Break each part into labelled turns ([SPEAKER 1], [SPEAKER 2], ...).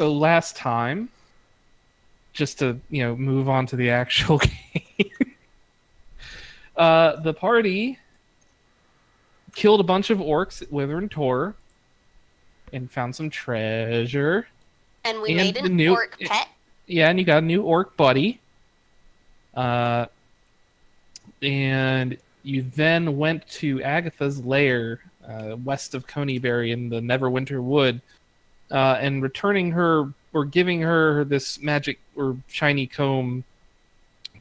[SPEAKER 1] So last time, just to move on to the actual game, the party killed a bunch of orcs at Wither and Tor, and found some treasure.
[SPEAKER 2] And we made an orc pet.
[SPEAKER 1] Yeah, and you got a new orc buddy. And you then went to Agatha's lair, west of Coneyberry in the Neverwinter Wood, and returning her, or giving her this magic or shiny comb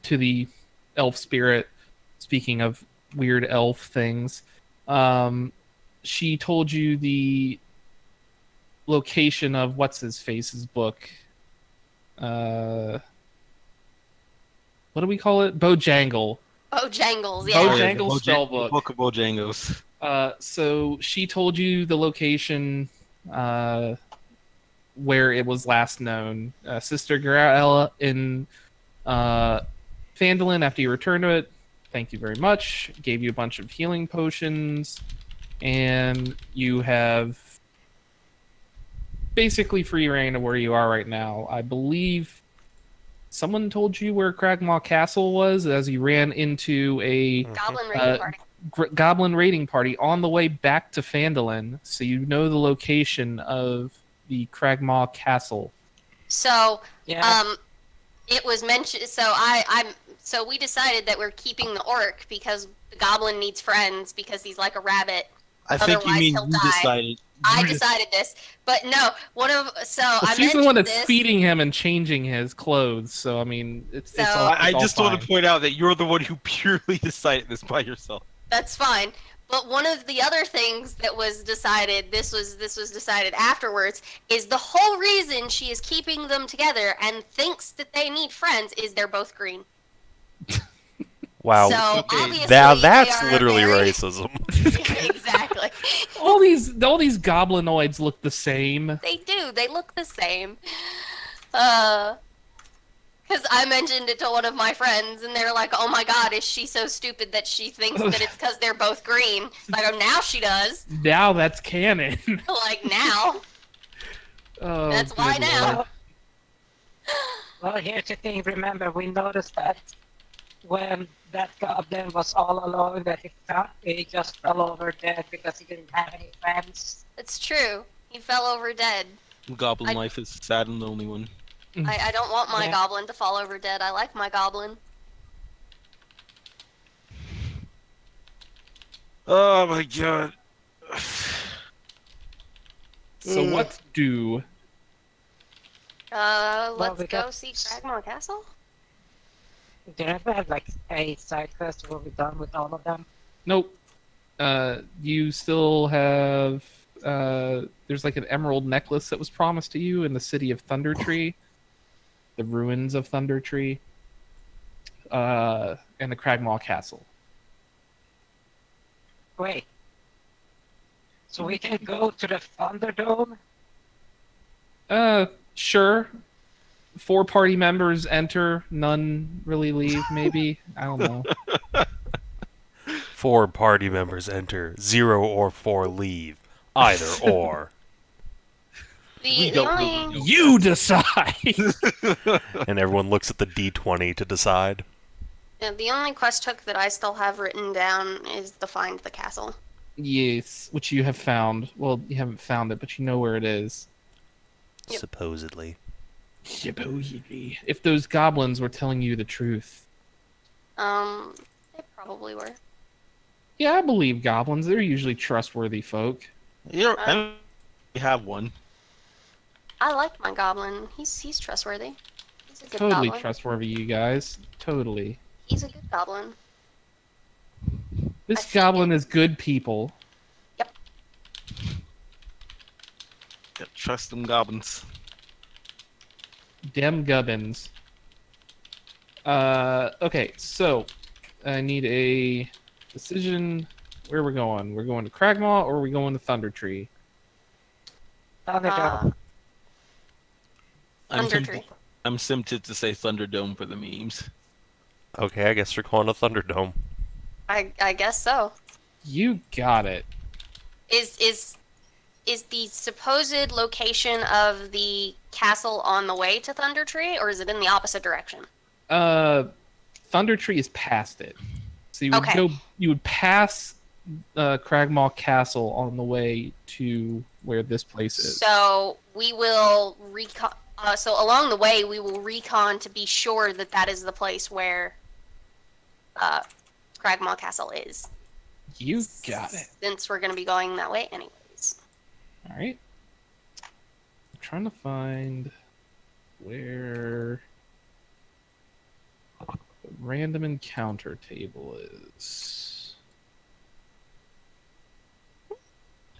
[SPEAKER 1] to the elf spirit. Speaking of weird elf things, she told you the location of what's-his-face's book. What do we call it? Bojangle.
[SPEAKER 2] Bojangles, yeah.
[SPEAKER 1] Bojangles spellbook.
[SPEAKER 3] Book of Bojangles.
[SPEAKER 1] So she told you the location where it was last known. Sister Garella in Phandelver, after you returned to it, thank you very much. Gave you a bunch of healing potions, and you have basically free reign of where you are right now. I believe someone told you where Cragmaw Castle was as you ran into a goblin raiding party on the way back to Phandelver, so you know the location of the Cragmaw Castle.
[SPEAKER 2] So, it was mentioned. So so we decided that we're keeping the orc because the goblin needs friends because he's like a rabbit.
[SPEAKER 3] I think you mean you decided.
[SPEAKER 2] I decided this, but no.
[SPEAKER 1] She's the one that's feeding him and changing his clothes. So I mean, it's all
[SPEAKER 3] I just want to point out that you're the one who purely decided this by yourself.
[SPEAKER 2] That's fine. But one of the other things that was decided, this was decided afterwards, is the whole reason she is keeping them together and thinks that they need friends is they're both green.
[SPEAKER 4] Wow.
[SPEAKER 2] So obviously
[SPEAKER 4] now that's literally racism.
[SPEAKER 2] Exactly.
[SPEAKER 1] All these goblinoids look the same.
[SPEAKER 2] They do. They look the same. Because I mentioned it to one of my friends, and they're like, "Oh my God, is she so stupid that she thinks that it's because they're both green?" Like, oh, now she does.
[SPEAKER 1] Now that's canon.
[SPEAKER 2] Like now.
[SPEAKER 1] Oh,
[SPEAKER 2] that's why now.
[SPEAKER 5] Well, here's the thing. Remember, we noticed that when that goblin was all alone, that he just fell over dead because he didn't have any friends.
[SPEAKER 2] It's true. He fell over dead.
[SPEAKER 3] Goblin life is a sad and lonely one.
[SPEAKER 2] I don't want my goblin to fall over dead. I like my goblin.
[SPEAKER 3] Oh my God.
[SPEAKER 1] So what to do?
[SPEAKER 2] Let's go see Cragmaw Castle?
[SPEAKER 5] Do you ever have like a side quest where we're done with all of them?
[SPEAKER 1] Nope. You still have there's like an emerald necklace that was promised to you in the city of Thundertree. The ruins of Thundertree. And the Cragmaw Castle.
[SPEAKER 5] Great. So we can go to the Thunderdome?
[SPEAKER 1] Sure. 4 party members enter, none really leave, maybe. I don't know.
[SPEAKER 4] 4 party members enter, 0 or 4 leave. Either or.
[SPEAKER 1] You decide!
[SPEAKER 4] And everyone looks at the D20 to decide.
[SPEAKER 2] Yeah, the only quest hook that I still have written down is the find the castle.
[SPEAKER 1] Yes, which you have found. Well, you haven't found it, but you know where it is.
[SPEAKER 2] Yep.
[SPEAKER 4] Supposedly.
[SPEAKER 1] Supposedly. If those goblins were telling you the truth.
[SPEAKER 2] They probably were.
[SPEAKER 1] Yeah, I believe goblins. They're usually trustworthy folk.
[SPEAKER 3] I have one.
[SPEAKER 2] I like my goblin. He's trustworthy. He's a good
[SPEAKER 1] Totally
[SPEAKER 2] goblin.
[SPEAKER 1] trustworthy, you guys. Totally.
[SPEAKER 2] He's a good goblin.
[SPEAKER 1] This goblin is good people.
[SPEAKER 2] Yep.
[SPEAKER 3] Trust them goblins.
[SPEAKER 1] Dem gubbins. Okay, so I need a decision. Where are we going? We're going to Cragmaw or are we going to Thundertree?
[SPEAKER 5] Thunderdome.
[SPEAKER 2] Thundertree.
[SPEAKER 3] I'm tempted to say Thunderdome for the memes.
[SPEAKER 4] Okay, I guess we're going to Thunderdome.
[SPEAKER 2] I guess so.
[SPEAKER 1] You got it.
[SPEAKER 2] Is is the supposed location of the castle on the way to Thundertree, or is it in the opposite direction?
[SPEAKER 1] Thundertree is past it. So you would
[SPEAKER 2] Okay.
[SPEAKER 1] you would pass Cragmaw Castle on the way to where this place is.
[SPEAKER 2] So we will recon. So along the way, we will recon to be sure that that is the place where Cragmaw Castle is.
[SPEAKER 1] You got it.
[SPEAKER 2] Since we're going to be going that way anyways.
[SPEAKER 1] All right. I'm trying to find where the random encounter table is.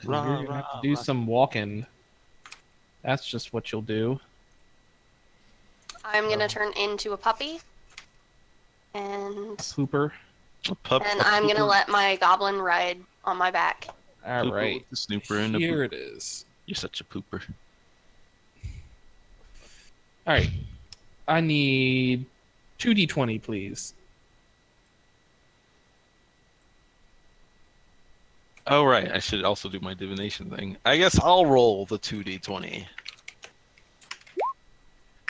[SPEAKER 1] So you're gonna have to do some walking. That's just what you'll do.
[SPEAKER 2] I'm going to turn into a puppy. And
[SPEAKER 1] Pooper.
[SPEAKER 2] and I'm going to let my goblin ride on my back.
[SPEAKER 1] All right.
[SPEAKER 3] The snooper and the
[SPEAKER 1] Here
[SPEAKER 3] pooper.
[SPEAKER 1] it is.
[SPEAKER 3] You're such a pooper.
[SPEAKER 1] All right. I need 2d20, please.
[SPEAKER 3] Oh, right. I should also do my divination thing. I guess I'll roll the 2d20.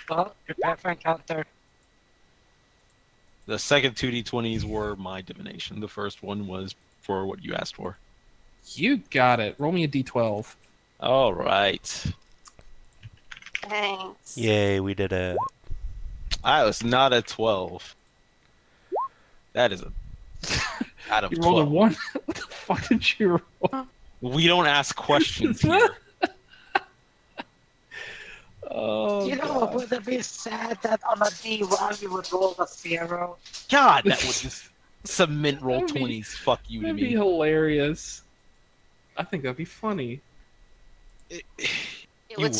[SPEAKER 5] Well, prepare for encounter.
[SPEAKER 3] The second 2d20s were my divination. The first one was for what you asked for.
[SPEAKER 1] You got it. Roll me a d12.
[SPEAKER 3] All right.
[SPEAKER 2] Thanks.
[SPEAKER 4] Yay, we did it.
[SPEAKER 3] I was not a 12. That is a out of
[SPEAKER 1] You rolled a
[SPEAKER 3] 12.
[SPEAKER 1] 1? What the fuck did you roll?
[SPEAKER 3] We don't ask questions here.
[SPEAKER 1] Oh,
[SPEAKER 5] You know,
[SPEAKER 1] God.
[SPEAKER 5] would it be sad that on a D1 you would roll a 0?
[SPEAKER 3] God, that would just cement roll
[SPEAKER 1] That'd be-
[SPEAKER 3] 20s. Fuck you to
[SPEAKER 1] That'd be
[SPEAKER 3] me.
[SPEAKER 1] hilarious. I think that'd be funny.
[SPEAKER 2] It
[SPEAKER 3] You
[SPEAKER 2] would
[SPEAKER 3] would.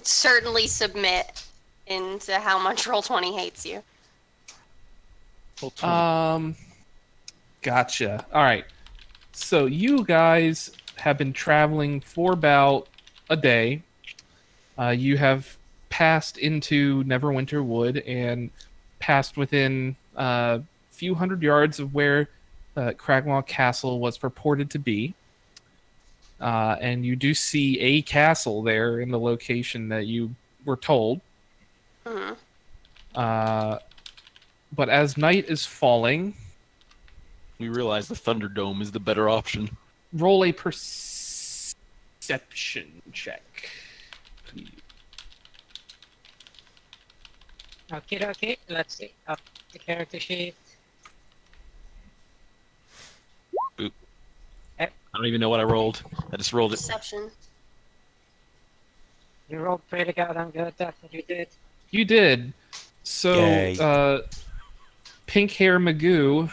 [SPEAKER 2] certainly submit into how much Roll20 hates you.
[SPEAKER 3] Roll 20.
[SPEAKER 1] Gotcha. All right. So you guys have been traveling for about a day. You have passed into Neverwinter Wood and passed within a few hundred yards of where Cragmaw Castle was purported to be. And you do see a castle there in the location that you were told.
[SPEAKER 2] Mhm.
[SPEAKER 1] But as night is falling,
[SPEAKER 3] We realize the Thunderdome is the better option.
[SPEAKER 1] roll a perception check, please.
[SPEAKER 5] Okay, let's see. Up the character sheet.
[SPEAKER 3] I don't even know what I rolled. I just rolled it.
[SPEAKER 2] Deception.
[SPEAKER 5] You rolled pretty goddamn good, that's what you did.
[SPEAKER 1] You did. So,
[SPEAKER 4] Yay.
[SPEAKER 1] Pink Hair Magoo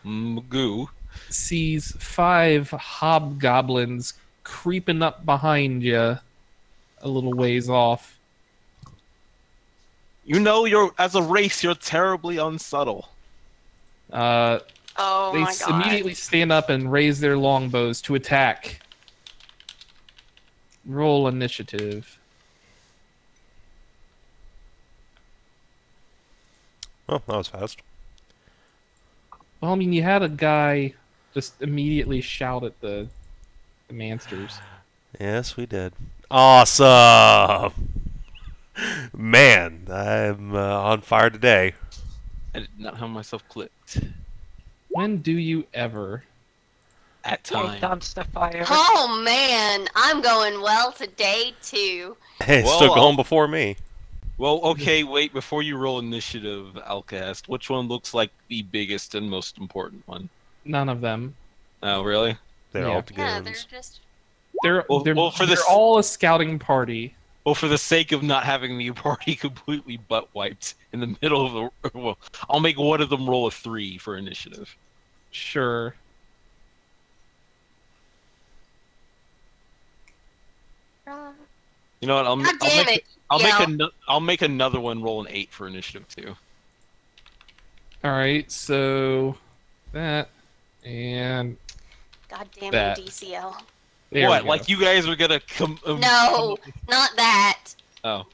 [SPEAKER 3] Magoo.
[SPEAKER 1] sees 5 hobgoblins creeping up behind you a little ways off.
[SPEAKER 3] You know, you're as a race, you're terribly unsubtle.
[SPEAKER 2] Oh
[SPEAKER 1] They
[SPEAKER 2] my god.
[SPEAKER 1] immediately stand up and raise their longbows to attack. Roll initiative.
[SPEAKER 4] Oh, that was fast.
[SPEAKER 1] Well, I mean, you had a guy just immediately shout at the Mansters.
[SPEAKER 4] Yes, we did. Awesome! Man, I'm on fire today.
[SPEAKER 3] I did not have myself clipped.
[SPEAKER 1] When do you ever?
[SPEAKER 3] At
[SPEAKER 5] Hey,
[SPEAKER 3] time.
[SPEAKER 5] dumpster fire.
[SPEAKER 2] Oh man, I'm going well today too.
[SPEAKER 4] Hey,
[SPEAKER 3] Well,
[SPEAKER 4] still going before me.
[SPEAKER 3] Well, okay, wait, before you roll initiative, Alkahest, which one looks like the biggest and most important one?
[SPEAKER 1] None of them.
[SPEAKER 3] Oh, really?
[SPEAKER 4] They're
[SPEAKER 1] Yeah.
[SPEAKER 4] all
[SPEAKER 2] Yeah,
[SPEAKER 4] together.
[SPEAKER 2] they're just.
[SPEAKER 1] They're
[SPEAKER 3] Well,
[SPEAKER 1] they're,
[SPEAKER 3] well, for
[SPEAKER 1] they're
[SPEAKER 3] this-
[SPEAKER 1] all a scouting party.
[SPEAKER 3] Well, for the sake of not having the party completely butt wiped in the middle of the... Well, I'll make one of them roll a 3 for initiative.
[SPEAKER 1] Sure.
[SPEAKER 3] You know what?
[SPEAKER 2] God damn it!
[SPEAKER 3] I'll make another one roll an 8 for initiative too.
[SPEAKER 1] All right. So that and
[SPEAKER 2] God damn
[SPEAKER 1] That.
[SPEAKER 2] it, DCL.
[SPEAKER 1] there
[SPEAKER 3] What?
[SPEAKER 1] we
[SPEAKER 3] Like
[SPEAKER 1] go.
[SPEAKER 3] you guys were gonna come?
[SPEAKER 2] No, not that.
[SPEAKER 3] Oh.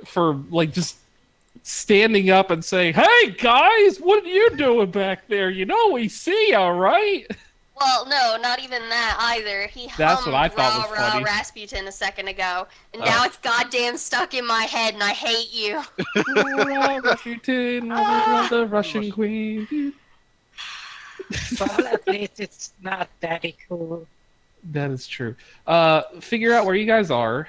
[SPEAKER 1] For like just standing up and saying, "Hey guys, what are you doing back there? You know we see you, right?"
[SPEAKER 2] Well, no, not even that either. He
[SPEAKER 1] That's
[SPEAKER 2] hummed
[SPEAKER 1] what I thought was
[SPEAKER 2] rah,
[SPEAKER 1] funny.
[SPEAKER 2] Rasputin a second ago, and now it's goddamn stuck in my head, and I hate you.
[SPEAKER 1] Rasputin, the Russian queen.
[SPEAKER 5] Well, at least it's not that cool.
[SPEAKER 1] That is true. Figure out where you guys are,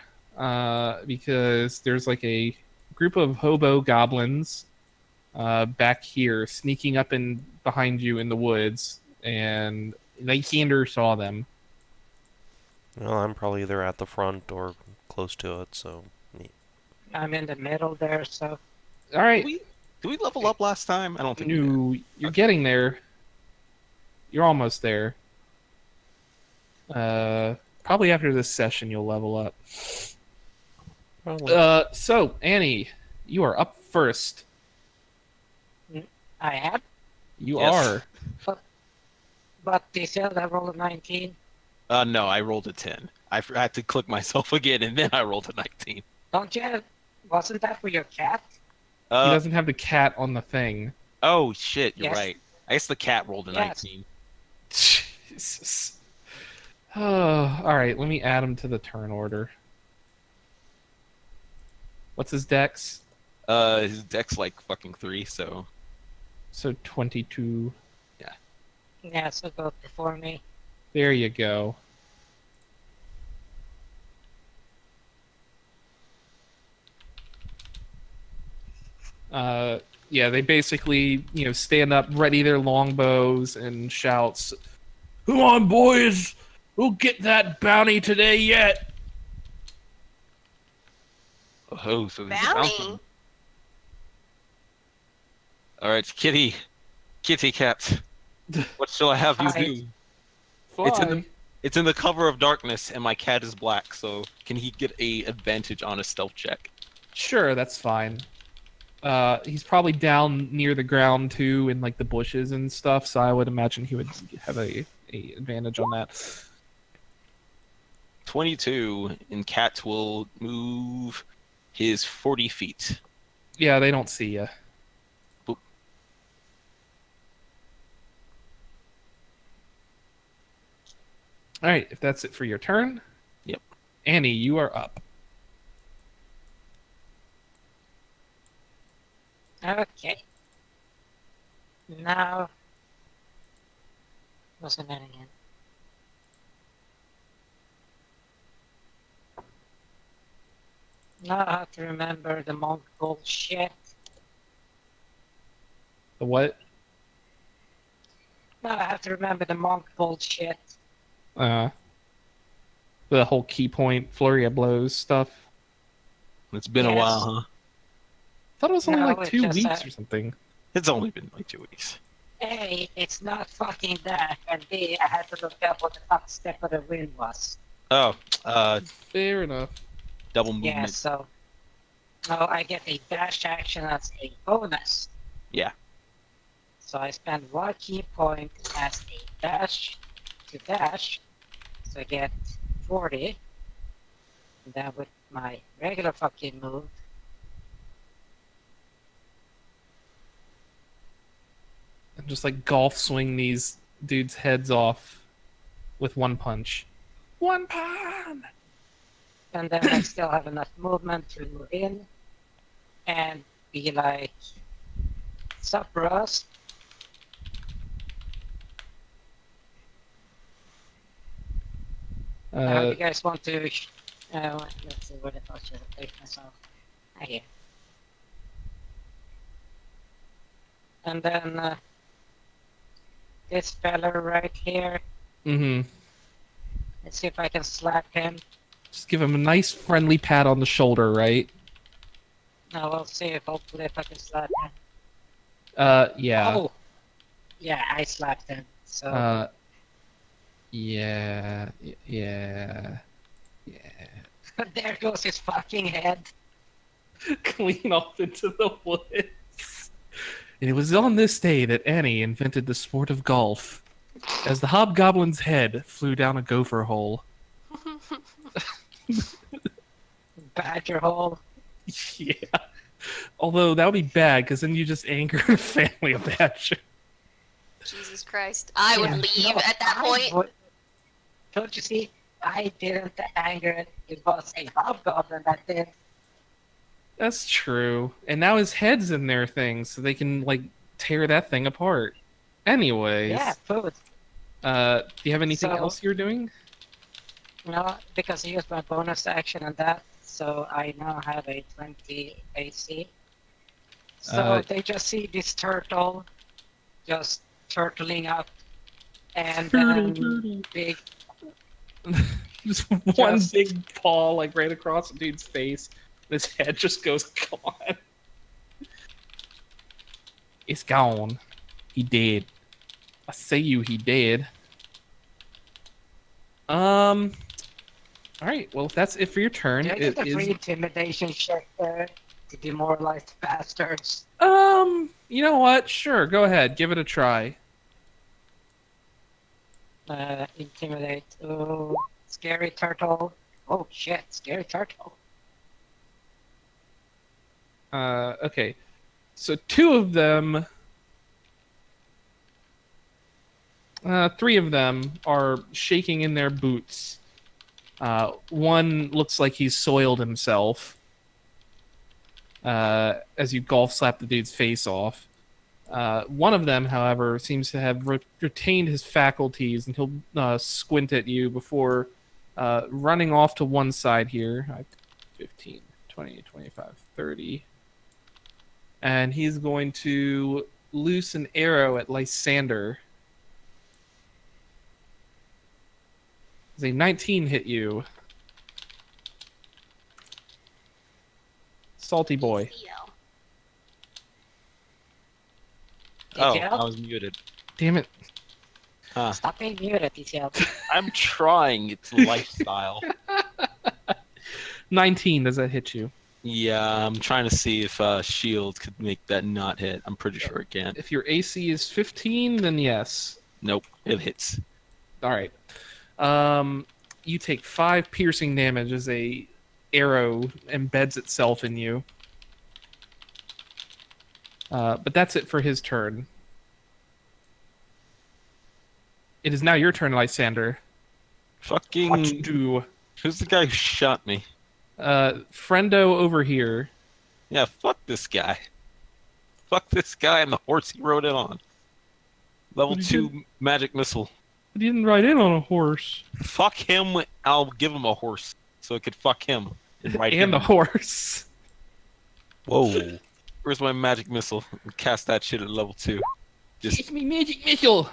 [SPEAKER 1] because there's like a group of hobo goblins back here, sneaking up in behind you in the woods, and Lysander saw them.
[SPEAKER 4] Well, I'm probably either at the front or close to it, so...
[SPEAKER 5] I'm in the middle there, so...
[SPEAKER 1] All right.
[SPEAKER 3] Did we level up last time? I don't think we did.
[SPEAKER 1] No, you're getting there. You're almost there. Probably after this session you'll level up.
[SPEAKER 4] Probably.
[SPEAKER 1] So, Annie, you are up first.
[SPEAKER 5] I am?
[SPEAKER 1] You
[SPEAKER 3] Yes.
[SPEAKER 1] are.
[SPEAKER 5] But they said I rolled a 19.
[SPEAKER 3] No, I rolled a 10. I had to click myself again, and then I rolled a 19.
[SPEAKER 5] Don't you have... Wasn't that for your cat?
[SPEAKER 1] He doesn't have the cat on the thing.
[SPEAKER 3] Oh, shit, you're
[SPEAKER 5] Yes.
[SPEAKER 3] right. I guess the cat rolled a
[SPEAKER 5] Yes.
[SPEAKER 3] 19.
[SPEAKER 1] Jesus. Oh, all right, let me add him to the turn order. What's his dex?
[SPEAKER 3] His deck's like fucking 3, so...
[SPEAKER 1] So 22.
[SPEAKER 5] Yeah, so go before me.
[SPEAKER 1] There you go. Yeah, they basically, stand up, ready their longbows, and shouts, "Come on, boys! We'll get that bounty today yet!"
[SPEAKER 3] Oh, so there's a
[SPEAKER 2] Bounty?
[SPEAKER 3] bounty. Alright, kitty cat. What shall I have you
[SPEAKER 5] Hi.
[SPEAKER 3] do?
[SPEAKER 1] Fly.
[SPEAKER 3] It's in the cover of darkness, and my cat is black, so can he get a advantage on a stealth check?
[SPEAKER 1] Sure, that's fine. He's probably down near the ground too, in like the bushes and stuff. So I would imagine he would have a advantage on that.
[SPEAKER 3] 22, and cat will move his 40 feet.
[SPEAKER 1] Yeah, they don't see you.
[SPEAKER 3] Boop.
[SPEAKER 1] All right, if that's it for your turn.
[SPEAKER 3] Yep.
[SPEAKER 1] Annie, you are up.
[SPEAKER 5] Okay. Now... What's the name again? Now I have to remember the monk bullshit.
[SPEAKER 1] The what?
[SPEAKER 5] Now I have to remember the monk bullshit.
[SPEAKER 1] The whole key point flurry of blows stuff.
[SPEAKER 3] It's been a
[SPEAKER 5] Yes.
[SPEAKER 3] while, huh?
[SPEAKER 1] I thought it was only
[SPEAKER 5] No,
[SPEAKER 1] like
[SPEAKER 5] it's
[SPEAKER 1] 2
[SPEAKER 5] just
[SPEAKER 1] weeks
[SPEAKER 5] that-
[SPEAKER 1] or something.
[SPEAKER 3] It's only been like 2 weeks.
[SPEAKER 5] A, it's not fucking that, and B, I had to look up what the fuck Step of the Wind was.
[SPEAKER 3] Oh,
[SPEAKER 1] Fair enough.
[SPEAKER 3] double movement.
[SPEAKER 5] Yeah, so... Now I get a dash action as a bonus.
[SPEAKER 3] Yeah.
[SPEAKER 5] So I spend 1 key point as a dash to dash. So I get 40. And then with my regular fucking move,
[SPEAKER 1] And just like golf swing these dudes' heads off with one punch. One punch!
[SPEAKER 5] and then I still have enough movement to move in and be like, sup, bros? You guys want to... let's see, where the fuck should I take myself? Here. And then this fella right here,
[SPEAKER 1] Mm-hmm.
[SPEAKER 5] let's see if I can slap him.
[SPEAKER 1] Just give him a nice friendly pat on the shoulder, right?
[SPEAKER 5] Now we'll see if hopefully if I can slap him.
[SPEAKER 1] Yeah.
[SPEAKER 5] Oh! Yeah, I slapped him. So,
[SPEAKER 1] Yeah.
[SPEAKER 5] there goes his fucking head.
[SPEAKER 1] Clean off into the woods. And it was on this day that Annie invented the sport of golf, as the hobgoblin's head flew down a gopher hole.
[SPEAKER 5] Badger hole.
[SPEAKER 1] Yeah. Although that would be bad, because then you just anger a family of badger.
[SPEAKER 2] Jesus Christ. I would leave at that point.
[SPEAKER 5] Don't you see? I didn't anger it. It was a hobgoblin that did.
[SPEAKER 1] That's true. And now his head's in their thing, so they can, like, tear that thing apart. Anyways.
[SPEAKER 5] Yeah, food.
[SPEAKER 1] Do you have anything else you're doing?
[SPEAKER 5] No, because I used my bonus action on that, so I now have a 20 AC. So they just see this turtle just turtling up, and then big...
[SPEAKER 1] Just one big paw, like, right across the dude's face. His head just goes gone. It's gone. He dead. I say you, he dead. Alright, well, if that's it for your turn,
[SPEAKER 5] Yeah,
[SPEAKER 1] it
[SPEAKER 5] just a
[SPEAKER 1] is...
[SPEAKER 5] free intimidation check there to demoralize the bastards.
[SPEAKER 1] You know what? Sure, go ahead. Give it a try.
[SPEAKER 5] Intimidate. Oh, scary turtle. Oh shit, scary turtle.
[SPEAKER 1] Okay. So two of them... three of them are shaking in their boots. One looks like he's soiled himself. As you golf slap the dude's face off. One of them, however, seems to have retained his faculties, and he'll squint at you before running off to one side here. 15, 20, 25, 30. And he's going to loose an arrow at Lysander. Does a 19 hit you? Salty boy.
[SPEAKER 3] Oh,
[SPEAKER 5] TCL?
[SPEAKER 3] I was muted.
[SPEAKER 1] Damn it.
[SPEAKER 5] Stop being muted, TCL.
[SPEAKER 3] I'm trying. It's lifestyle.
[SPEAKER 1] 19, does that hit you?
[SPEAKER 3] Yeah, I'm trying to see if shield could make that not hit. I'm pretty sure it can.
[SPEAKER 1] If your AC is 15, then yes.
[SPEAKER 3] Nope, it hits.
[SPEAKER 1] Alright. You take 5 piercing damage as a arrow embeds itself in you. But that's it for his turn. It is now your turn, Lysander.
[SPEAKER 3] Fucking...
[SPEAKER 1] What you do?
[SPEAKER 3] Who's the guy who shot me?
[SPEAKER 1] Friendo over here.
[SPEAKER 3] Yeah, fuck this guy. Fuck this guy and the horse he rode in on. Level 2 magic missile.
[SPEAKER 1] But he didn't ride in on a horse.
[SPEAKER 3] Fuck him. I'll give him a horse so it could fuck him.
[SPEAKER 1] And a horse.
[SPEAKER 3] Whoa. Where's my magic missile? Cast that shit at level 2.
[SPEAKER 1] It's me magic missile.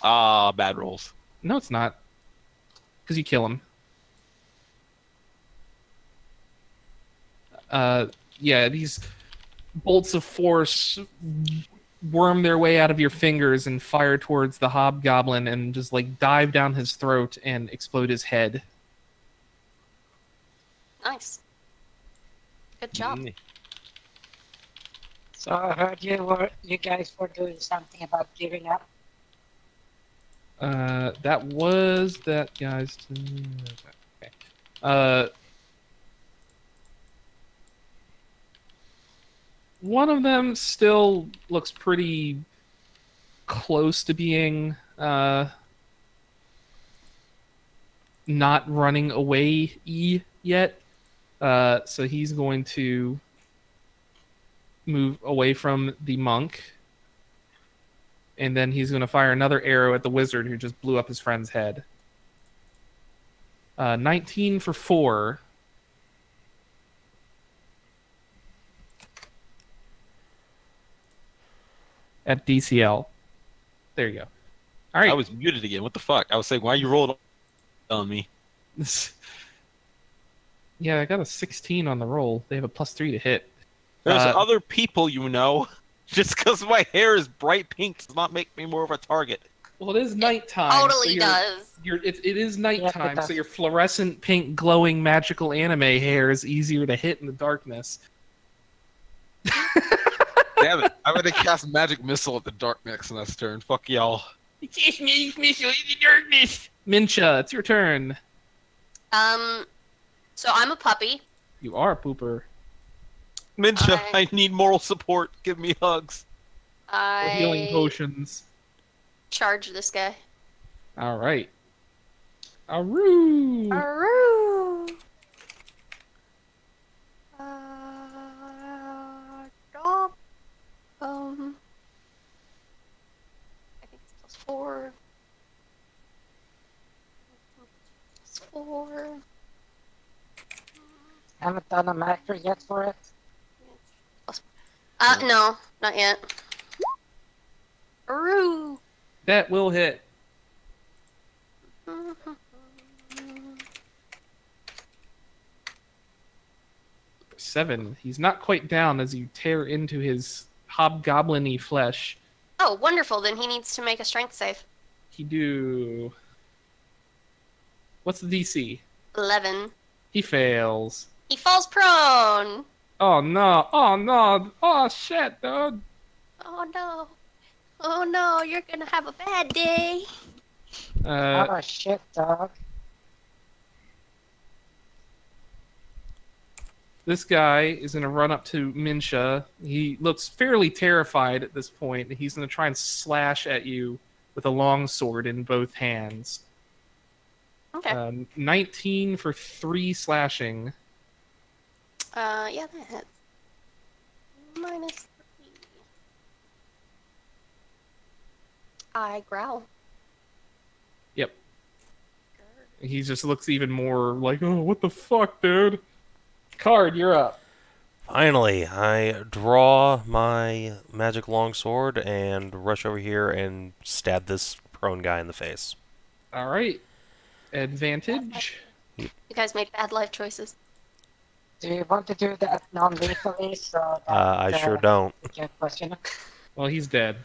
[SPEAKER 3] Bad rolls.
[SPEAKER 1] No, it's not. Because you kill him. Yeah, these bolts of force worm their way out of your fingers and fire towards the hobgoblin and just, like, dive down his throat and explode his head.
[SPEAKER 2] Nice. Good job.
[SPEAKER 5] So I heard you guys were doing something about giving up.
[SPEAKER 1] That was that guy's... Okay. One of them still looks pretty close to being not running away yet. So he's going to move away from the monk. And then he's going to fire another arrow at the wizard who just blew up his friend's head. 19 for 4. At DCL. There you go. All right.
[SPEAKER 3] I was muted again. What the fuck? I was saying, why you rolled on me?
[SPEAKER 1] Yeah, I got a 16 on the roll. They have a +3 to hit.
[SPEAKER 3] There's other people, you know. Just because my hair is bright pink does not make me more of a target.
[SPEAKER 1] Well, it is nighttime.
[SPEAKER 2] Totally does.
[SPEAKER 1] It is nighttime,
[SPEAKER 5] Yeah,
[SPEAKER 1] so your fluorescent pink glowing magical anime hair is easier to hit in the darkness.
[SPEAKER 3] Damn it. I'm going to cast Magic Missile at the darkness next turn. Fuck y'all.
[SPEAKER 1] It's Magic Missile in the darkness. Mincha, it's your turn.
[SPEAKER 2] So I'm a puppy.
[SPEAKER 1] You are a pooper.
[SPEAKER 3] Mincha, I need moral support. Give me hugs.
[SPEAKER 1] Or healing potions.
[SPEAKER 2] charge this guy.
[SPEAKER 1] All right. Aroo!
[SPEAKER 2] Aroo! Dog. I think it's +4. +4.
[SPEAKER 5] Haven't done a macro yet for it.
[SPEAKER 2] No, not yet. Aroo!
[SPEAKER 1] That will hit. Seven. He's not quite down as you tear into his hobgoblin-y flesh.
[SPEAKER 2] Oh, wonderful. Then he needs to make a strength save.
[SPEAKER 1] He do. What's the DC?
[SPEAKER 2] 11.
[SPEAKER 1] He fails.
[SPEAKER 2] He falls prone.
[SPEAKER 1] Oh no! Oh no! Oh shit, dude!
[SPEAKER 2] Oh no. Oh no, you're gonna have a bad day.
[SPEAKER 5] Oh shit, dog.
[SPEAKER 1] This guy is going to run up to Mincha. He looks fairly terrified at this point. He's going to try and slash at you with a long sword in both hands.
[SPEAKER 2] Okay.
[SPEAKER 1] 19 for 3 slashing.
[SPEAKER 2] Yeah, that hits. -3. I growl.
[SPEAKER 1] Yep. He just looks even more like, oh, what the fuck, dude? Kaard, you're up.
[SPEAKER 4] Finally, I draw my magic longsword and rush over here and stab this prone guy in the face.
[SPEAKER 1] All right. Advantage.
[SPEAKER 2] You guys made bad life choices.
[SPEAKER 5] Do you want to do that non-lethally so that,
[SPEAKER 4] I sure don't.
[SPEAKER 5] we can question it?
[SPEAKER 1] Well, he's dead.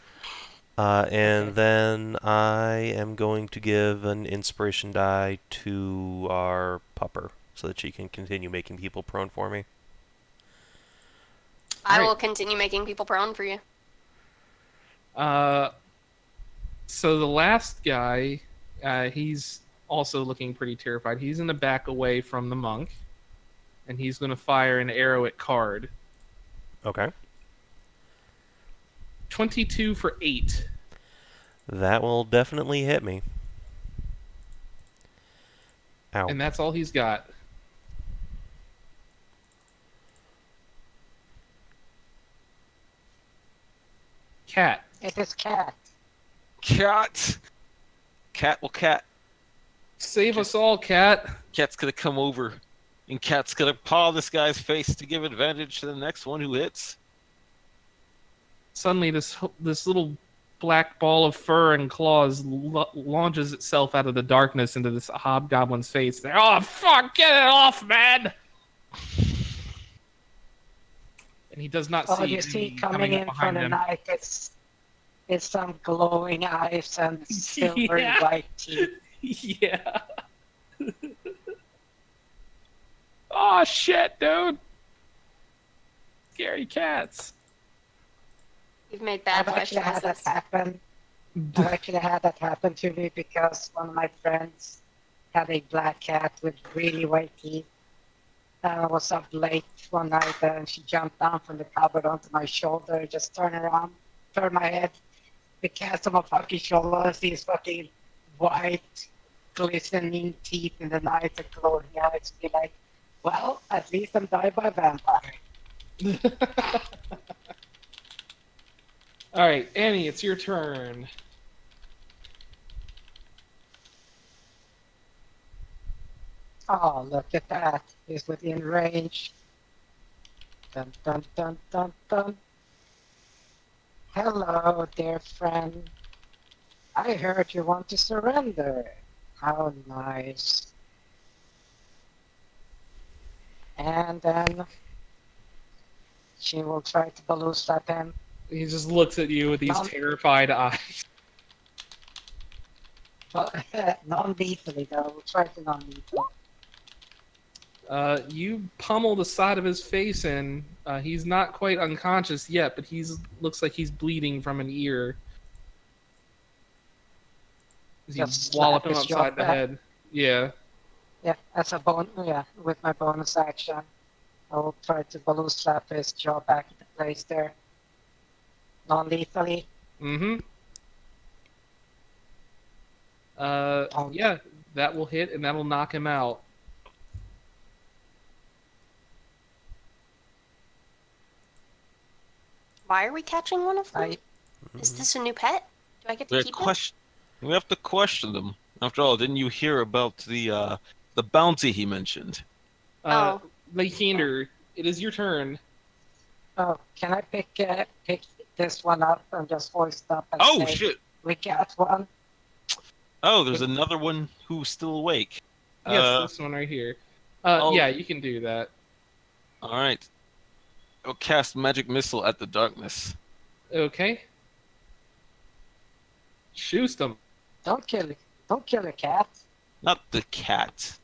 [SPEAKER 4] And then I am going to give an inspiration die to our pupper so that she can continue making people prone for me.
[SPEAKER 2] I will continue making people prone for you.
[SPEAKER 1] So the last guy, he's also looking pretty terrified. He's going to back away from the monk, and he's going to fire an arrow at Kaard.
[SPEAKER 4] Okay.
[SPEAKER 1] 22 for 8.
[SPEAKER 4] That will definitely hit me. Ow.
[SPEAKER 1] And that's all he's got. Cat.
[SPEAKER 5] It is cat.
[SPEAKER 3] Cat! Cat will cat.
[SPEAKER 1] Save us all, Cat.
[SPEAKER 3] Cat's gonna come over, and Cat's gonna paw this guy's face to give advantage to the next one who hits.
[SPEAKER 1] Suddenly, this little black ball of fur and claws launches itself out of the darkness into this hobgoblin's face. Oh, fuck! Get it off, man! And he does not
[SPEAKER 5] All
[SPEAKER 1] see
[SPEAKER 5] you see
[SPEAKER 1] anything
[SPEAKER 5] coming
[SPEAKER 1] up
[SPEAKER 5] in
[SPEAKER 1] behind
[SPEAKER 5] from the
[SPEAKER 1] him.
[SPEAKER 5] night is some glowing eyes and silvery
[SPEAKER 1] Yeah.
[SPEAKER 5] white teeth.
[SPEAKER 1] Yeah. Oh, shit, dude! Scary cats.
[SPEAKER 2] You've made bad
[SPEAKER 5] I've
[SPEAKER 2] life
[SPEAKER 5] actually had that
[SPEAKER 2] choices.
[SPEAKER 5] happen. I've actually had that happen to me because one of my friends had a black cat with really white teeth. I was up late one night and she jumped down from the cupboard onto my shoulder, just turned around, turned my head. The cat's on my fucking shoulder, I see his fucking white, glistening teeth in the night and glowing eyes. Be like, well, at least I'm died by a vampire.
[SPEAKER 1] All right, Annie, it's your turn.
[SPEAKER 5] Oh, look at that. He's within range. Dun dun dun dun dun. Hello, dear friend. I heard you want to surrender. How nice. And then she will try to balloon slap him.
[SPEAKER 1] He just looks at you with these terrified eyes.
[SPEAKER 5] But non-lethally though. We'll try to non-lethal.
[SPEAKER 1] You pummel the side of his face in. He's not quite unconscious yet, but looks like he's bleeding from an ear. As you
[SPEAKER 5] Just
[SPEAKER 1] wallop
[SPEAKER 5] slap
[SPEAKER 1] him
[SPEAKER 5] his jaw
[SPEAKER 1] upside the
[SPEAKER 5] back.
[SPEAKER 1] head. Yeah.
[SPEAKER 5] Yeah, as a with my bonus action. I'll try to balloon slap his jaw back into place there. Non-lethally.
[SPEAKER 1] Mm-hmm. Yeah, that will hit, and that'll knock him out.
[SPEAKER 2] Why are we catching one of them? Is this a new pet? Do I get to keep it?
[SPEAKER 3] We have to question them. After all, didn't you hear about the bounty he mentioned?
[SPEAKER 1] Lysander, it is your turn.
[SPEAKER 5] Oh, can I pick this one up and just hoist up and say,
[SPEAKER 3] Shit!
[SPEAKER 5] we got one?
[SPEAKER 3] Oh, there's another one who's still awake.
[SPEAKER 1] Yes, this one right here. Yeah, you can do that.
[SPEAKER 3] Alright. I'll cast Magic Missile at the darkness.
[SPEAKER 1] Okay. Shoot them.
[SPEAKER 5] Don't kill the cat.
[SPEAKER 3] Not the cat.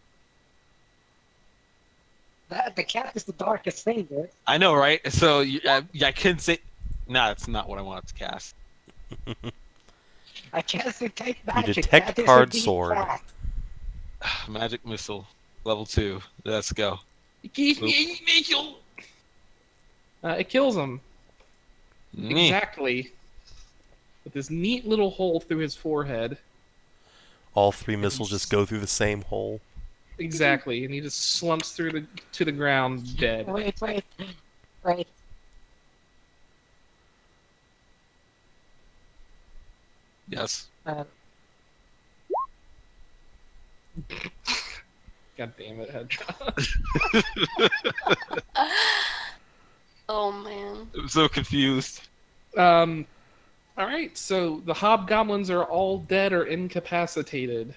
[SPEAKER 5] The cat is the darkest thing, dude.
[SPEAKER 3] I know, right? So I couldn't say. Nah, that's not what I wanted to cast.
[SPEAKER 5] I can't detect magic.
[SPEAKER 4] You detect Kaard sword.
[SPEAKER 3] Magic Missile, level 2. Let's go.
[SPEAKER 1] It kills him. Exactly. With this neat little hole through his forehead.
[SPEAKER 4] All 3 missiles just go through the same hole.
[SPEAKER 1] Exactly, and he just slumps through to the ground dead.
[SPEAKER 5] Wait.
[SPEAKER 3] Yes.
[SPEAKER 1] God damn it, Hedrah.
[SPEAKER 2] Oh man.
[SPEAKER 3] I'm so confused.
[SPEAKER 1] Alright, so the hobgoblins are all dead or incapacitated.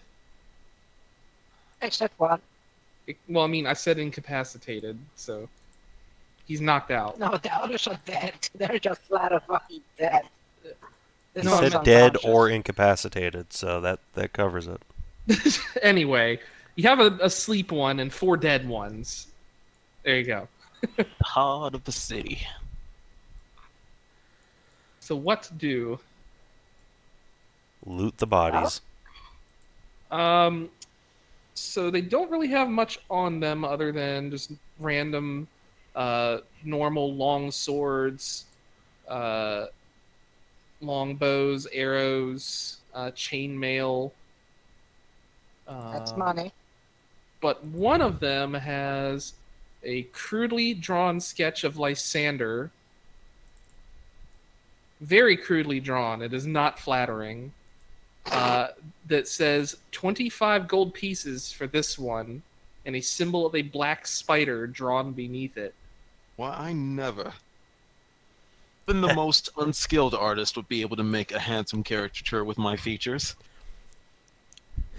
[SPEAKER 5] Except one.
[SPEAKER 1] Well, I mean, I said incapacitated, so he's knocked out.
[SPEAKER 5] No, the others are dead. They're just flat out fucking dead.
[SPEAKER 4] You said dead or incapacitated, so that covers it.
[SPEAKER 1] Anyway, you have a sleep one and 4 dead ones. There you go.
[SPEAKER 3] Heart of the city.
[SPEAKER 1] So what to do?
[SPEAKER 4] Loot the bodies.
[SPEAKER 1] So they don't really have much on them other than just random, normal long swords, long bows, arrows, chainmail.
[SPEAKER 5] That's money.
[SPEAKER 1] But one of them has a crudely drawn sketch of Lysander. Very crudely drawn. It is not flattering. That says 25 gold pieces for this one, and a symbol of a black spider drawn beneath it.
[SPEAKER 3] Why, I never. Even the most unskilled artist would be able to make a handsome caricature with my features.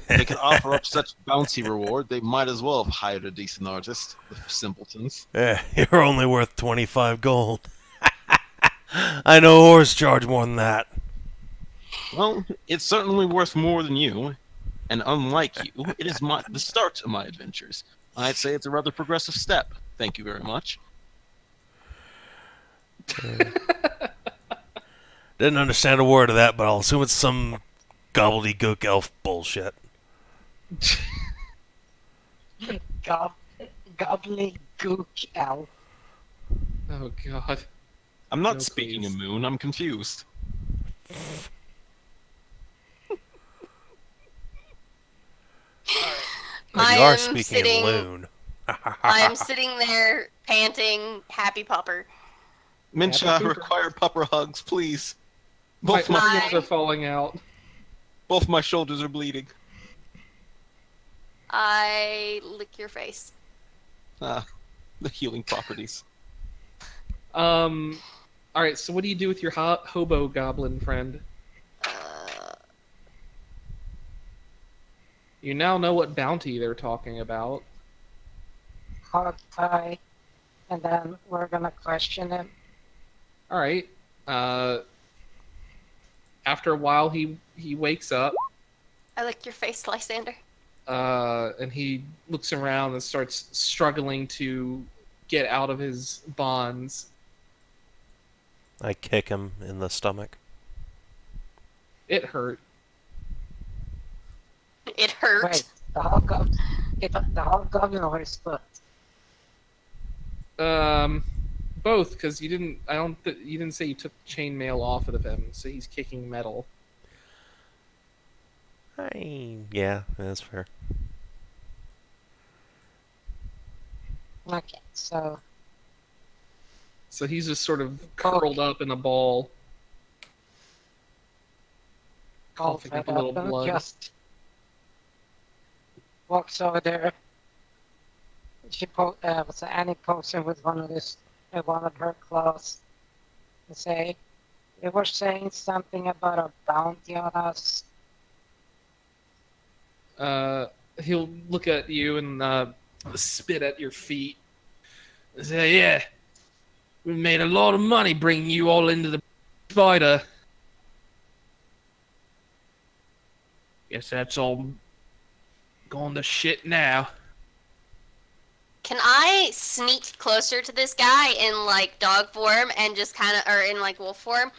[SPEAKER 3] They could offer up such bouncy reward, they might as well have hired a decent artist. The simpletons.
[SPEAKER 4] You're only worth 25 gold. I know whores charge more than that.
[SPEAKER 3] Well, it's certainly worth more than you. And unlike you, it is the start of my adventures. I'd say it's a rather progressive step. Thank you very much.
[SPEAKER 4] Didn't understand a word of that, but I'll assume it's some gobbledygook elf bullshit.
[SPEAKER 5] Gobbledygook elf.
[SPEAKER 1] Oh god.
[SPEAKER 3] I'm not
[SPEAKER 1] No,
[SPEAKER 3] speaking
[SPEAKER 1] please.
[SPEAKER 3] a moon, I'm confused.
[SPEAKER 4] You
[SPEAKER 2] I
[SPEAKER 4] are
[SPEAKER 2] am
[SPEAKER 4] speaking
[SPEAKER 2] sitting-
[SPEAKER 4] in loon.
[SPEAKER 2] I am sitting there panting, happy pupper.
[SPEAKER 3] Mincha,
[SPEAKER 1] Yeah,
[SPEAKER 3] require pupper hugs, please.
[SPEAKER 1] My
[SPEAKER 3] Both my,
[SPEAKER 1] arms are falling out.
[SPEAKER 3] both my shoulders are bleeding.
[SPEAKER 2] I lick your face.
[SPEAKER 3] The healing properties.
[SPEAKER 1] Alright, so what do you do with your hobo goblin friend? You now know what bounty they're talking about.
[SPEAKER 5] Hog tie. And then we're gonna question him.
[SPEAKER 1] Alright. After a while, he wakes up,
[SPEAKER 2] I lick your face, Lysander.
[SPEAKER 1] and he looks around and starts struggling to get out of his bonds.
[SPEAKER 4] I kick him in the stomach.
[SPEAKER 1] It hurt.
[SPEAKER 2] It hurt.
[SPEAKER 5] Wait, the hobgoblin or his foot?
[SPEAKER 1] Both, because you didn't. You didn't say you took chainmail off of him, so he's kicking metal.
[SPEAKER 4] Yeah, that's fair.
[SPEAKER 5] Okay, so
[SPEAKER 1] So he's just sort of curled up in a ball,
[SPEAKER 5] all
[SPEAKER 1] coughing
[SPEAKER 5] fed
[SPEAKER 1] up a little
[SPEAKER 5] up,
[SPEAKER 1] blood.
[SPEAKER 5] just walks over there. She was Annie pokes him with one of her claws and say, "You were saying something about a bounty on us."
[SPEAKER 1] He'll look at you and spit at your feet. And say, "Yeah, we made a lot of money bringing you all into the spider. Guess that's all going to shit now."
[SPEAKER 2] Can I sneak closer to this guy in like dog form and just kind of, or in like wolf form,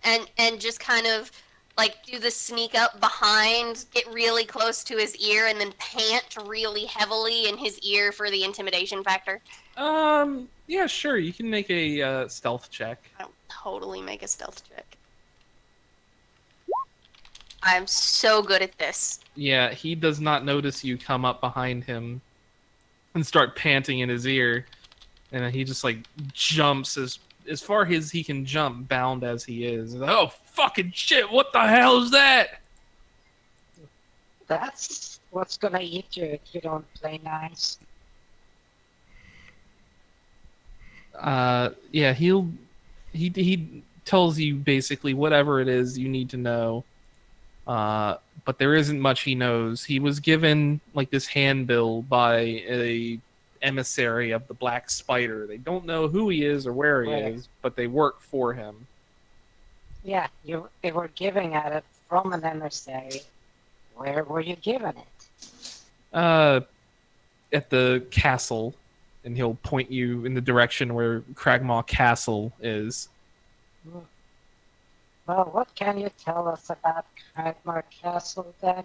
[SPEAKER 2] and just kind of like do the sneak up behind, get really close to his ear, and then pant really heavily in his ear for the intimidation factor?
[SPEAKER 1] Yeah, sure. You can make a stealth check.
[SPEAKER 2] I'll totally make a stealth check. I'm so good at this.
[SPEAKER 1] Yeah, he does not notice you come up behind him and start panting in his ear, and then he just like jumps as far as he can jump, bound as he is. Like, oh fucking shit! What the hell is that?
[SPEAKER 5] That's what's gonna eat you if you don't play nice.
[SPEAKER 1] Yeah, he tells you basically whatever it is you need to know. But there isn't much he knows. He was given like this handbill by a emissary of the Black Spider. They don't know who he is or where he is, but they work for him.
[SPEAKER 5] Yeah, they were giving at it from an emissary. Where were you given it?
[SPEAKER 1] At the castle, and he'll point you in the direction where Cragmaw Castle is.
[SPEAKER 5] Well, what can you tell us about Cragmar Castle then?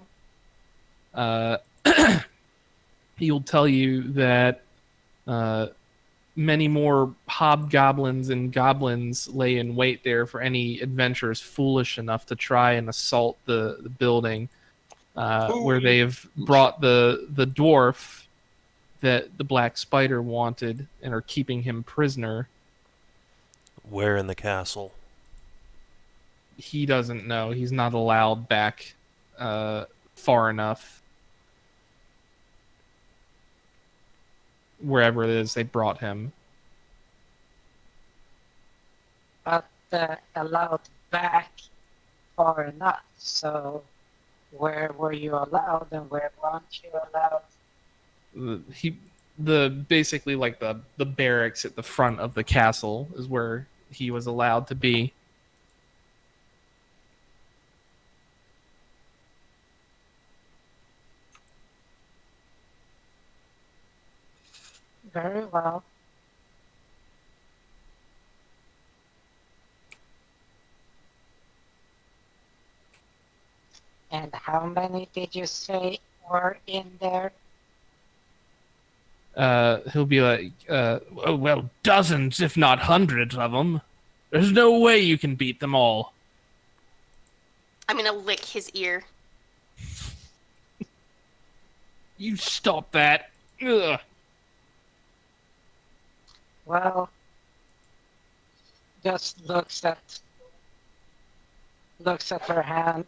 [SPEAKER 1] He'll tell you that many more hobgoblins and goblins lay in wait there for any adventurers foolish enough to try and assault the building, where they've brought the dwarf that the Black Spider wanted and are keeping him prisoner.
[SPEAKER 4] Where in the castle?
[SPEAKER 1] He doesn't know. He's not allowed back far enough. Wherever it is they brought him.
[SPEAKER 5] But allowed back far enough. So where were you allowed and where weren't you allowed?
[SPEAKER 1] Basically like the barracks at the front of the castle is where he was allowed to be.
[SPEAKER 5] Very well. And how many did you say were in there?
[SPEAKER 1] He'll be like, oh, well, dozens, if not hundreds of them. There's no way you can beat them all.
[SPEAKER 2] I'm gonna lick his ear.
[SPEAKER 1] You stop that. Ugh.
[SPEAKER 5] Well, just looks at her hand,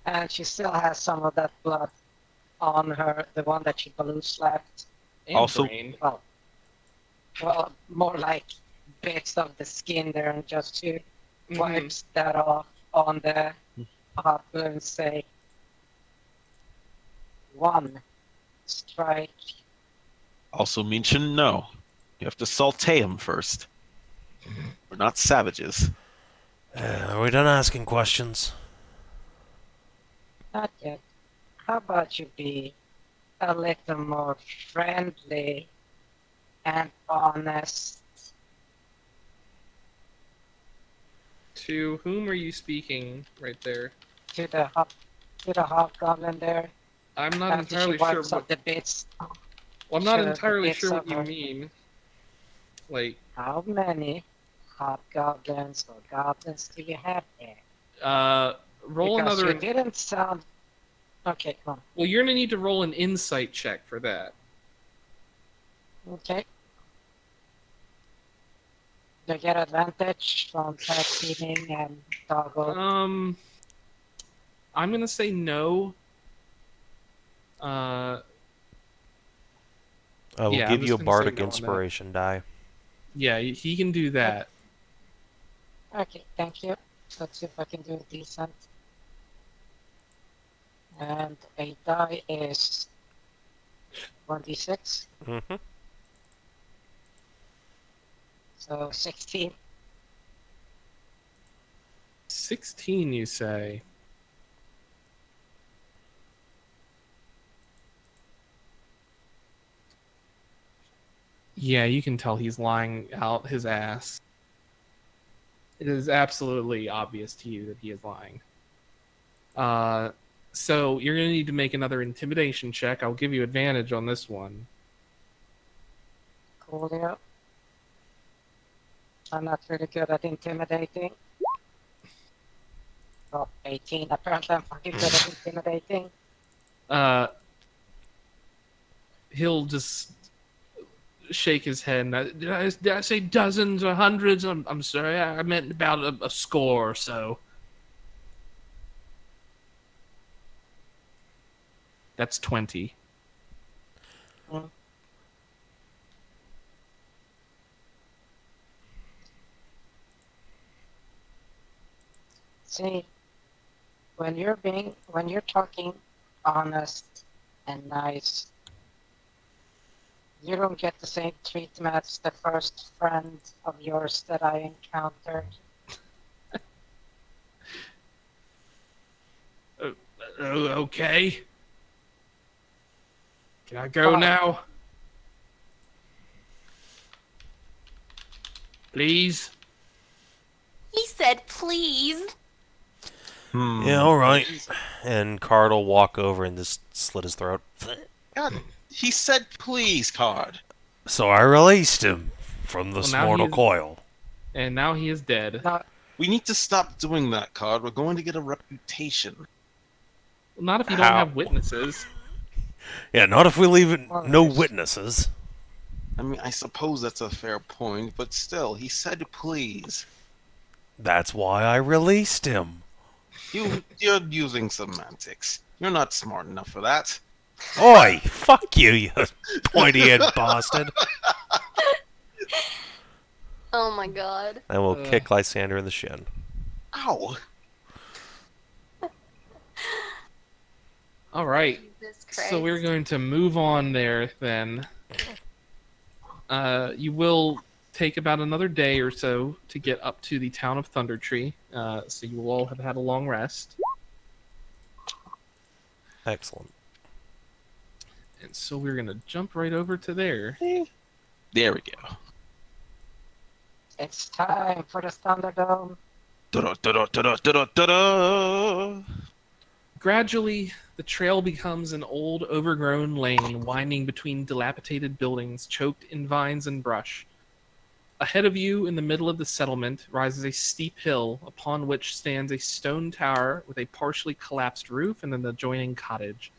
[SPEAKER 5] and she still has some of that blood on her, the one that she blue slapped.
[SPEAKER 1] And
[SPEAKER 3] Also-
[SPEAKER 1] brain.
[SPEAKER 5] Well, more like bits of the skin there, and just to wipes that off on the hobgoblin and say, "One strike."
[SPEAKER 3] Also, Mincha, no. You have to saute him first. We're not savages.
[SPEAKER 4] Are we done asking questions?
[SPEAKER 5] Not yet. How about you be a little more friendly and honest?
[SPEAKER 1] To whom are you speaking right there?
[SPEAKER 5] To the hobgoblin there.
[SPEAKER 1] I'm not
[SPEAKER 5] After
[SPEAKER 1] entirely
[SPEAKER 5] she
[SPEAKER 1] sure.
[SPEAKER 5] wipes up the bits.
[SPEAKER 1] Well, I'm not
[SPEAKER 5] Sure,
[SPEAKER 1] entirely
[SPEAKER 5] it's
[SPEAKER 1] sure what
[SPEAKER 5] of
[SPEAKER 1] you
[SPEAKER 5] her.
[SPEAKER 1] mean. Like,
[SPEAKER 5] How many hobgoblins or goblins do you have there?
[SPEAKER 1] Roll
[SPEAKER 5] because
[SPEAKER 1] another.
[SPEAKER 5] you didn't sound... Okay, come on.
[SPEAKER 1] Well, you're gonna need to roll an insight check for that.
[SPEAKER 5] Okay. They get advantage from tag teaming and toggle.
[SPEAKER 1] I'm gonna say no.
[SPEAKER 4] I will
[SPEAKER 1] Yeah,
[SPEAKER 4] give
[SPEAKER 1] I'm
[SPEAKER 4] you a
[SPEAKER 1] just gonna say
[SPEAKER 4] bardic
[SPEAKER 1] no on that.
[SPEAKER 4] inspiration die.
[SPEAKER 1] Yeah, he can do that.
[SPEAKER 5] Okay, thank you. Let's see if I can do it decent. And a die is 1d6,
[SPEAKER 4] Mm-hmm.
[SPEAKER 5] so 16.
[SPEAKER 1] 16, you say? Yeah, you can tell he's lying out his ass. It is absolutely obvious to you that he is lying. So you're going to need to make another intimidation check. I'll give you advantage on this one.
[SPEAKER 5] Cool, yeah. I'm not really good at intimidating. Oh, 18. Apparently I'm fucking good at intimidating.
[SPEAKER 1] He'll just shake his head. Did I say dozens or hundreds? I'm sorry. I meant about a score or so. That's 20.
[SPEAKER 5] Mm. See, when you're talking honest and nice, you don't get the same treatment as the first friend of yours that I encountered.
[SPEAKER 1] Okay. Can I go now? Please?
[SPEAKER 2] He said, please.
[SPEAKER 4] Yeah, all right. And Kaard will walk over and just slit his throat.
[SPEAKER 3] God, he said please, Kaard.
[SPEAKER 4] So I released him from this
[SPEAKER 1] Well, now
[SPEAKER 4] mortal
[SPEAKER 1] he is-
[SPEAKER 4] coil.
[SPEAKER 1] And now he is dead.
[SPEAKER 5] No,
[SPEAKER 3] We need to stop doing that, Kaard. We're going to get a reputation.
[SPEAKER 1] Not if you don't
[SPEAKER 4] How?
[SPEAKER 1] have witnesses.
[SPEAKER 4] Yeah, not if we leave it
[SPEAKER 5] Well,
[SPEAKER 4] no
[SPEAKER 5] there's-
[SPEAKER 4] witnesses.
[SPEAKER 3] I mean, I suppose that's a fair point, but still, he said please.
[SPEAKER 4] That's why I released him.
[SPEAKER 3] You're using semantics. You're not smart enough for that.
[SPEAKER 4] Oi! Fuck you, you pointy-head bastard.
[SPEAKER 2] Oh my god.
[SPEAKER 4] I will kick Lysander in the shin.
[SPEAKER 3] Ow!
[SPEAKER 1] All right.
[SPEAKER 2] Jesus Christ.
[SPEAKER 1] So we're going to move on there then. You will take about another day or so to get up to the town of Thundertree. So you will all have had a long rest.
[SPEAKER 4] Excellent.
[SPEAKER 1] And so we're going to jump right over to there.
[SPEAKER 3] There we go.
[SPEAKER 5] it's time for the Thunderdome.
[SPEAKER 3] Da-da-da-da-da-da-da-da.
[SPEAKER 1] Gradually, the trail becomes an old, overgrown lane winding between dilapidated buildings choked in vines and brush. Ahead of you, in the middle of the settlement, rises a steep hill upon which stands a stone tower with a partially collapsed roof and an adjoining cottage.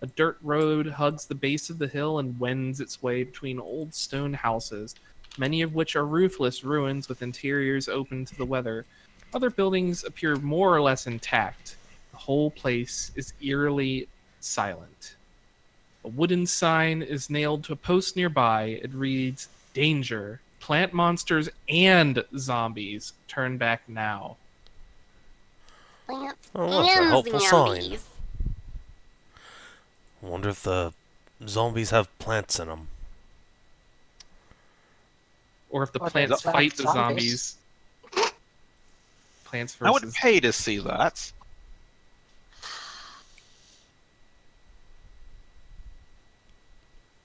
[SPEAKER 1] A dirt road hugs the base of the hill and wends its way between old stone houses, many of which are roofless ruins with interiors open to the weather. Other buildings appear more or less intact. The whole place is eerily silent. A wooden sign is nailed to a post nearby. It reads, "Danger. Plant monsters and zombies. Turn back now."
[SPEAKER 2] Plants
[SPEAKER 4] Oh, look, a
[SPEAKER 2] and
[SPEAKER 4] helpful sign.
[SPEAKER 2] zombies.
[SPEAKER 4] I wonder if the zombies have plants in them.
[SPEAKER 1] Or if the
[SPEAKER 5] Or
[SPEAKER 1] plants
[SPEAKER 5] there's
[SPEAKER 1] fight the
[SPEAKER 5] zombies.
[SPEAKER 1] zombies. Plants
[SPEAKER 3] I would
[SPEAKER 1] versus...
[SPEAKER 3] pay to see that.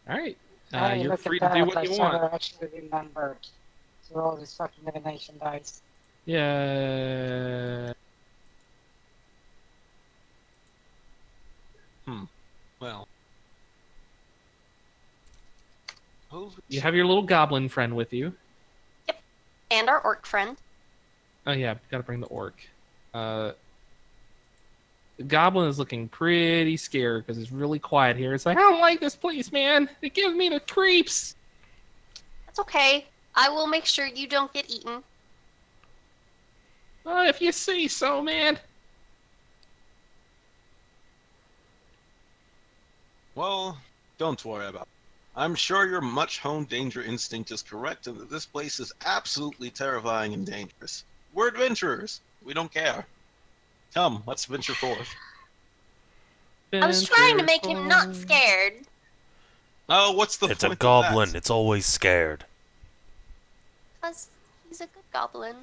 [SPEAKER 1] Alright.
[SPEAKER 5] Hey,
[SPEAKER 1] You're
[SPEAKER 5] look
[SPEAKER 1] free
[SPEAKER 5] at
[SPEAKER 1] to do
[SPEAKER 5] that,
[SPEAKER 1] what you
[SPEAKER 5] Lysander
[SPEAKER 1] want.
[SPEAKER 5] actually remembered to roll these fucking divination dice.
[SPEAKER 1] Yeah.
[SPEAKER 3] Well.
[SPEAKER 1] You have your little goblin friend with you.
[SPEAKER 2] And our orc friend.
[SPEAKER 1] Oh yeah, gotta bring the orc. The goblin is looking pretty scared because it's really quiet here. It's like, I don't like this place, man. It gives me the creeps.
[SPEAKER 2] That's okay. I will make sure you don't get eaten.
[SPEAKER 1] If you say so, man.
[SPEAKER 3] Well, don't worry about it. I'm sure your much-honed danger instinct is correct and that this place is absolutely terrifying and dangerous. We're adventurers. We don't care. Come, let's venture forth.
[SPEAKER 2] I was trying to make him not scared.
[SPEAKER 3] Oh, what's the
[SPEAKER 4] It's
[SPEAKER 3] point
[SPEAKER 4] a
[SPEAKER 3] of
[SPEAKER 4] goblin.
[SPEAKER 3] that?
[SPEAKER 4] It's always scared.
[SPEAKER 2] Because he's a good goblin.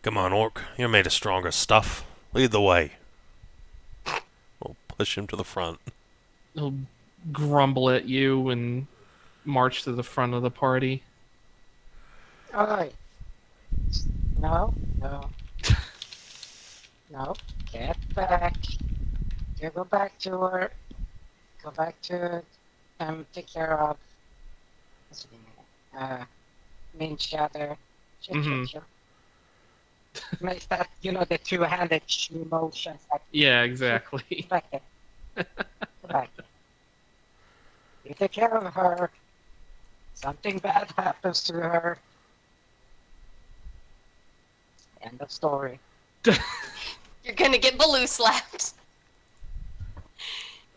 [SPEAKER 4] Come on, Orc. You're made of stronger stuff. Lead the way. We'll push him to the front.
[SPEAKER 1] He'll grumble at you and march to the front of the party.
[SPEAKER 5] Alright. No. No. Get back. You go back to her. Go back to take care of what's her name? Mincha there.
[SPEAKER 1] Mhm.
[SPEAKER 5] Makes that, the two-handed motions. Like,
[SPEAKER 1] Yeah, exactly.
[SPEAKER 5] back there. Go back there. You take care of her. Something bad happens to her. End of story.
[SPEAKER 2] You're gonna get Baloo slapped.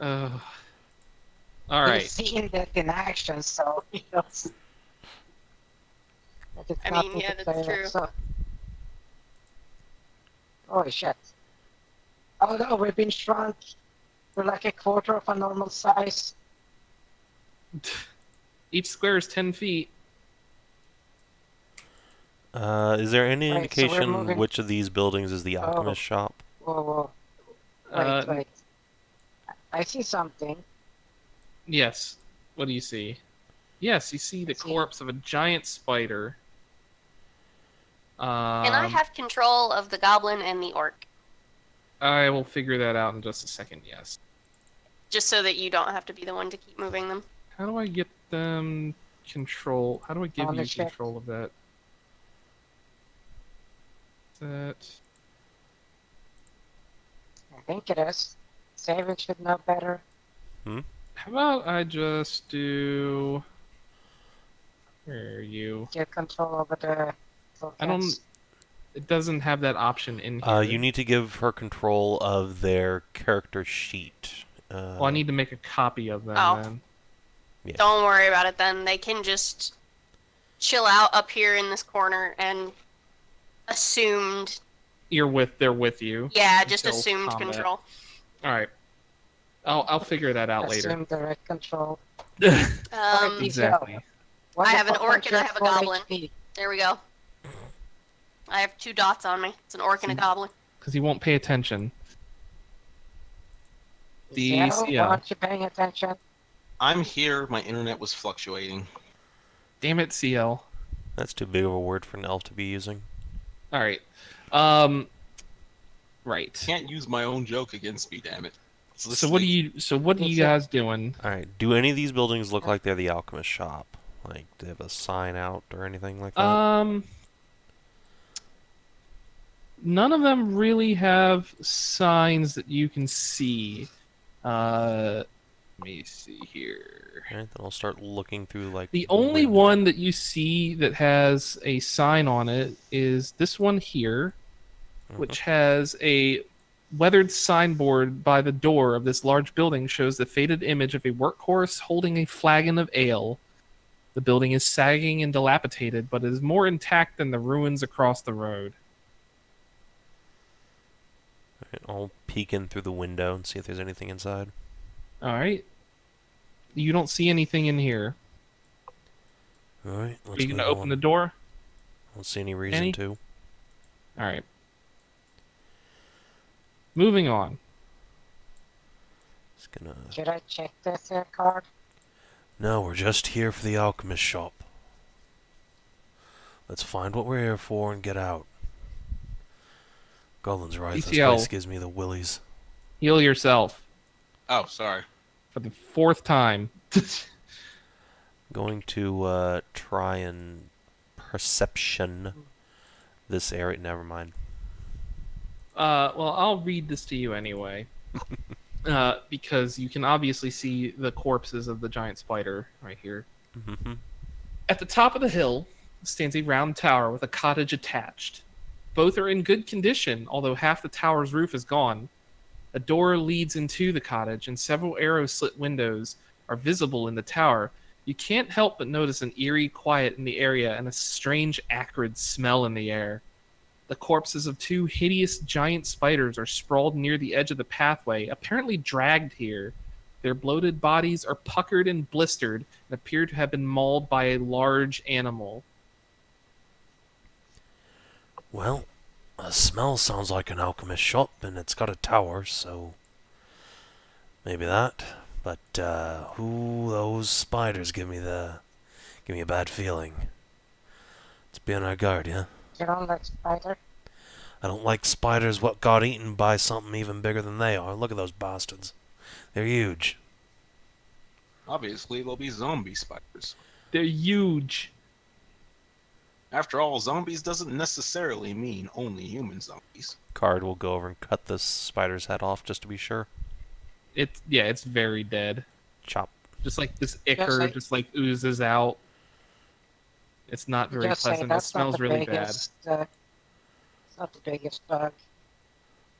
[SPEAKER 1] All
[SPEAKER 5] He's
[SPEAKER 1] right.
[SPEAKER 5] seen that in action, so he knows. That it's
[SPEAKER 2] I
[SPEAKER 5] nothing
[SPEAKER 2] mean, yeah,
[SPEAKER 5] to
[SPEAKER 2] that's
[SPEAKER 5] play
[SPEAKER 2] true.
[SPEAKER 5] with, so. Holy shit. Oh no, we've been shrunk. We're like a quarter of a normal size.
[SPEAKER 1] Each square is 10 feet.
[SPEAKER 4] Is there any
[SPEAKER 5] Right, so we're
[SPEAKER 4] indication
[SPEAKER 5] moving-
[SPEAKER 4] which of these buildings is the alchemist shop?
[SPEAKER 5] Whoa. Wait. I see something.
[SPEAKER 1] Yes. What do you see? Yes, you see the corpse of a giant spider.
[SPEAKER 2] And I have control of the goblin and the orc.
[SPEAKER 1] I will figure that out in just a second, yes.
[SPEAKER 2] Just so that you don't have to be the one to keep moving them.
[SPEAKER 1] How do I get them control? How do I give
[SPEAKER 5] On the
[SPEAKER 1] you
[SPEAKER 5] ship.
[SPEAKER 1] control of that? That...
[SPEAKER 5] I think it is. Savin should know better.
[SPEAKER 1] How about I just do... Where are you?
[SPEAKER 5] Get control over the
[SPEAKER 1] I don't...
[SPEAKER 5] tokens.
[SPEAKER 1] It doesn't have that option in here.
[SPEAKER 4] You need to give her control of their character sheet.
[SPEAKER 1] Well, I need to make a copy of them
[SPEAKER 2] Oh.
[SPEAKER 1] then.
[SPEAKER 4] Yeah.
[SPEAKER 2] Don't worry about it then. They can just chill out up here in this corner and assumed.
[SPEAKER 1] They're with you.
[SPEAKER 2] Yeah, just
[SPEAKER 1] Until
[SPEAKER 2] assumed
[SPEAKER 1] combat.
[SPEAKER 2] control.
[SPEAKER 1] Alright. I'll figure that out later.
[SPEAKER 5] Assume direct control.
[SPEAKER 1] Exactly.
[SPEAKER 5] What
[SPEAKER 2] I
[SPEAKER 5] the
[SPEAKER 2] have an
[SPEAKER 5] fuck
[SPEAKER 2] orc and I
[SPEAKER 5] are
[SPEAKER 2] have a
[SPEAKER 5] full
[SPEAKER 2] goblin.
[SPEAKER 5] HP?
[SPEAKER 2] There we go. I have 2 dots on me. It's an orc and a goblin.
[SPEAKER 1] Because he won't pay attention.
[SPEAKER 5] CL,
[SPEAKER 1] CL.
[SPEAKER 5] aren't you paying attention?
[SPEAKER 3] I'm here. My internet was fluctuating.
[SPEAKER 1] Damn it, CL.
[SPEAKER 4] That's too big of a word for an elf to be using.
[SPEAKER 1] Alright. Right.
[SPEAKER 3] Can't use my own joke against me, damn it.
[SPEAKER 1] So what are you guys doing?
[SPEAKER 4] Alright, do any of these buildings look like they're the alchemist shop? Like, do they have a sign out or anything like that?
[SPEAKER 1] None of them really have signs that you can see. Let me see here.
[SPEAKER 4] Alright, then I'll start looking through, like...
[SPEAKER 1] The only
[SPEAKER 4] window.
[SPEAKER 1] one that you see that has a sign on it is this one here, which has a weathered signboard by the door of this large building shows the faded image of a workhorse holding a flagon of ale. The building is sagging and dilapidated, but is more intact than the ruins across the road.
[SPEAKER 4] Alright, I'll peek in through the window and see if there's anything inside.
[SPEAKER 1] Alright. You don't see anything in here.
[SPEAKER 4] Alright,
[SPEAKER 1] Are
[SPEAKER 4] let's
[SPEAKER 1] you going to
[SPEAKER 4] move
[SPEAKER 1] open
[SPEAKER 4] on.
[SPEAKER 1] the door?
[SPEAKER 4] I don't see any reason
[SPEAKER 1] Any?
[SPEAKER 4] to.
[SPEAKER 1] Alright. Moving on.
[SPEAKER 4] Just gonna...
[SPEAKER 5] Should I check this here card?
[SPEAKER 4] No, we're just here for the alchemist shop. Let's find what we're here for and get out. Goblin's right, this
[SPEAKER 1] ECL.
[SPEAKER 4] place gives me the willies.
[SPEAKER 1] Heal yourself
[SPEAKER 3] Oh, sorry.
[SPEAKER 1] for the 4th time.
[SPEAKER 4] Going to try and perception this area. Never mind.
[SPEAKER 1] Well, I'll read this to you anyway. Because you can obviously see the corpses of the giant spider right here.
[SPEAKER 4] Mm-hmm.
[SPEAKER 1] At the top of the hill stands a round tower with a cottage attached. Both are in good condition, although half the tower's roof is gone. A door leads into the cottage, and several arrow-slit windows are visible in the tower. You can't help but notice an eerie quiet in the area and a strange acrid smell in the air. The corpses of two hideous giant spiders are sprawled near the edge of the pathway, apparently dragged here. Their bloated bodies are puckered and blistered and appear to have been mauled by a large animal.
[SPEAKER 4] Well, the smell sounds like an alchemist shop, and it's got a tower, so maybe that. But those spiders give me a bad feeling. Let's be on our guard, yeah.
[SPEAKER 5] You don't like spider?
[SPEAKER 4] I don't like spiders what got eaten by something even bigger than they are. Look at those bastards. They're huge.
[SPEAKER 3] Obviously, they'll be zombie spiders.
[SPEAKER 1] They're huge.
[SPEAKER 3] After all, zombies doesn't necessarily mean only human zombies.
[SPEAKER 4] Kaard will go over and cut this spider's head off just to be sure.
[SPEAKER 1] It's very dead.
[SPEAKER 4] Chop.
[SPEAKER 1] Just like this ichor just like oozes out. It's not very pleasant. It smells really bad.
[SPEAKER 5] It's not the biggest bug.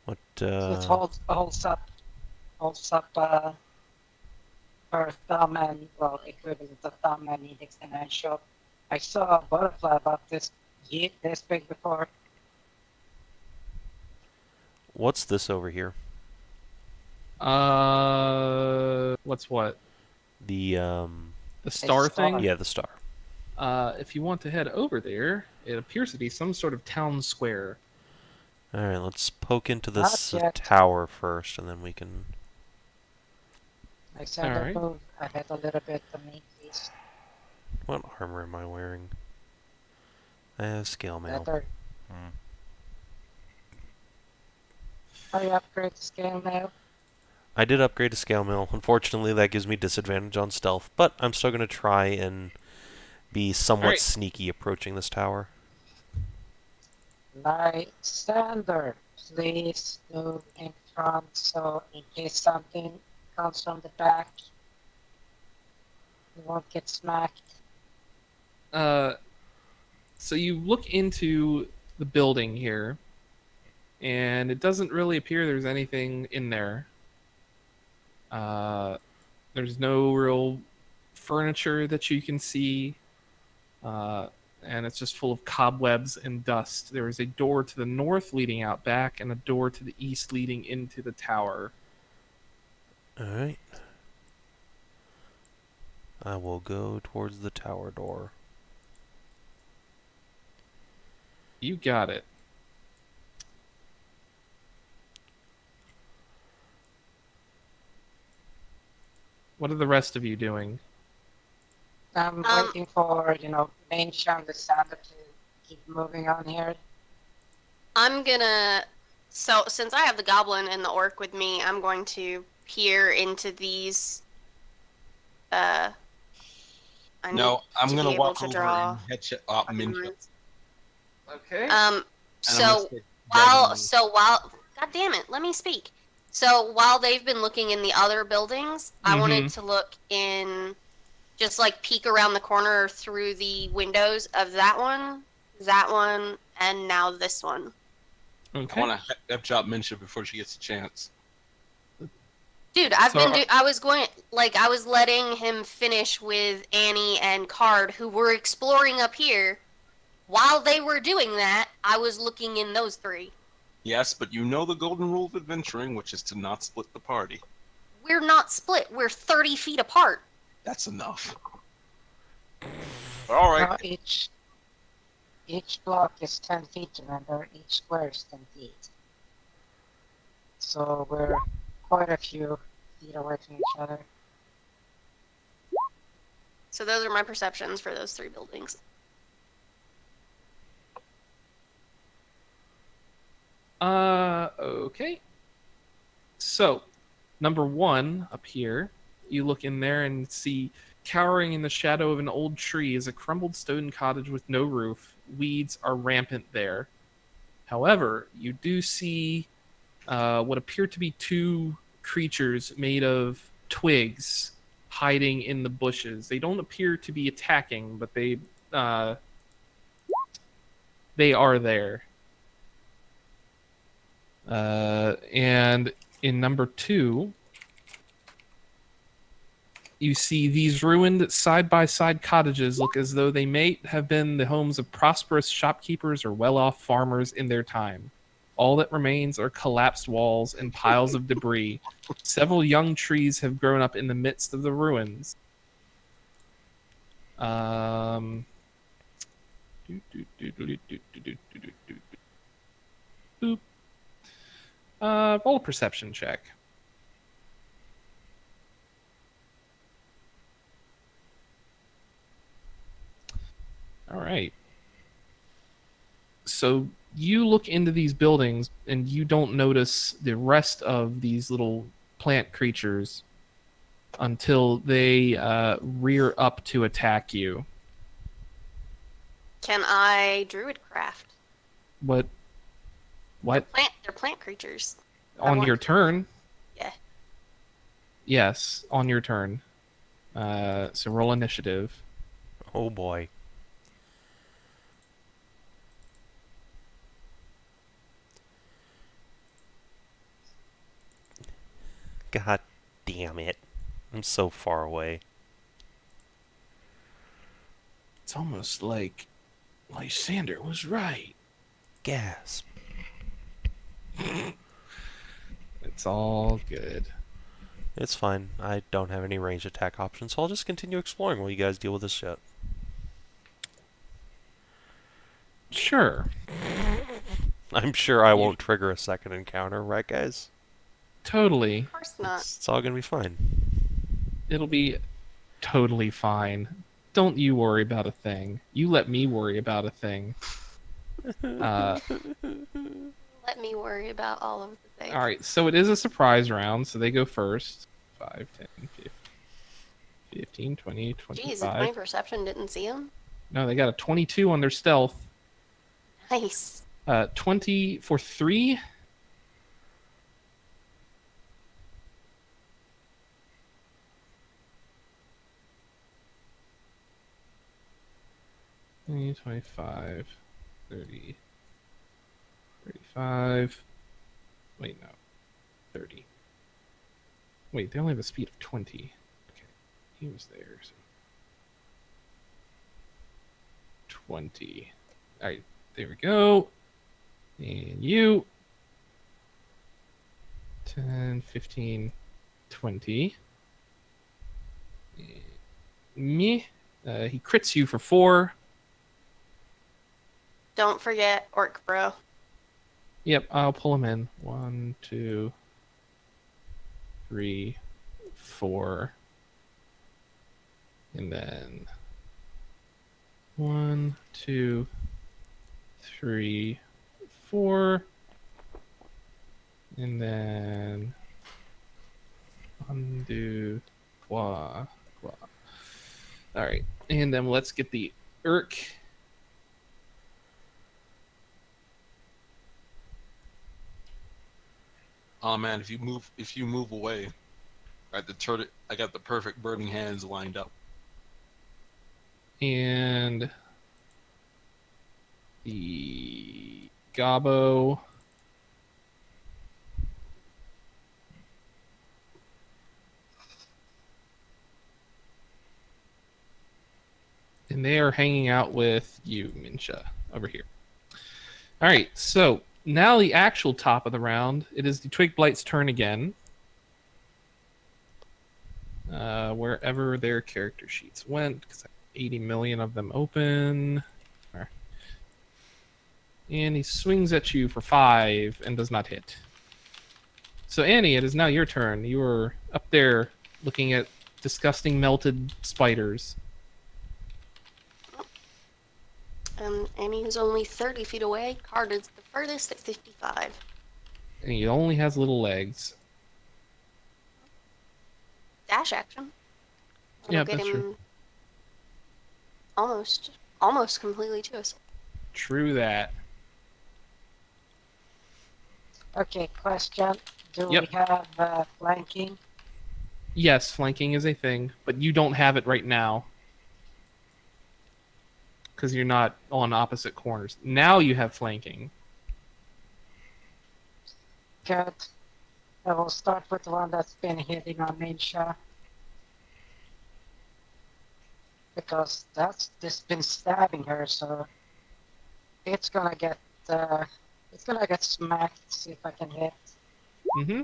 [SPEAKER 4] What?
[SPEAKER 5] It holds up her thumb and, well, equivalent of thumb and index and hand shop. I saw a butterfly about this big before.
[SPEAKER 4] What's this over here?
[SPEAKER 1] What's what?
[SPEAKER 4] The
[SPEAKER 1] star thing?
[SPEAKER 4] Yeah, the star.
[SPEAKER 1] If you want to head over there, it appears to be some sort of town square.
[SPEAKER 4] Alright, let's poke into this tower first, and then we can...
[SPEAKER 5] I said move ahead a little bit to me, please.
[SPEAKER 4] What armor am I wearing? I have scale mail.
[SPEAKER 5] Are you upgrade to scale mail?
[SPEAKER 4] I did upgrade to scale mail. Unfortunately, that gives me disadvantage on stealth, but I'm still going to try and be somewhat sneaky approaching this tower.
[SPEAKER 5] Lysander, please move in front so in case something comes from the back, you won't get smacked.
[SPEAKER 1] So you look into the building here, and it doesn't really appear there's anything in there. There's no real furniture that you can see, and it's just full of cobwebs and dust. There is a door to the north leading out back, and a door to the east leading into the tower.
[SPEAKER 4] Alright. I will go towards the tower door.
[SPEAKER 1] You got it. What are the rest of you doing?
[SPEAKER 5] I'm waiting for, Mincha and Lysander to keep moving on here.
[SPEAKER 2] I'm gonna... So, since I have the goblin and the orc with me, I'm going to peer into these... I'm gonna
[SPEAKER 3] walk over and headshot Mincha.
[SPEAKER 1] Okay.
[SPEAKER 2] So while God damn it, let me speak. So while they've been looking in the other buildings, I wanted to look in, just like peek around the corner through the windows of that one, and now this one.
[SPEAKER 3] Okay. I want to headshot Mincha before she gets a chance.
[SPEAKER 2] Dude, I was letting him finish with Annie and Kaard, who were exploring up here. While they were doing that, I was looking in those three.
[SPEAKER 3] Yes, but you know the golden rule of adventuring, which is to not split the party.
[SPEAKER 2] We're not split. We're 30 feet apart.
[SPEAKER 3] That's enough. All right.
[SPEAKER 5] Each block is 10 feet, remember? Each square is 10 feet. So we're quite a few feet away from each other.
[SPEAKER 2] So those are my perceptions for those three buildings.
[SPEAKER 1] Okay. So, number one up here, you look in there and see Cowering in the shadow of an old tree is a crumbled stone cottage with no roof. Weeds are rampant there. However, you do see what appear to be two creatures made of twigs hiding in the bushes. They don't appear to be attacking, but they are there. And in number 2, you see these ruined side-by-side cottages look as though they may have been the homes of prosperous shopkeepers or well-off farmers in their time. All that remains are collapsed walls and piles of debris. Several young trees have grown up in the midst of the ruins. Boop. Roll a perception check. All right. So you look into these buildings and you don't notice the rest of these little plant creatures until they rear up to attack you.
[SPEAKER 2] Can I druidcraft?
[SPEAKER 1] What?
[SPEAKER 2] They're plant creatures.
[SPEAKER 1] On your turn?
[SPEAKER 2] Yeah.
[SPEAKER 1] Yes, on your turn. So roll initiative.
[SPEAKER 4] Oh boy. God damn it. I'm so far away.
[SPEAKER 1] It's almost like Lysander was right.
[SPEAKER 4] Gasp.
[SPEAKER 1] It's all good.
[SPEAKER 4] It's fine. I don't have any range attack options, so I'll just continue exploring while you guys deal with this shit.
[SPEAKER 1] Sure.
[SPEAKER 4] I'm sure I won't trigger a second encounter, right guys?
[SPEAKER 1] Totally.
[SPEAKER 2] Of course not.
[SPEAKER 4] It's all gonna be fine.
[SPEAKER 1] It'll be totally fine. Don't you worry about a thing. You let me worry about a thing.
[SPEAKER 2] Let me worry about all of the things.
[SPEAKER 1] Alright, so it is a surprise round, so they go first. 5, 10, 15, 20, 25.
[SPEAKER 2] Jeez, if my perception didn't see him.
[SPEAKER 1] No, they got a 22 on their stealth.
[SPEAKER 2] Nice.
[SPEAKER 1] 20 for 3. 25, 30, 35. Wait, no. 30. Wait, they only have a speed of 20. Okay, he was there. So. 20. Alright, there we go. And you. 10, 15, 20. And me. He crits you for 4.
[SPEAKER 2] Don't forget Orc Bro.
[SPEAKER 1] Yep, I'll pull him in. 1, 2, 3, 4. And then 1, 2, 3, 4. And then 1, 2, 3. Alright, and then let's get the Urk.
[SPEAKER 3] Oh man, if you move away, I got the perfect burning hands lined up.
[SPEAKER 1] And the Gobbo. And they are hanging out with you, Mincha, over here. All right, so now the actual top of the round. It is the Twig Blight's turn again. Wherever their character sheets went, because I have 80 million of them open. And he swings at you for 5 and does not hit. So Annie, it is now your turn. You are up there looking at disgusting melted spiders.
[SPEAKER 2] Annie is only 30 feet away. Kaard is the furthest at 55.
[SPEAKER 1] And he only has little legs.
[SPEAKER 2] Dash action.
[SPEAKER 1] Yeah,
[SPEAKER 2] get
[SPEAKER 1] that's
[SPEAKER 2] him
[SPEAKER 1] true.
[SPEAKER 2] almost completely to us.
[SPEAKER 1] True that.
[SPEAKER 5] Okay, question. Do
[SPEAKER 1] Yep.
[SPEAKER 5] we have flanking?
[SPEAKER 1] Yes, flanking is a thing, but you don't have it right now. Because you're not on opposite corners. Now you have flanking.
[SPEAKER 5] Good. I will start with the one that's been hitting on Mincha. Because that's just been stabbing her, so it's gonna get smacked. See if I can hit.
[SPEAKER 1] Mm-hmm.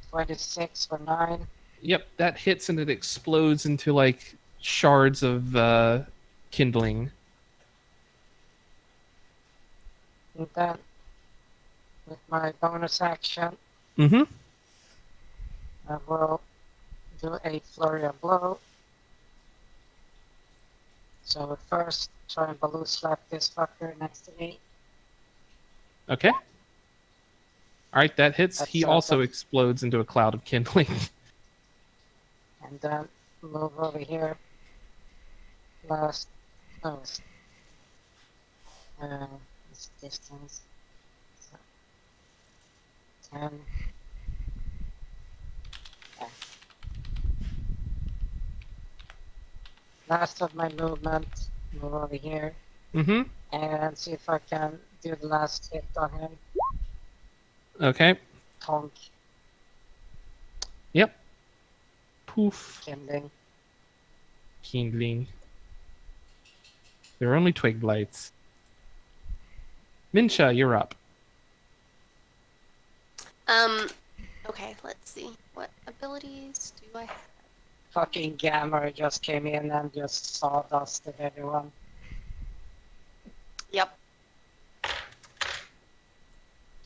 [SPEAKER 5] 26 for 9.
[SPEAKER 1] Yep, that hits and it explodes into like shards of kindling.
[SPEAKER 5] And then with my bonus action,
[SPEAKER 1] Mm-hmm.
[SPEAKER 5] I will do a flurry of blow. So first, try and balloon slap this fucker next to me.
[SPEAKER 1] Okay. Alright, that hits.
[SPEAKER 5] That's
[SPEAKER 1] He also
[SPEAKER 5] seven.
[SPEAKER 1] explodes into a cloud of kindling.
[SPEAKER 5] And then move over here. Last, oh, this distance. So, 10. Yeah. Last of my movement. Move over here
[SPEAKER 1] Mm-hmm.
[SPEAKER 5] and see if I can do the last hit on him.
[SPEAKER 1] Okay.
[SPEAKER 5] Tonk,
[SPEAKER 1] Yep. Poof.
[SPEAKER 5] kindling.
[SPEAKER 1] Kindling. There are only twig blights. Mincha, you're up.
[SPEAKER 2] Okay, let's see. What abilities do I have?
[SPEAKER 5] Fucking Gamma just came in and just sawdusted everyone.
[SPEAKER 2] Yep.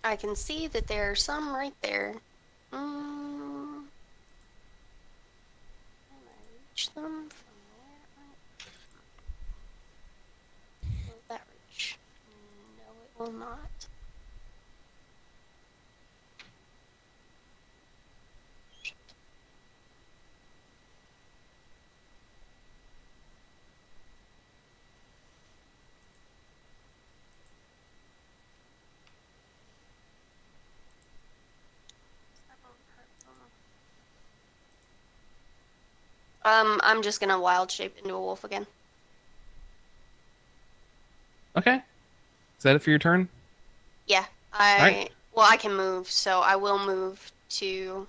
[SPEAKER 2] I can see that there are some right there. Can I reach them from where will that reach? No, it will not. I'm just gonna wild shape into a wolf again.
[SPEAKER 1] Okay. Is that it for your turn?
[SPEAKER 2] Yeah,
[SPEAKER 1] Alright.
[SPEAKER 2] well, I can move, so I will move to.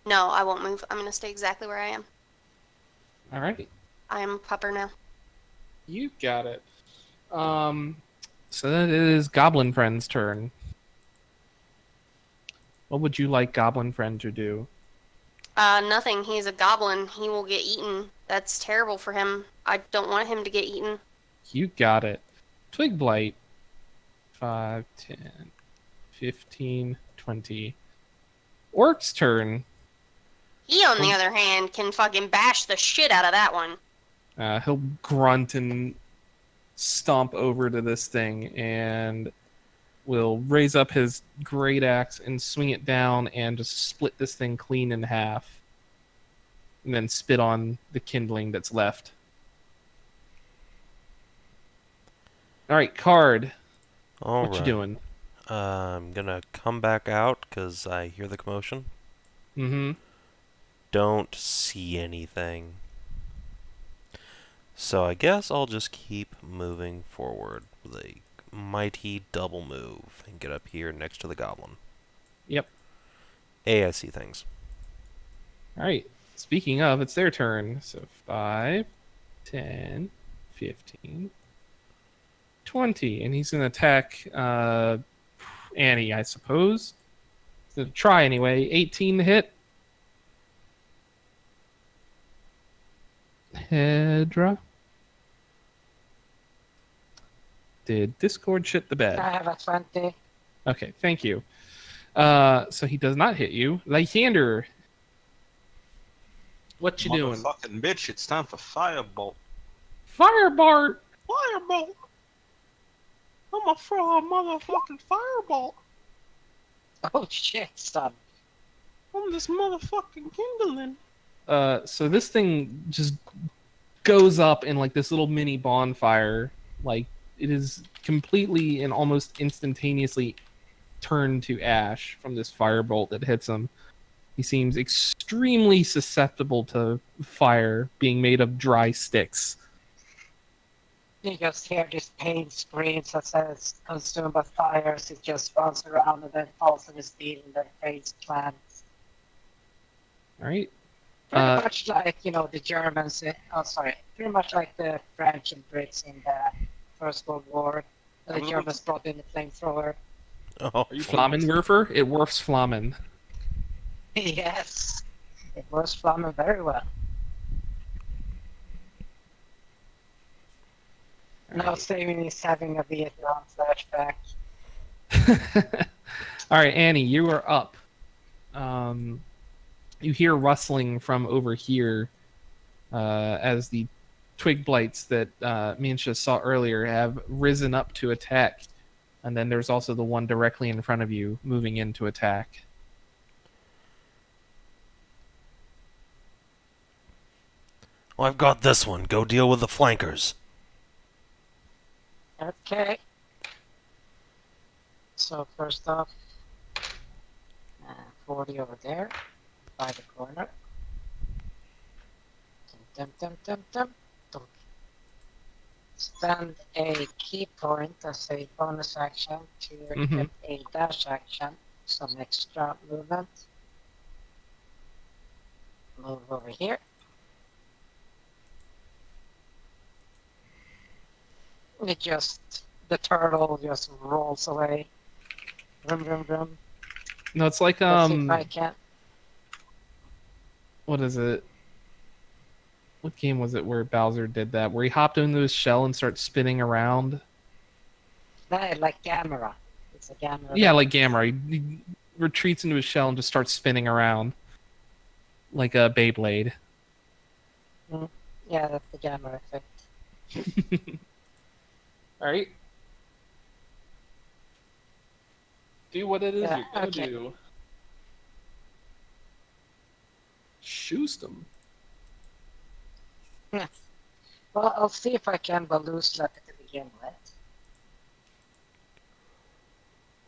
[SPEAKER 2] No, I won't move. I'm gonna stay exactly where I am.
[SPEAKER 1] Alright.
[SPEAKER 2] I am pupper now.
[SPEAKER 1] You got it. So that is Goblin Friend's turn. What would you like Goblin Friend to do?
[SPEAKER 2] Nothing. He's a goblin. He will get eaten. That's terrible for him. I don't want him to get eaten.
[SPEAKER 1] You got it. Twig Blight. 5, 10, 15, 20. Orc's turn.
[SPEAKER 2] He, on the other hand, can fucking bash the shit out of that one.
[SPEAKER 1] He'll grunt and stomp over to this thing and will raise up his great axe and swing it down and just split this thing clean in half. And then spit on the kindling that's left. Alright, Kaard. What you doing?
[SPEAKER 4] I'm gonna come back out because I hear the commotion.
[SPEAKER 1] Mm-hmm.
[SPEAKER 4] Don't see anything. So I guess I'll just keep moving forward with a mighty double move and get up here next to the goblin.
[SPEAKER 1] Yep.
[SPEAKER 4] I see things.
[SPEAKER 1] Alright. Speaking of, it's their turn. So 5, 10, 15, 20. And he's going to attack Annie, I suppose. He's going to try anyway. 18 to hit. Hedrah. Did Discord shit the bed?
[SPEAKER 5] I have a 20.
[SPEAKER 1] Okay, thank you. So he does not hit you. Lysander. What you doing?
[SPEAKER 3] Motherfucking bitch, it's time for Firebolt.
[SPEAKER 1] Firebolt!
[SPEAKER 3] Firebolt! I'm a motherfucking Firebolt!
[SPEAKER 5] Oh shit, son.
[SPEAKER 3] From this motherfucking kindling.
[SPEAKER 1] So this thing just goes up in like this little mini bonfire. Like it is completely and almost instantaneously turned to ash from this firebolt that hits him. He seems extremely susceptible to fire, being made of dry sticks.
[SPEAKER 5] You just hear this pain screams that says consumed by fires. It just runs around and then falls in his feet and then fades plants.
[SPEAKER 1] Alright.
[SPEAKER 5] Pretty much like, the Germans, pretty much like the French and Brits in the First World War. The Germans brought in the flamethrower.
[SPEAKER 4] Oh,
[SPEAKER 1] Flammenwerfer? It works Flammen.
[SPEAKER 5] Yes, it works Flammen very well. Now Savin is having a Vietnam flashback.
[SPEAKER 1] Alright, Annie, you are up. You hear rustling from over here as the twig blights that Mincha saw earlier have risen up to attack. And then there's also the one directly in front of you moving in to attack.
[SPEAKER 4] Well, I've got this one. Go deal with the flankers.
[SPEAKER 5] Okay. So first off, 40 over there, by the corner. Dum, dum, dum, dum, dum. Spend a key point as a bonus action to get a dash action, some extra movement. Move over here. The turtle just rolls away. Vroom, vroom, vroom.
[SPEAKER 1] No, it's like,
[SPEAKER 5] Let's see if I can.
[SPEAKER 1] What is it? What game was it where Bowser did that? Where he hopped into his shell and started spinning around?
[SPEAKER 5] No, like Gamera. It's a Gamera.
[SPEAKER 1] Yeah, like Gamera. He retreats into his shell and just starts spinning around. Like a Beyblade.
[SPEAKER 5] Yeah, that's the Gamera effect.
[SPEAKER 1] Alright. Do what it is
[SPEAKER 5] Yeah,
[SPEAKER 1] you're gonna
[SPEAKER 5] okay.
[SPEAKER 1] do. Shoot them.
[SPEAKER 5] Well, I'll see if I can balloon slap it to begin with.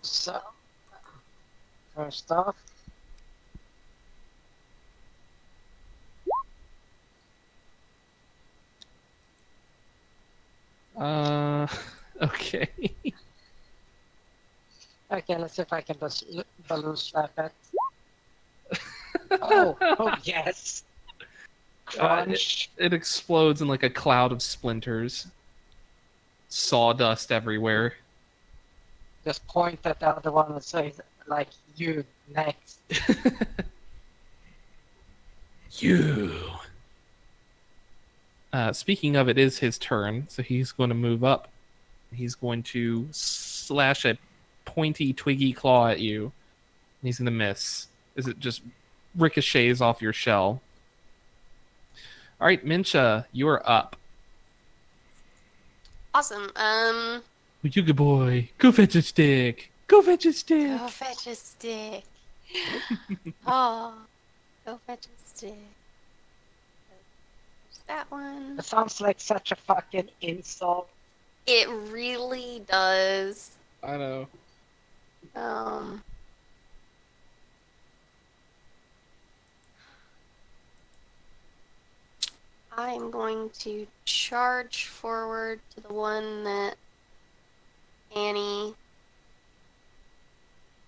[SPEAKER 5] So, first off,
[SPEAKER 1] okay.
[SPEAKER 5] okay, let's see if I can balloon slap it. Oh yes. Crunch.
[SPEAKER 1] It explodes in like a cloud of splinters. Sawdust everywhere.
[SPEAKER 5] Just point at the other one and say, like, you next.
[SPEAKER 1] You. Speaking of, it is his turn, so he's going to move up. He's going to slash a pointy, twiggy claw at you. He's going to miss, as it just ricochets off your shell. All right, Mincha, you are up.
[SPEAKER 2] Awesome.
[SPEAKER 1] You good boy. Go fetch a stick. Go fetch a stick.
[SPEAKER 2] Go fetch a stick. Oh, go fetch a stick. That one.
[SPEAKER 5] It sounds like such a fucking insult.
[SPEAKER 2] It really does.
[SPEAKER 1] I know.
[SPEAKER 2] I'm going to charge forward to the one that Annie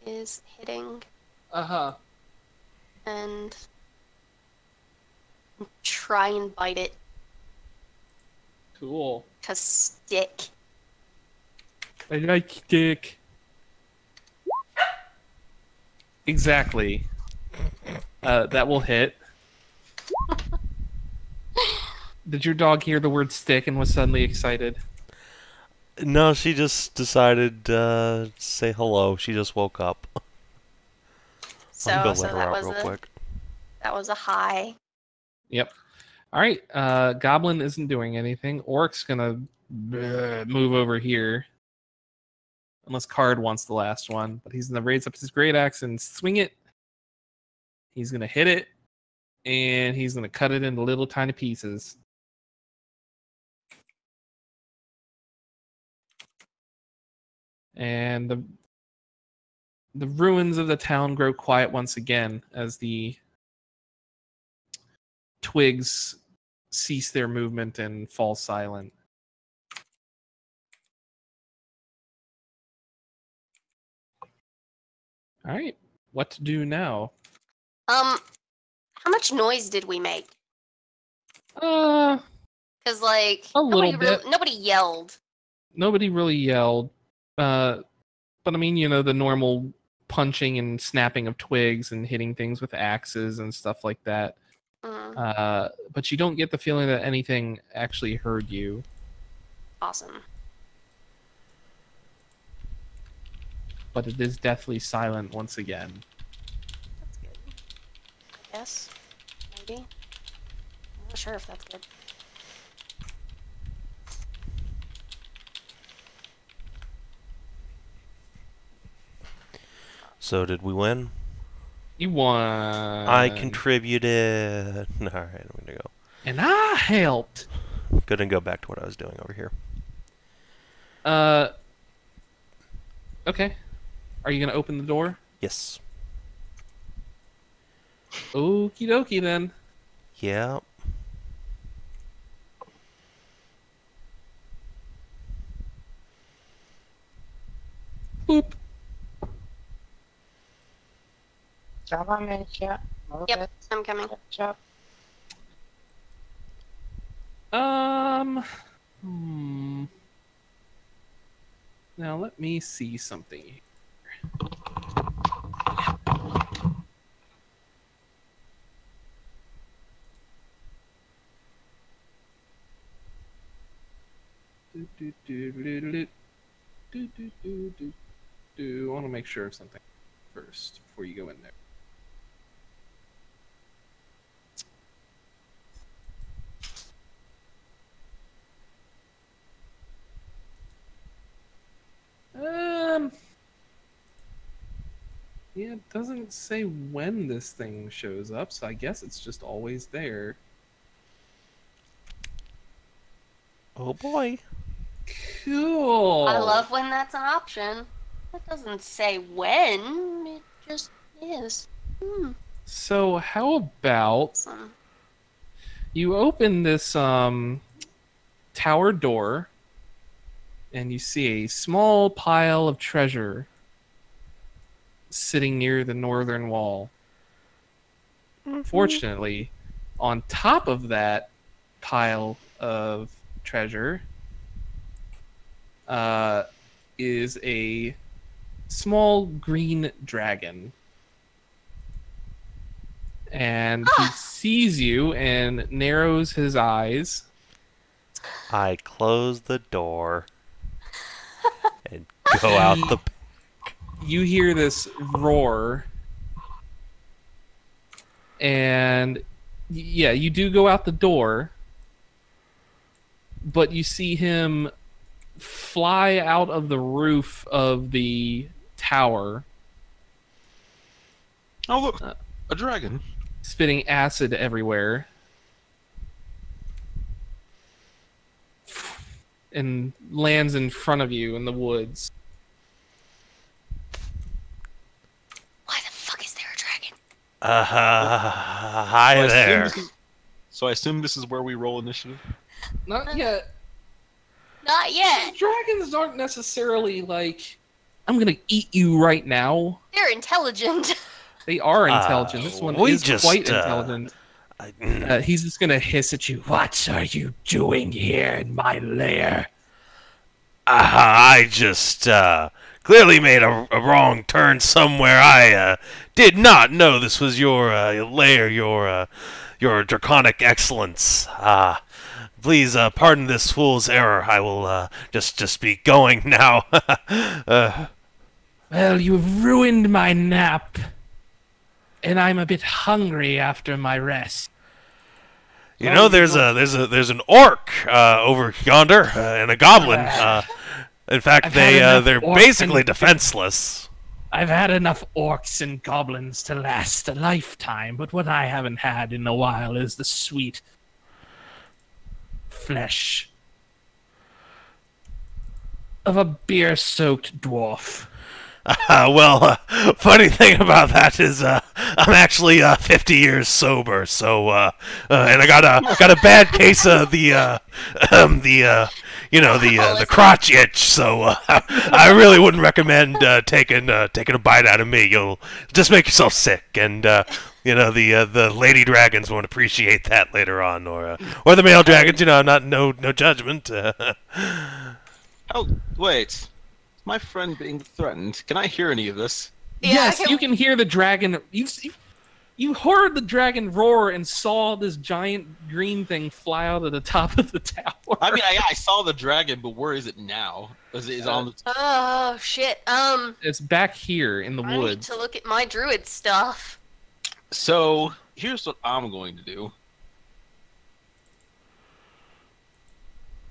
[SPEAKER 2] is hitting.
[SPEAKER 1] Uh-huh.
[SPEAKER 2] And try and bite it.
[SPEAKER 1] Cool.
[SPEAKER 2] 'Cause stick.
[SPEAKER 1] I like stick. Exactly. That will hit. Did your dog hear the word stick and was suddenly excited?
[SPEAKER 4] No, she just decided to say hello. She just woke up.
[SPEAKER 2] So,
[SPEAKER 4] I'll go
[SPEAKER 2] so
[SPEAKER 4] let her
[SPEAKER 2] that
[SPEAKER 4] out
[SPEAKER 2] was
[SPEAKER 4] real quick.
[SPEAKER 2] that was a high.
[SPEAKER 1] Yep. All right. Goblin isn't doing anything. Orc's gonna move over here, unless Kaard wants the last one. But he's gonna raise up his great axe and swing it. He's going to hit it, and he's going to cut it into little tiny pieces. And the ruins of the town grow quiet once again as the twigs cease their movement and fall silent. All right, what to do now?
[SPEAKER 2] How much noise did we make?
[SPEAKER 1] Because
[SPEAKER 2] like
[SPEAKER 1] a little bit.
[SPEAKER 2] Nobody yelled.
[SPEAKER 1] Nobody really yelled. But I mean, you know, the normal punching and snapping of twigs and hitting things with axes and stuff like that. But you don't get the feeling that anything actually heard you.
[SPEAKER 2] Awesome.
[SPEAKER 1] But it is deathly silent once again.
[SPEAKER 2] That's good. I guess. Maybe. I'm not sure if that's good.
[SPEAKER 4] So did we win?
[SPEAKER 1] You won.
[SPEAKER 4] I contributed. All right, I'm gonna go.
[SPEAKER 1] And I helped.
[SPEAKER 4] Gonna go back to what I was doing over here.
[SPEAKER 1] Okay. Are you gonna open the door?
[SPEAKER 4] Yes.
[SPEAKER 1] Okie dokie then.
[SPEAKER 4] Yeah.
[SPEAKER 1] Boop.
[SPEAKER 5] Come on, Mincha. Move
[SPEAKER 2] Yep,
[SPEAKER 5] it.
[SPEAKER 2] I'm coming.
[SPEAKER 5] Catch up.
[SPEAKER 1] Now let me see something here. I want to make sure of something first before you go in there. Yeah, it doesn't say when this thing shows up, so I guess it's just always there.
[SPEAKER 4] Oh boy.
[SPEAKER 1] Cool.
[SPEAKER 2] I love when that's an option. It doesn't say when, it just is.
[SPEAKER 1] So how about
[SPEAKER 2] Awesome.
[SPEAKER 1] you open this tower door and you see a small pile of treasure sitting near the northern wall. Fortunately, on top of that pile of treasure is a small green dragon. And he sees you and narrows his eyes.
[SPEAKER 4] I close the door and go out the back.
[SPEAKER 1] You hear this roar. And yeah, you do go out the door. But you see him fly out of the roof of the tower.
[SPEAKER 3] Oh, look. A dragon.
[SPEAKER 1] Spitting acid everywhere. And lands in front of you in the woods.
[SPEAKER 2] Why the fuck is there a dragon?
[SPEAKER 4] Hi
[SPEAKER 3] So
[SPEAKER 4] there.
[SPEAKER 3] So I assume this is where we roll initiative?
[SPEAKER 1] Not yet.
[SPEAKER 2] Not yet.
[SPEAKER 1] Dragons aren't necessarily like, I'm gonna eat you right now.
[SPEAKER 2] They're intelligent.
[SPEAKER 1] They are intelligent. This one
[SPEAKER 4] we
[SPEAKER 1] is
[SPEAKER 4] just,
[SPEAKER 1] quite intelligent.
[SPEAKER 4] I-
[SPEAKER 1] He's just gonna hiss at you. What are you doing here in my lair?
[SPEAKER 4] I just clearly made a wrong turn somewhere. I did not know this was your lair, your draconic excellence. Please pardon this fool's error. I will just be going now.
[SPEAKER 1] Well, you've ruined my nap, and I'm a bit hungry after my rest.
[SPEAKER 4] You know, there's an orc over yonder and a goblin. In fact,
[SPEAKER 1] I've had enough
[SPEAKER 4] they're
[SPEAKER 1] orcs
[SPEAKER 4] basically
[SPEAKER 1] and-
[SPEAKER 4] defenseless.
[SPEAKER 1] I've had enough orcs and goblins to last a lifetime, but what I haven't had in a while is the sweet flesh of a beer-soaked dwarf.
[SPEAKER 4] Funny thing about that is I'm actually 50 years sober, so and I got a bad case of the crotch itch, so I really wouldn't recommend taking a bite out of me. You'll just make yourself sick, and the lady dragons won't appreciate that later on, or the male dragons. No judgment.
[SPEAKER 3] Oh, wait. My friend being threatened. Can I hear any of this?
[SPEAKER 2] Yeah,
[SPEAKER 1] Yes, you can hear the dragon. You heard the dragon roar and saw this giant green thing fly out of the top of the tower.
[SPEAKER 3] I mean, I saw the dragon, but where is it now? Is it on the...
[SPEAKER 2] Oh shit.
[SPEAKER 1] It's back here in the
[SPEAKER 2] I need
[SPEAKER 1] woods.
[SPEAKER 2] to look at my druid stuff.
[SPEAKER 3] So, here's what I'm going to do.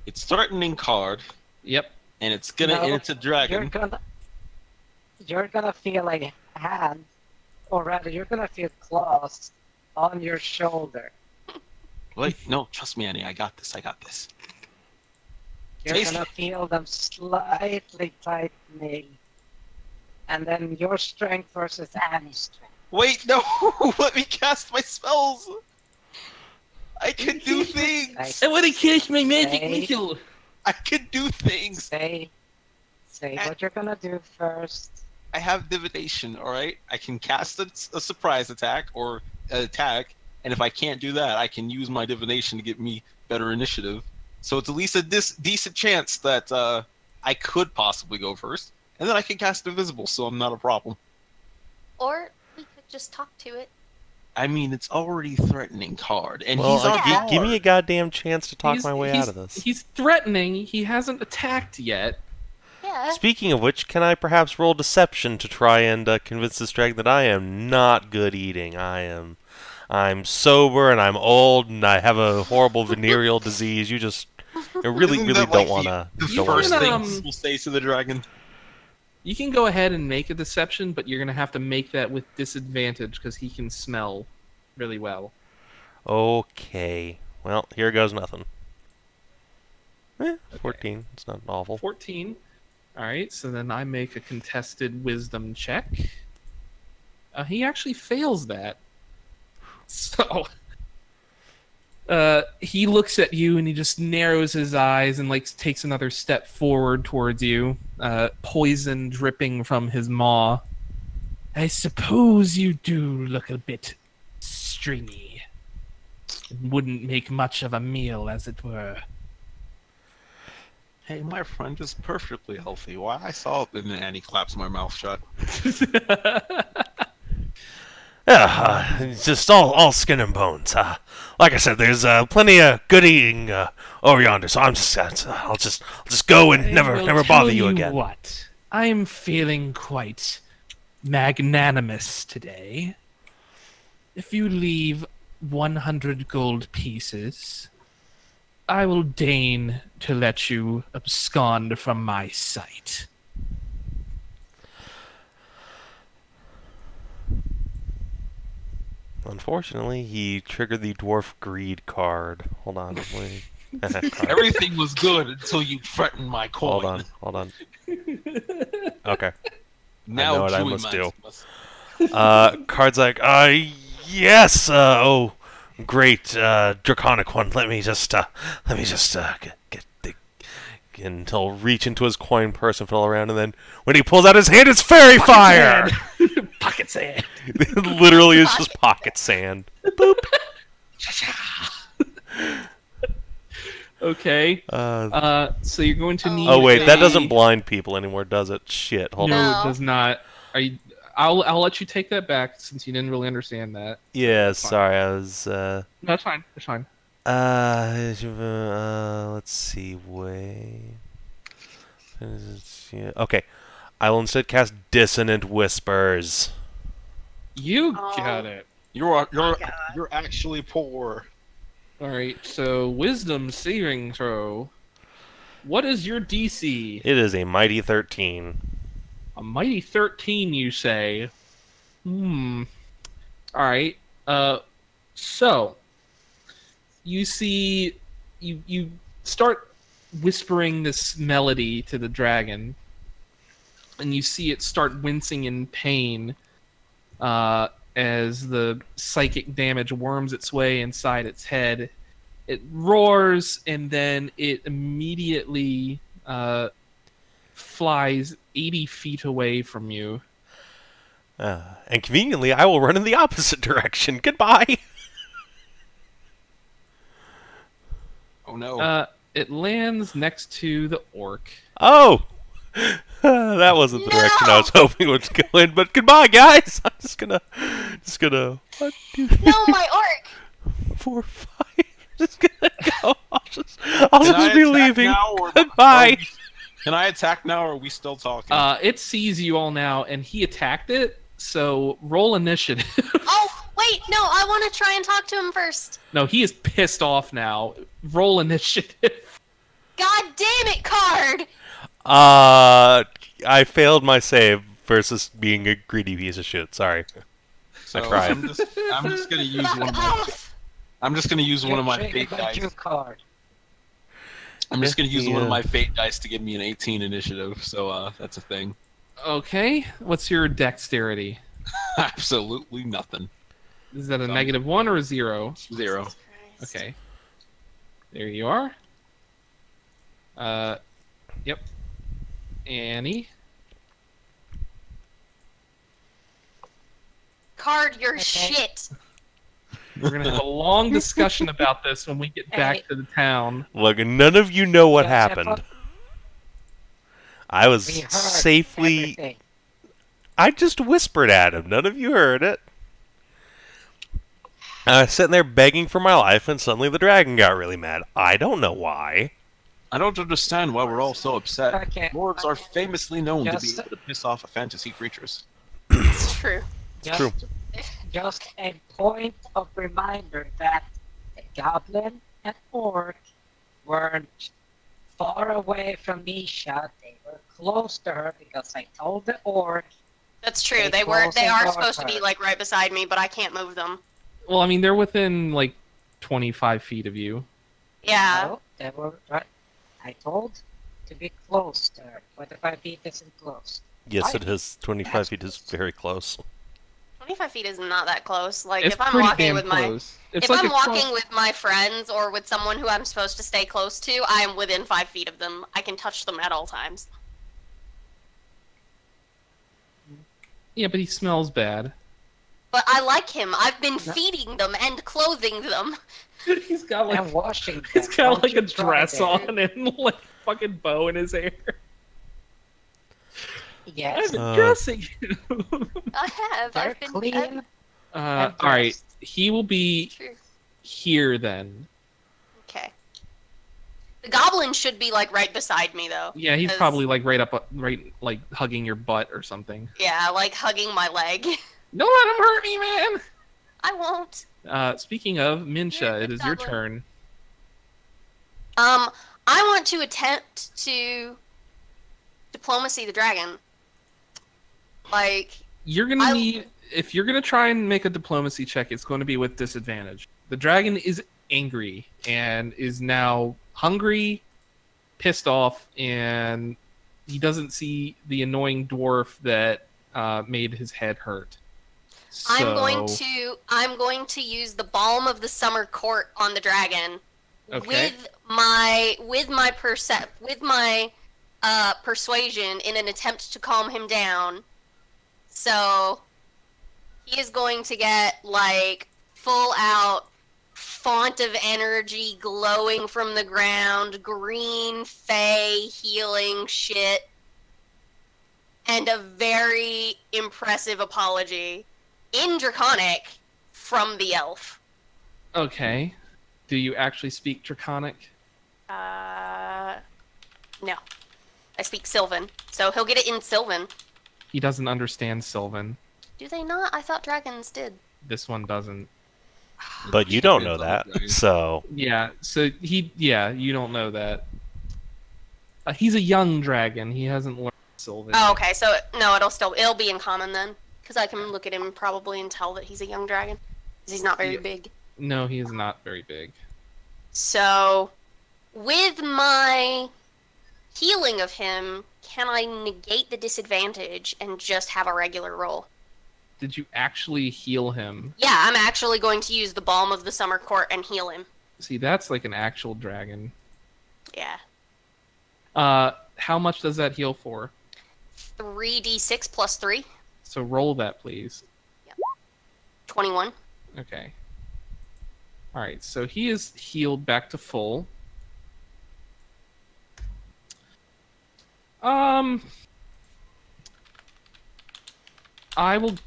[SPEAKER 3] It's threatening Kaard,
[SPEAKER 1] Yep.
[SPEAKER 3] and it's a dragon.
[SPEAKER 5] You're gonna feel a hand, or rather, you're gonna feel claws on your shoulder.
[SPEAKER 3] Wait, no, trust me, Annie. I got this.
[SPEAKER 5] You're gonna feel them slightly tightening, and then your strength versus Annie's strength.
[SPEAKER 3] Wait, no! Let me cast my spells! I can do things!
[SPEAKER 1] I want to cast my magic
[SPEAKER 5] Hey.
[SPEAKER 1] missile.
[SPEAKER 3] I can do things!
[SPEAKER 5] Say what you're gonna do first.
[SPEAKER 3] I have divination, alright? I can cast a surprise attack, or an attack, and if I can't do that, I can use my divination to get me better initiative. So it's at least a decent chance that I could possibly go first, and then I can cast invisible, so I'm not a problem.
[SPEAKER 2] Or we could just talk to it.
[SPEAKER 3] I mean, it's already threatening Kaard, and
[SPEAKER 4] Well,
[SPEAKER 3] he's on
[SPEAKER 4] give me a goddamn chance to talk my way out of this.
[SPEAKER 1] He's threatening. He hasn't attacked yet.
[SPEAKER 2] Yeah.
[SPEAKER 4] Speaking of which, can I perhaps roll deception to try and convince this dragon that I am not good eating? I'm sober and I'm old and I have a horrible venereal disease. You really
[SPEAKER 3] Isn't that
[SPEAKER 4] don't
[SPEAKER 3] like
[SPEAKER 4] want to.
[SPEAKER 3] the
[SPEAKER 1] You
[SPEAKER 3] first
[SPEAKER 1] can,
[SPEAKER 3] thing we'll say to the dragon.
[SPEAKER 1] You can go ahead and make a deception, but you're going to have to make that with disadvantage because he can smell really well.
[SPEAKER 4] Okay. Well, here goes nothing. 14. It's not awful.
[SPEAKER 1] 14. All right, so then I make a contested wisdom check. He actually fails that. So he looks at you and he just narrows his eyes and takes another step forward towards you, poison dripping from his maw. I suppose you do look a bit stringy. It wouldn't make much of a meal, as it were.
[SPEAKER 3] Hey, my friend is perfectly healthy. Why I saw it, and then Annie claps my mouth shut.
[SPEAKER 4] It's just all skin and bones. Like I said, there's plenty of good eating over yonder, so I'll just go and never bother you again.
[SPEAKER 1] What? I am feeling quite magnanimous today. If you leave 100 gold pieces, I will deign to let you abscond from my sight.
[SPEAKER 4] Unfortunately, he triggered the Dwarf Greed card. Hold on. Wait.
[SPEAKER 3] Everything was good until you threatened my coin.
[SPEAKER 4] Hold on. Okay.
[SPEAKER 3] Now
[SPEAKER 4] I know what I
[SPEAKER 3] Chewie
[SPEAKER 4] must do.
[SPEAKER 3] must-
[SPEAKER 4] Card's like, yes, oh, great, draconic one. Let me just get the, and he'll reach into his coin purse and fiddle around, and then when he pulls out his hand, it's fairy fire!
[SPEAKER 1] Pocket sand.
[SPEAKER 4] It literally is just pocket sand. Boop.
[SPEAKER 1] Okay. So you're going to need.
[SPEAKER 4] Oh wait, that doesn't blind people anymore, does it? Shit. Hold on.
[SPEAKER 1] No,
[SPEAKER 2] No.
[SPEAKER 1] it does not. Are you? I'll let you take that back since you didn't really understand that.
[SPEAKER 4] Yeah,
[SPEAKER 1] Fine.
[SPEAKER 4] sorry, I was.
[SPEAKER 1] No, it's fine. It's fine.
[SPEAKER 4] Let's see. Wait. Okay. I will instead cast Dissonant Whispers.
[SPEAKER 1] You
[SPEAKER 2] Oh.
[SPEAKER 1] got it.
[SPEAKER 3] You're
[SPEAKER 2] God.
[SPEAKER 3] actually poor.
[SPEAKER 1] All right. So Wisdom saving throw. What is your DC?
[SPEAKER 4] It is a mighty 13.
[SPEAKER 1] A mighty 13, you say? Alright. So, you see... You start whispering this melody to the dragon, and you see it start wincing in pain as the psychic damage worms its way inside its head. It roars, and then it immediately flies 80 feet away from you.
[SPEAKER 4] And conveniently, I will run in the opposite direction. Goodbye!
[SPEAKER 3] Oh no.
[SPEAKER 1] It lands next to the orc.
[SPEAKER 4] Oh! That wasn't the direction I was hoping it would go in, but goodbye, guys! I'm just gonna... 1, 2, 3,
[SPEAKER 2] No, my orc!
[SPEAKER 4] 4, 5... Just gonna go. I'll just be leaving.
[SPEAKER 3] Goodbye! Can I attack now, or are we still talking?
[SPEAKER 1] It sees you all now, and he attacked it, so roll initiative.
[SPEAKER 2] Oh, wait, no, I want to try and talk to him first.
[SPEAKER 1] No, he is pissed off now. Roll initiative.
[SPEAKER 2] God damn it, Kaard!
[SPEAKER 4] I failed my save versus being a greedy piece of shit. Sorry.
[SPEAKER 3] So
[SPEAKER 4] I cried.
[SPEAKER 3] I'm just gonna use one of my... I'm just gonna use one of my fate dice. I'm just gonna use one of my fate dice to give me an 18 initiative, so that's a thing.
[SPEAKER 1] Okay, what's your dexterity?
[SPEAKER 3] Absolutely nothing.
[SPEAKER 1] Is that a -1 or a 0?
[SPEAKER 3] 0.
[SPEAKER 1] Okay. There you are. Yep. Annie?
[SPEAKER 2] Kaard, you're shit.
[SPEAKER 1] We're going to have a long discussion about this when we get back to the town.
[SPEAKER 4] Look, none of you know what happened. I was safely...
[SPEAKER 5] Everything.
[SPEAKER 4] I just whispered at him. None of you heard it. I was sitting there begging for my life, and suddenly the dragon got really mad. I don't know why.
[SPEAKER 3] I don't understand why we're all so upset.
[SPEAKER 5] Okay.
[SPEAKER 3] Dwarves are famously known to be
[SPEAKER 5] Just-
[SPEAKER 3] able to piss off fantasy creatures.
[SPEAKER 2] It's true.
[SPEAKER 4] True.
[SPEAKER 5] Just a point of reminder that the goblin and orc weren't far away from Mincha. They were close to her because I told the orc.
[SPEAKER 2] That's true.
[SPEAKER 5] They
[SPEAKER 2] They
[SPEAKER 5] close
[SPEAKER 2] are
[SPEAKER 5] and
[SPEAKER 2] supposed to be
[SPEAKER 5] dark.
[SPEAKER 2] like right beside me, but I can't move them.
[SPEAKER 1] Well, I mean, they're within, like, 25 feet of you.
[SPEAKER 2] Yeah.
[SPEAKER 5] No, they were right. I told to be close to her. 25 feet isn't close.
[SPEAKER 4] Yes, it is. 25 feet is very close.
[SPEAKER 2] 25 feet is not that close. Like,
[SPEAKER 1] It's
[SPEAKER 2] if I'm
[SPEAKER 1] pretty
[SPEAKER 2] walking
[SPEAKER 1] damn
[SPEAKER 2] with my...
[SPEAKER 1] close. It's
[SPEAKER 2] If
[SPEAKER 1] like
[SPEAKER 2] I'm
[SPEAKER 1] a
[SPEAKER 2] walking with my friends or with someone who I'm supposed to stay close to, I am within 5 feet of them. I can touch them at all times.
[SPEAKER 1] Yeah, but he smells bad.
[SPEAKER 2] But I like him. I've been feeding them and clothing them.
[SPEAKER 1] He's got like
[SPEAKER 5] And washing them.
[SPEAKER 1] he's got
[SPEAKER 5] Don't
[SPEAKER 1] like
[SPEAKER 5] you
[SPEAKER 1] a dress
[SPEAKER 5] try that.
[SPEAKER 1] on and like fucking bow in his hair.
[SPEAKER 5] Yes.
[SPEAKER 1] I'm dressing him.
[SPEAKER 2] I have.
[SPEAKER 5] They're
[SPEAKER 2] I've been
[SPEAKER 5] clean.
[SPEAKER 1] All right, he will be
[SPEAKER 2] True.
[SPEAKER 1] here then.
[SPEAKER 2] Okay. The goblin should be like right beside me though.
[SPEAKER 1] Yeah, he's
[SPEAKER 2] 'cause-
[SPEAKER 1] probably like right like hugging your butt or something.
[SPEAKER 2] Yeah, like hugging my leg.
[SPEAKER 1] Don't let him hurt me, man.
[SPEAKER 2] I won't.
[SPEAKER 1] Speaking of Mincha,
[SPEAKER 2] Yeah,
[SPEAKER 1] it is your
[SPEAKER 2] goblin.
[SPEAKER 1] turn.
[SPEAKER 2] I want to attempt to diplomacy the dragon. Like,
[SPEAKER 1] You're gonna
[SPEAKER 2] I-
[SPEAKER 1] need if you're gonna try and make a diplomacy check, it's going to be with disadvantage. The dragon is angry and is now hungry, pissed off, and he doesn't see the annoying dwarf that made his head hurt.
[SPEAKER 2] I'm
[SPEAKER 1] So-
[SPEAKER 2] going to use the balm of the summer court on the dragon
[SPEAKER 1] Okay.
[SPEAKER 2] with my persuasion in an attempt to calm him down. So he is going to get like full out font of energy glowing from the ground, green fey healing shit, and a very impressive apology in Draconic from the elf.
[SPEAKER 1] Okay. Do you actually speak Draconic?
[SPEAKER 2] No. I speak Sylvan, so he'll get it in Sylvan.
[SPEAKER 1] He doesn't understand Sylvan.
[SPEAKER 2] Do they not? I thought dragons did.
[SPEAKER 1] This one doesn't.
[SPEAKER 4] But you don't know that, so...
[SPEAKER 1] Yeah, so you don't know that. He's a young dragon. He hasn't learned Sylvan.
[SPEAKER 2] Oh, okay. So no, it'll be in common then, because I can look at him probably and tell that he's a young dragon, because he's not very big.
[SPEAKER 1] No, he is not very big.
[SPEAKER 2] So, with my healing of him, can I negate the disadvantage and just have a regular roll?
[SPEAKER 1] Did you actually heal him?
[SPEAKER 2] Yeah, I'm actually going to use the Balm of the Summer Court and heal him.
[SPEAKER 1] See, that's like an actual dragon.
[SPEAKER 2] Yeah.
[SPEAKER 1] How much does that heal for?
[SPEAKER 2] 3d6 plus 3.
[SPEAKER 1] So roll that, please.
[SPEAKER 2] 21.
[SPEAKER 1] Okay. Alright, so he is healed back to full. I will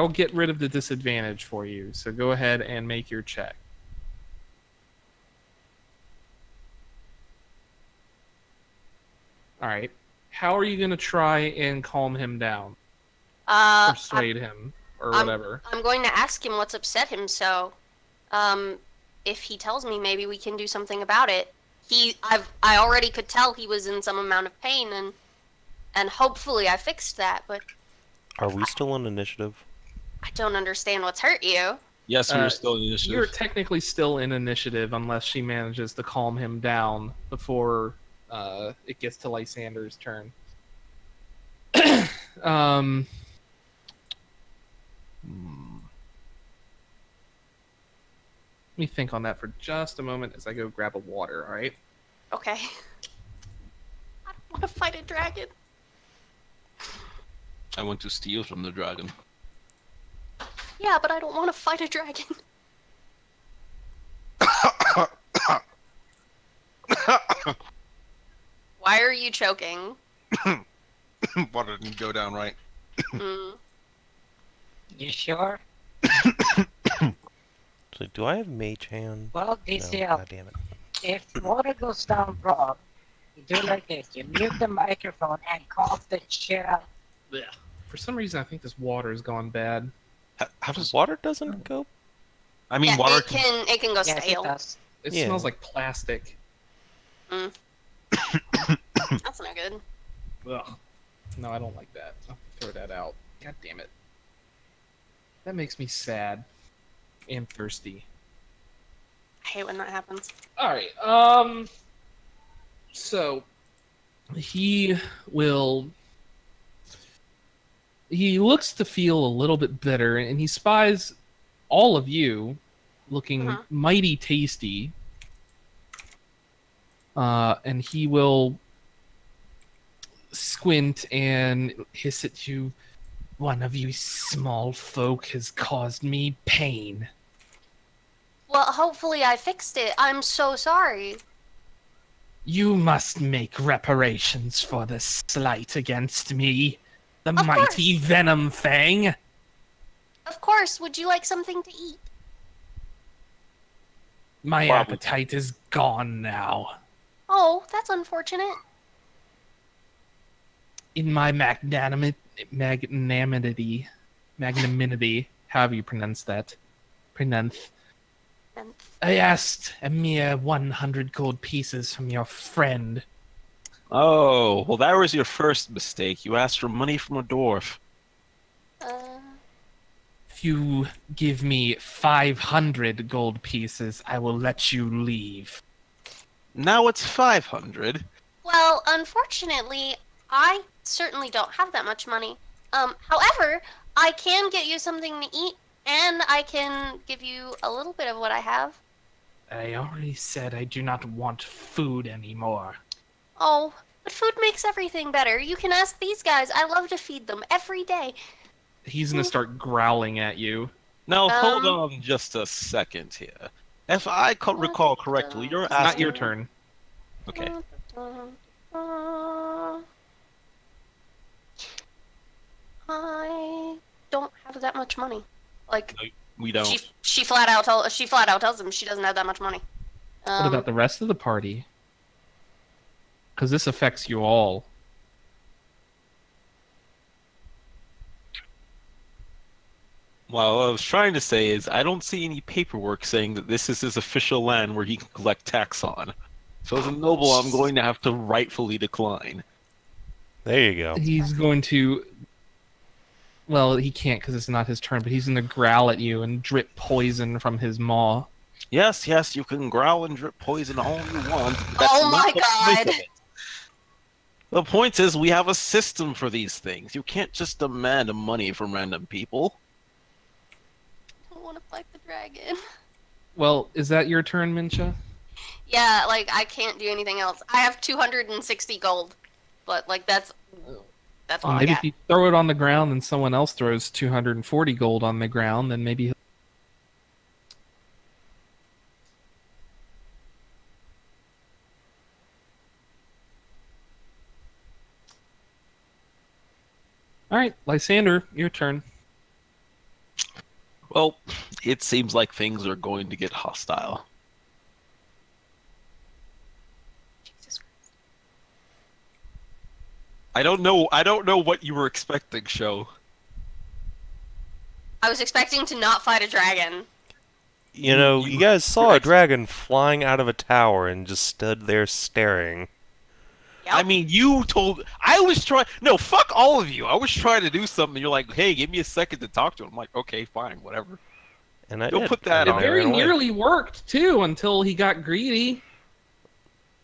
[SPEAKER 1] get rid of the disadvantage for you, so go ahead and make your check. Alright. How are you going to try and calm him down? Persuade him, or whatever.
[SPEAKER 2] I'm going to ask him what's upset him, so if he tells me, maybe we can do something about it. I already could tell he was in some amount of pain, and hopefully I fixed that, but...
[SPEAKER 4] Are we still on initiative?
[SPEAKER 2] I don't understand what's hurt you.
[SPEAKER 3] Yes, we're still in initiative.
[SPEAKER 1] You're technically still in initiative unless she manages to calm him down before it gets to Lysander's turn. Let me think on that for just a moment as I go grab a water, alright?
[SPEAKER 2] Okay. I don't want to fight a dragon.
[SPEAKER 3] I want to steal from the dragon.
[SPEAKER 2] Yeah, but I don't want to fight a dragon. Why are you choking?
[SPEAKER 3] Water didn't go down right.
[SPEAKER 5] You sure?
[SPEAKER 4] So do I have mage hand?
[SPEAKER 5] Well,
[SPEAKER 4] No,
[SPEAKER 5] DCL,
[SPEAKER 4] God damn it.
[SPEAKER 5] if water goes down wrong, you do like this. You mute the microphone and cough the shit out.
[SPEAKER 1] For some reason, I think this water has gone bad.
[SPEAKER 3] How does
[SPEAKER 4] Water doesn't go?
[SPEAKER 3] I mean,
[SPEAKER 2] Yeah,
[SPEAKER 3] water
[SPEAKER 2] it can go
[SPEAKER 5] Yes, it
[SPEAKER 2] stale.
[SPEAKER 5] does.
[SPEAKER 1] It
[SPEAKER 4] Yeah.
[SPEAKER 1] smells like plastic.
[SPEAKER 2] That's not good.
[SPEAKER 1] Ugh. No, I don't like that. I'll throw that out. God damn it. That makes me sad. And thirsty.
[SPEAKER 2] I hate when that happens.
[SPEAKER 1] Alright, so he looks to feel a little bit better, and he spies all of you looking mighty tasty. And he will squint and hiss at you. One of you small folk has caused me pain.
[SPEAKER 2] Well, hopefully I fixed it. I'm so sorry.
[SPEAKER 1] You must make reparations for the slight against me, the
[SPEAKER 2] Of
[SPEAKER 1] mighty
[SPEAKER 2] course.
[SPEAKER 1] Venom Fang.
[SPEAKER 2] Of course, would you like something to eat?
[SPEAKER 1] My
[SPEAKER 3] Probably.
[SPEAKER 1] appetite is gone now.
[SPEAKER 2] Oh, that's unfortunate.
[SPEAKER 1] In my magnanimity, however you pronounce that, I asked a mere 100 gold pieces from your friend.
[SPEAKER 3] Oh, well, that was your first mistake. You asked for money from a dwarf.
[SPEAKER 1] If you give me 500 gold pieces, I will let you leave.
[SPEAKER 3] Now it's 500.
[SPEAKER 2] Well, unfortunately, I certainly don't have that much money. However, I can get you something to eat, and I can give you a little bit of what I have.
[SPEAKER 1] I already said I do not want food anymore.
[SPEAKER 2] Oh, but food makes everything better. You can ask these guys. I love to feed them every day.
[SPEAKER 1] He's gonna start growling at you.
[SPEAKER 3] Now, hold on just a second here. If I recall correctly, you're
[SPEAKER 1] It's
[SPEAKER 3] asking...
[SPEAKER 1] not your turn.
[SPEAKER 3] Okay.
[SPEAKER 2] I don't have that much money. Like,
[SPEAKER 3] No, we don't.
[SPEAKER 2] she flat out tells him she doesn't have that much money.
[SPEAKER 1] What about the rest of the party? Because this affects you all.
[SPEAKER 3] Well, what I was trying to say is I don't see any paperwork saying that this is his official land where he can collect tax on. So as a noble, I'm going to have to rightfully decline.
[SPEAKER 4] There you go.
[SPEAKER 1] He's going to... Well, he can't because it's not his turn, but he's going to growl at you and drip poison from his maw.
[SPEAKER 3] Yes, yes, you can growl and drip poison all you want.
[SPEAKER 2] Oh my
[SPEAKER 3] not the point
[SPEAKER 2] God.
[SPEAKER 3] of it. The point is, we have a system for these things. You can't just demand money from random people.
[SPEAKER 2] I don't want to fight the dragon.
[SPEAKER 1] Well, is that your turn, Mincha?
[SPEAKER 2] Yeah, like, I can't do anything else. I have 260 gold. But, like, that's all
[SPEAKER 1] Well,
[SPEAKER 2] I
[SPEAKER 1] maybe
[SPEAKER 2] got.
[SPEAKER 1] if you throw it on the ground and someone else throws 240 gold on the ground, then maybe... Alright, Lysander, your turn.
[SPEAKER 3] Well, it seems like things are going to get hostile.
[SPEAKER 2] Jesus Christ.
[SPEAKER 3] I don't know what you were expecting, Shou.
[SPEAKER 2] I was expecting to not fight a dragon.
[SPEAKER 4] You know, you guys saw a dragon flying out of a tower and just stood there staring.
[SPEAKER 2] Yep.
[SPEAKER 3] I mean, I was trying... No, fuck all of you. I was trying to do something. You're like, hey, give me a second to talk to him. I'm like, okay, fine, whatever.
[SPEAKER 4] And I
[SPEAKER 3] Don't
[SPEAKER 4] did.
[SPEAKER 3] put that
[SPEAKER 4] And
[SPEAKER 3] on
[SPEAKER 4] I
[SPEAKER 1] It very
[SPEAKER 4] ran away.
[SPEAKER 1] nearly worked, too, until he got greedy.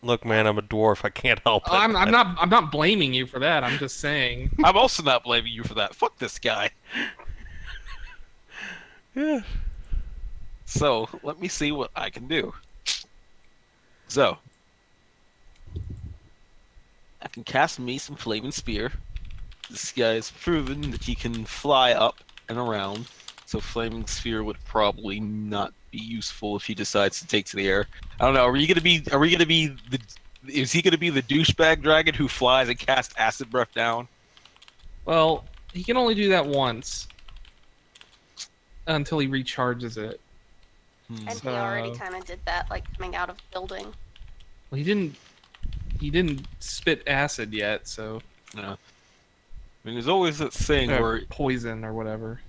[SPEAKER 4] Look, man, I'm a dwarf. I can't help it.
[SPEAKER 1] I'm not blaming you for that. I'm just saying.
[SPEAKER 3] I'm also not blaming you for that. Fuck this guy.
[SPEAKER 4] Yeah.
[SPEAKER 3] So, let me see what I can do. So, I can cast me some Flaming Spear. This guy's proven that he can fly up and around, so Flaming Sphere would probably not be useful if he decides to take to the air. I don't know. Is he gonna be the douchebag dragon who flies and casts acid breath down?
[SPEAKER 1] Well, he can only do that once. Until he recharges it.
[SPEAKER 2] And he
[SPEAKER 1] So-
[SPEAKER 2] already kind of did that, like, coming out of building.
[SPEAKER 1] Well, he didn't spit acid yet, so...
[SPEAKER 3] No. I mean, there's always that thing where
[SPEAKER 1] poison or whatever.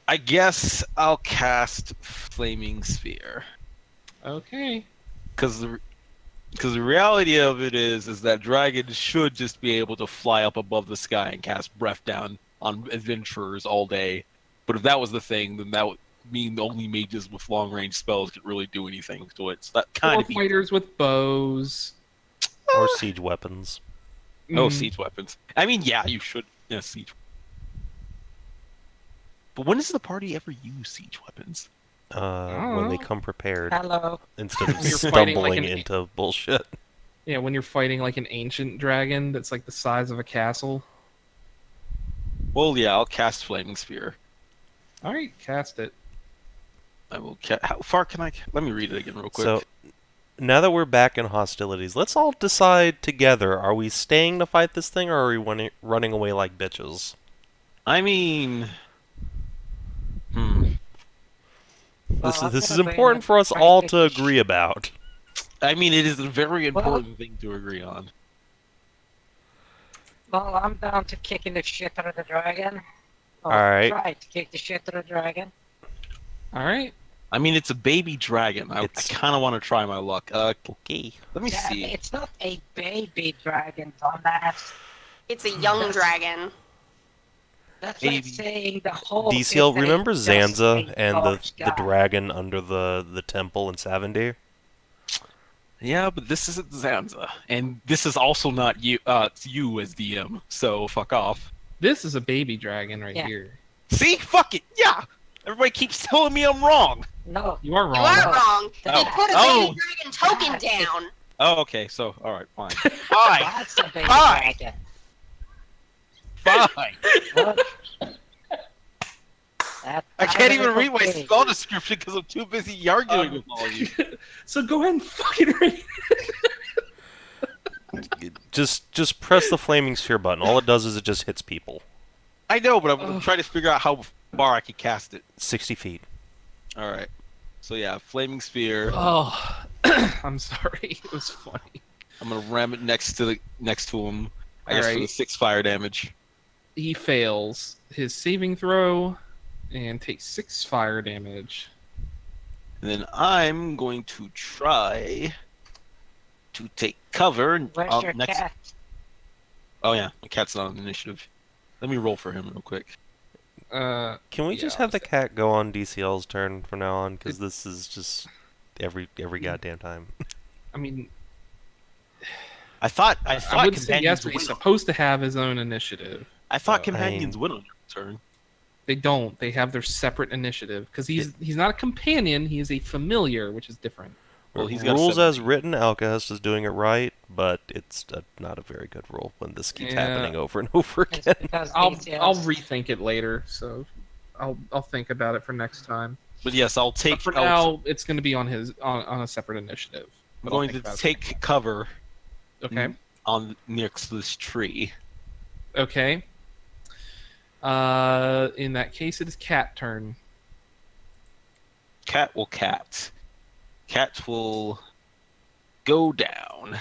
[SPEAKER 3] I guess I'll cast Flaming Sphere.
[SPEAKER 1] Okay.
[SPEAKER 3] Because the reality of it is that dragons should just be able to fly up above the sky and cast breath down on adventurers all day. But if that was the thing, then that would mean only mages with long-range spells could really do anything to it. So that kind
[SPEAKER 1] Or
[SPEAKER 3] of
[SPEAKER 1] fighters with bows.
[SPEAKER 4] Or siege weapons.
[SPEAKER 3] siege weapons. I mean, yeah, you should. Yeah, siege. But when does the party ever use siege weapons?
[SPEAKER 4] When they come prepared,
[SPEAKER 5] Hello.
[SPEAKER 4] instead of
[SPEAKER 1] When you're fighting like
[SPEAKER 4] stumbling
[SPEAKER 1] an-
[SPEAKER 4] into bullshit.
[SPEAKER 1] Yeah, when you're fighting like an ancient dragon that's like the size of a castle.
[SPEAKER 3] Well, yeah, I'll cast Flaming Sphere.
[SPEAKER 1] Alright, cast it.
[SPEAKER 3] I will. How far can I? Let me read it again real quick.
[SPEAKER 4] So, now that we're back in hostilities, let's all decide together, are we staying to fight this thing, or are we running away like bitches?
[SPEAKER 3] I mean,
[SPEAKER 4] This
[SPEAKER 5] I'm
[SPEAKER 4] is
[SPEAKER 5] gonna bring
[SPEAKER 4] important
[SPEAKER 5] up
[SPEAKER 4] for us
[SPEAKER 5] my
[SPEAKER 4] all to
[SPEAKER 5] fish.
[SPEAKER 4] agree about.
[SPEAKER 3] I mean, it is a very
[SPEAKER 5] Well-
[SPEAKER 3] important thing to agree on.
[SPEAKER 5] Well, I'm down to kicking the shit out of the dragon. Or
[SPEAKER 4] Alright.
[SPEAKER 5] try to kick the shit out of the dragon.
[SPEAKER 1] Alright.
[SPEAKER 3] I mean, it's a baby dragon. I
[SPEAKER 4] It's-
[SPEAKER 3] kind of want to try my luck.
[SPEAKER 4] Okay.
[SPEAKER 3] Let me
[SPEAKER 5] Yeah,
[SPEAKER 3] see.
[SPEAKER 5] it's not a baby dragon, dumbass.
[SPEAKER 2] It's a young dragon.
[SPEAKER 5] That's
[SPEAKER 3] Baby.
[SPEAKER 5] like saying the whole
[SPEAKER 4] DCL,
[SPEAKER 5] thing
[SPEAKER 4] remember
[SPEAKER 5] is just
[SPEAKER 4] Zanza
[SPEAKER 5] a
[SPEAKER 4] and
[SPEAKER 5] large
[SPEAKER 4] the
[SPEAKER 5] guy.
[SPEAKER 4] dragon under the temple in Savin?
[SPEAKER 3] Yeah, but this isn't Zanza, and this is also not you. It's you as DM. So fuck off.
[SPEAKER 1] This is a baby dragon right
[SPEAKER 5] Yeah.
[SPEAKER 1] here.
[SPEAKER 3] See, fuck it. Yeah. Everybody keeps telling me I'm wrong.
[SPEAKER 5] No,
[SPEAKER 1] You are
[SPEAKER 2] You
[SPEAKER 1] wrong.
[SPEAKER 2] are wrong.
[SPEAKER 5] Oh.
[SPEAKER 2] He put a
[SPEAKER 3] Oh.
[SPEAKER 2] baby dragon token down.
[SPEAKER 3] Oh, okay. So, all right, fine. Fine.
[SPEAKER 5] that's a baby
[SPEAKER 3] Fine.
[SPEAKER 5] dragon.
[SPEAKER 3] Fine.
[SPEAKER 5] Look. That-
[SPEAKER 3] I can't even read my
[SPEAKER 5] okay.
[SPEAKER 3] spell description because I'm too busy arguing with all of you.
[SPEAKER 1] So go ahead and fucking read.
[SPEAKER 4] Just press the flaming sphere button. All it does is it just hits people.
[SPEAKER 3] I know, but I'm trying to figure out how far I can cast it.
[SPEAKER 4] 60 feet.
[SPEAKER 3] All right. So yeah, flaming sphere.
[SPEAKER 1] Oh, I'm sorry. It was funny.
[SPEAKER 3] I'm gonna ram it next to him. I guess for the
[SPEAKER 1] Alright.
[SPEAKER 3] 6 fire damage.
[SPEAKER 1] He fails his saving throw and takes 6 fire damage.
[SPEAKER 3] And then I'm going to try to take cover
[SPEAKER 5] Where's your
[SPEAKER 3] next.
[SPEAKER 5] cat?
[SPEAKER 3] Oh yeah, my cat's not on initiative. Let me roll for him real quick.
[SPEAKER 4] Can we just have the cat go on DCL's turn from now on? Because this is just every goddamn time.
[SPEAKER 1] I mean,
[SPEAKER 3] I thought
[SPEAKER 1] I would say yes,
[SPEAKER 3] companions
[SPEAKER 1] but he's
[SPEAKER 3] win.
[SPEAKER 1] supposed to have his own initiative.
[SPEAKER 3] I thought companions win on your turn.
[SPEAKER 1] They don't. They have their separate initiative because he's not a companion. He is a familiar, which is different.
[SPEAKER 3] Well, he's got
[SPEAKER 4] rules
[SPEAKER 3] 70.
[SPEAKER 4] as written. Alkahest is doing it right, but it's not a very good rule when this keeps happening over and over
[SPEAKER 5] It's
[SPEAKER 4] again.
[SPEAKER 5] because
[SPEAKER 1] I'll
[SPEAKER 5] DCLs
[SPEAKER 1] rethink it later. So I'll think about it for next time.
[SPEAKER 3] But yes, I'll take.
[SPEAKER 1] But for now, it's going to be on his on a separate initiative.
[SPEAKER 3] I'm
[SPEAKER 1] But I'll
[SPEAKER 3] going
[SPEAKER 1] think
[SPEAKER 3] to
[SPEAKER 1] about it.
[SPEAKER 3] take cover
[SPEAKER 1] Okay.
[SPEAKER 3] on next to this tree.
[SPEAKER 1] Okay. In that case, it is cat turn.
[SPEAKER 3] Cat will cat. Cat will go down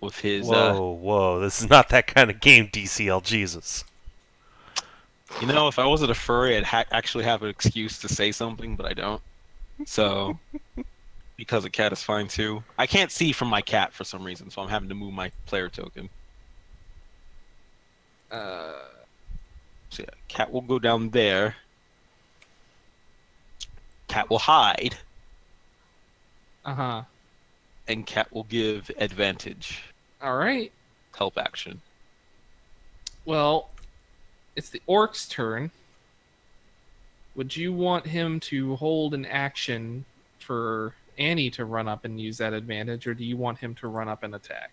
[SPEAKER 3] with his.
[SPEAKER 4] Whoa! This is not that kind of game, DCL. Jesus.
[SPEAKER 3] You know, if I wasn't a furry, I'd actually have an excuse to say something, but I don't. So, because a cat is fine too. I can't see from my cat for some reason, so I'm having to move my player token. So yeah, cat will go down there. Cat will hide,
[SPEAKER 1] Uh-huh.
[SPEAKER 3] and cat will give advantage.
[SPEAKER 1] All right.
[SPEAKER 3] Help action.
[SPEAKER 1] Well, it's the orc's turn. Would you want him to hold an action for Annie to run up and use that advantage, or do you want him to run up and attack?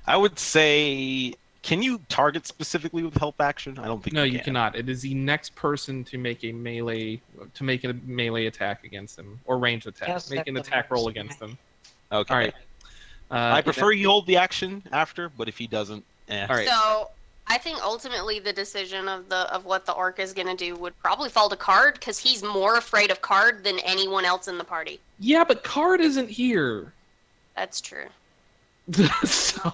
[SPEAKER 3] I would say, can you target specifically with help action? I don't think
[SPEAKER 1] No,
[SPEAKER 3] you
[SPEAKER 1] you
[SPEAKER 3] can.
[SPEAKER 1] cannot. It is the next person to make a melee attack against him, or ranged attack.
[SPEAKER 5] Yes,
[SPEAKER 1] Make an
[SPEAKER 5] that's
[SPEAKER 1] attack
[SPEAKER 5] the
[SPEAKER 1] roll
[SPEAKER 5] first
[SPEAKER 1] against him.
[SPEAKER 3] Okay.
[SPEAKER 1] All right.
[SPEAKER 3] I prefer you hold the action after, but if he doesn't, eh.
[SPEAKER 1] All right.
[SPEAKER 2] So I think ultimately the decision of what the orc is gonna do would probably fall to Kaard because he's more afraid of Kaard than anyone else in the party.
[SPEAKER 1] Yeah, but Kaard isn't here.
[SPEAKER 2] That's true.
[SPEAKER 1] So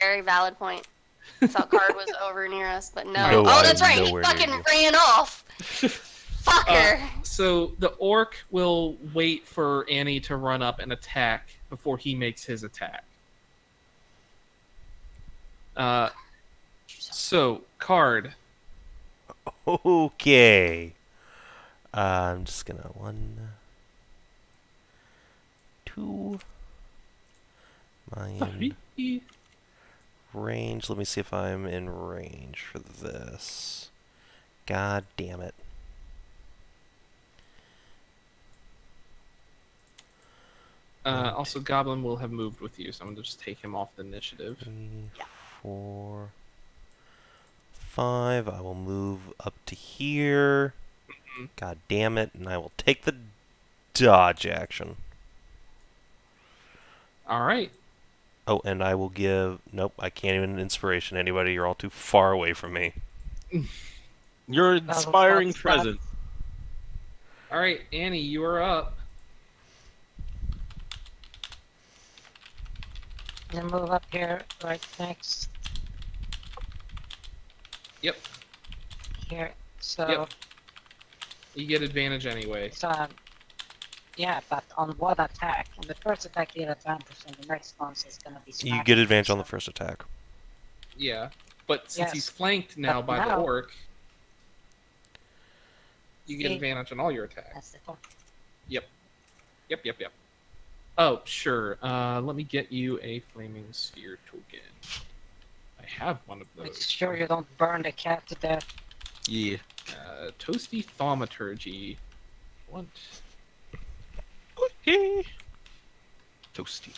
[SPEAKER 2] Very valid point. I thought Kaard was over near us, but no.
[SPEAKER 4] No,
[SPEAKER 2] Oh, that's
[SPEAKER 4] I'm
[SPEAKER 2] right. He
[SPEAKER 4] nowhere near
[SPEAKER 2] fucking
[SPEAKER 4] you.
[SPEAKER 2] ran off. Fucker.
[SPEAKER 1] So the orc will wait for Annie to run up and attack before he makes his attack. So Kaard.
[SPEAKER 4] Okay. I'm just gonna 1, 2. My range. Let me see if I'm in range for this. God damn it.
[SPEAKER 1] Also, Goblin will have moved with you, so I'm going to just take him off the initiative.
[SPEAKER 4] 3, 4, 5. I will move up to here. God damn it. And I will take the dodge action.
[SPEAKER 1] All right.
[SPEAKER 4] Oh, and I will give... Nope, I can't even inspiration anybody. You're all too far away from me.
[SPEAKER 3] Your inspiring
[SPEAKER 5] what's that?
[SPEAKER 3] presence.
[SPEAKER 1] All right, Annie, you are up.
[SPEAKER 5] You move up here, right next
[SPEAKER 1] Yep.
[SPEAKER 5] here. So,
[SPEAKER 1] Yep. You get advantage anyway.
[SPEAKER 5] yeah, but on one attack, on the first attack you get advantage, and the next one is gonna be
[SPEAKER 4] You
[SPEAKER 5] smacking,
[SPEAKER 4] get advantage on
[SPEAKER 5] so-
[SPEAKER 4] the first attack.
[SPEAKER 1] Yeah. But since
[SPEAKER 5] Yes.
[SPEAKER 1] he's flanked now
[SPEAKER 5] But
[SPEAKER 1] by the
[SPEAKER 5] now-
[SPEAKER 1] orc, you get
[SPEAKER 5] See?
[SPEAKER 1] advantage on all your attacks.
[SPEAKER 5] That's the point.
[SPEAKER 1] Yep. Oh, sure. Let me get you a flaming sphere token. I have one of
[SPEAKER 5] Make
[SPEAKER 1] those.
[SPEAKER 5] sure you don't burn the cat to death.
[SPEAKER 3] Yeah.
[SPEAKER 1] Toasty thaumaturgy. What?
[SPEAKER 3] Okay. Toasty.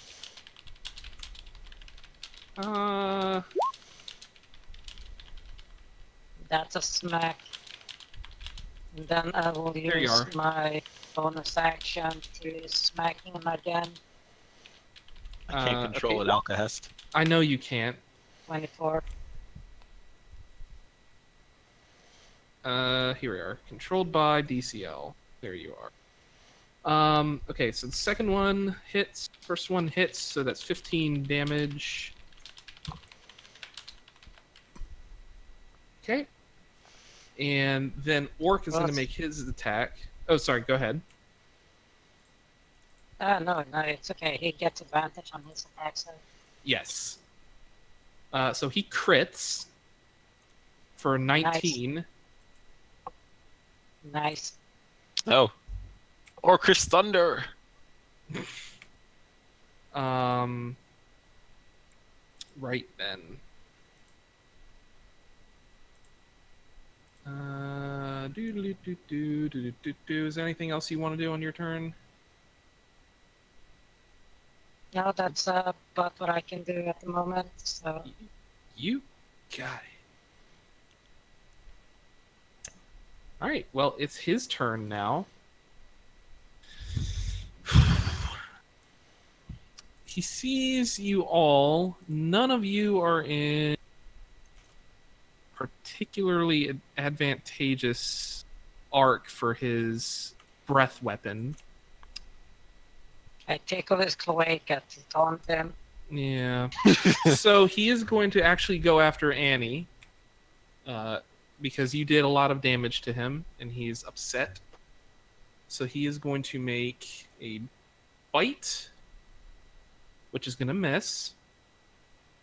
[SPEAKER 5] That's a smack. And then I will
[SPEAKER 1] There you
[SPEAKER 5] use
[SPEAKER 1] are.
[SPEAKER 5] my bonus action to smack him again.
[SPEAKER 3] I can't control
[SPEAKER 1] okay.
[SPEAKER 3] it, Alkahest.
[SPEAKER 1] I know you can't.
[SPEAKER 5] 24.
[SPEAKER 1] Here we are. Controlled by DCL. There you are. Okay, so the second one hits. First one hits, so that's 15 damage. Okay. And then Orc is going to
[SPEAKER 5] Well,
[SPEAKER 1] make his attack. Oh, sorry, go ahead.
[SPEAKER 5] No, it's okay. He gets advantage on his attacks. So
[SPEAKER 1] Yes. So he crits for 19.
[SPEAKER 5] Nice.
[SPEAKER 3] Oh. Or Chris Thunder.
[SPEAKER 1] Right then. Is there anything else you want to do on your turn?
[SPEAKER 5] No, that's about what I can do at the moment. So
[SPEAKER 1] You got it. Alright, well, it's his turn now. He sees you all. None of you are in particularly advantageous arc for his breath weapon.
[SPEAKER 5] I tickle his cloaca to taunt him.
[SPEAKER 1] Yeah. So he is going to actually go after Annie. Because you did a lot of damage to him, and he's upset. So he is going to make a bite, which is going to miss.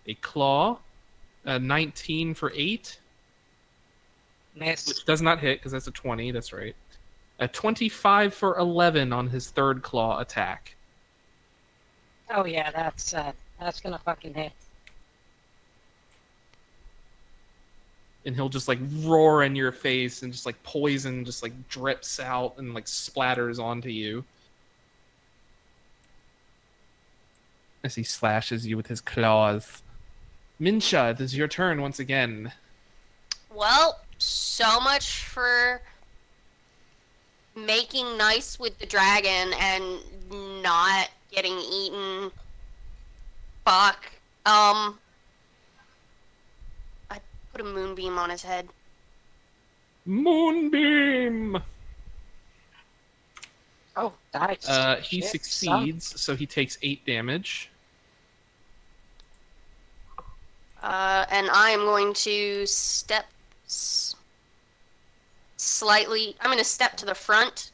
[SPEAKER 1] A claw, 19 for 8.
[SPEAKER 5] Miss.
[SPEAKER 1] Which does not hit, because that's a 20, that's right. A 25 for 11 on his third claw attack.
[SPEAKER 5] Oh yeah, that's gonna fucking hit.
[SPEAKER 1] And he'll just like roar in your face, and just like poison just like drips out and like splatters onto you as he slashes you with his claws. Mincha, it is your turn once again.
[SPEAKER 2] Well, so much for making nice with the dragon and not getting eaten. Fuck. I put a moonbeam on his head.
[SPEAKER 1] Moonbeam!
[SPEAKER 5] Oh, nice.
[SPEAKER 1] He
[SPEAKER 5] Shit,
[SPEAKER 1] succeeds, so he takes 8 damage.
[SPEAKER 2] And I am going to step slightly. I'm going to step to the front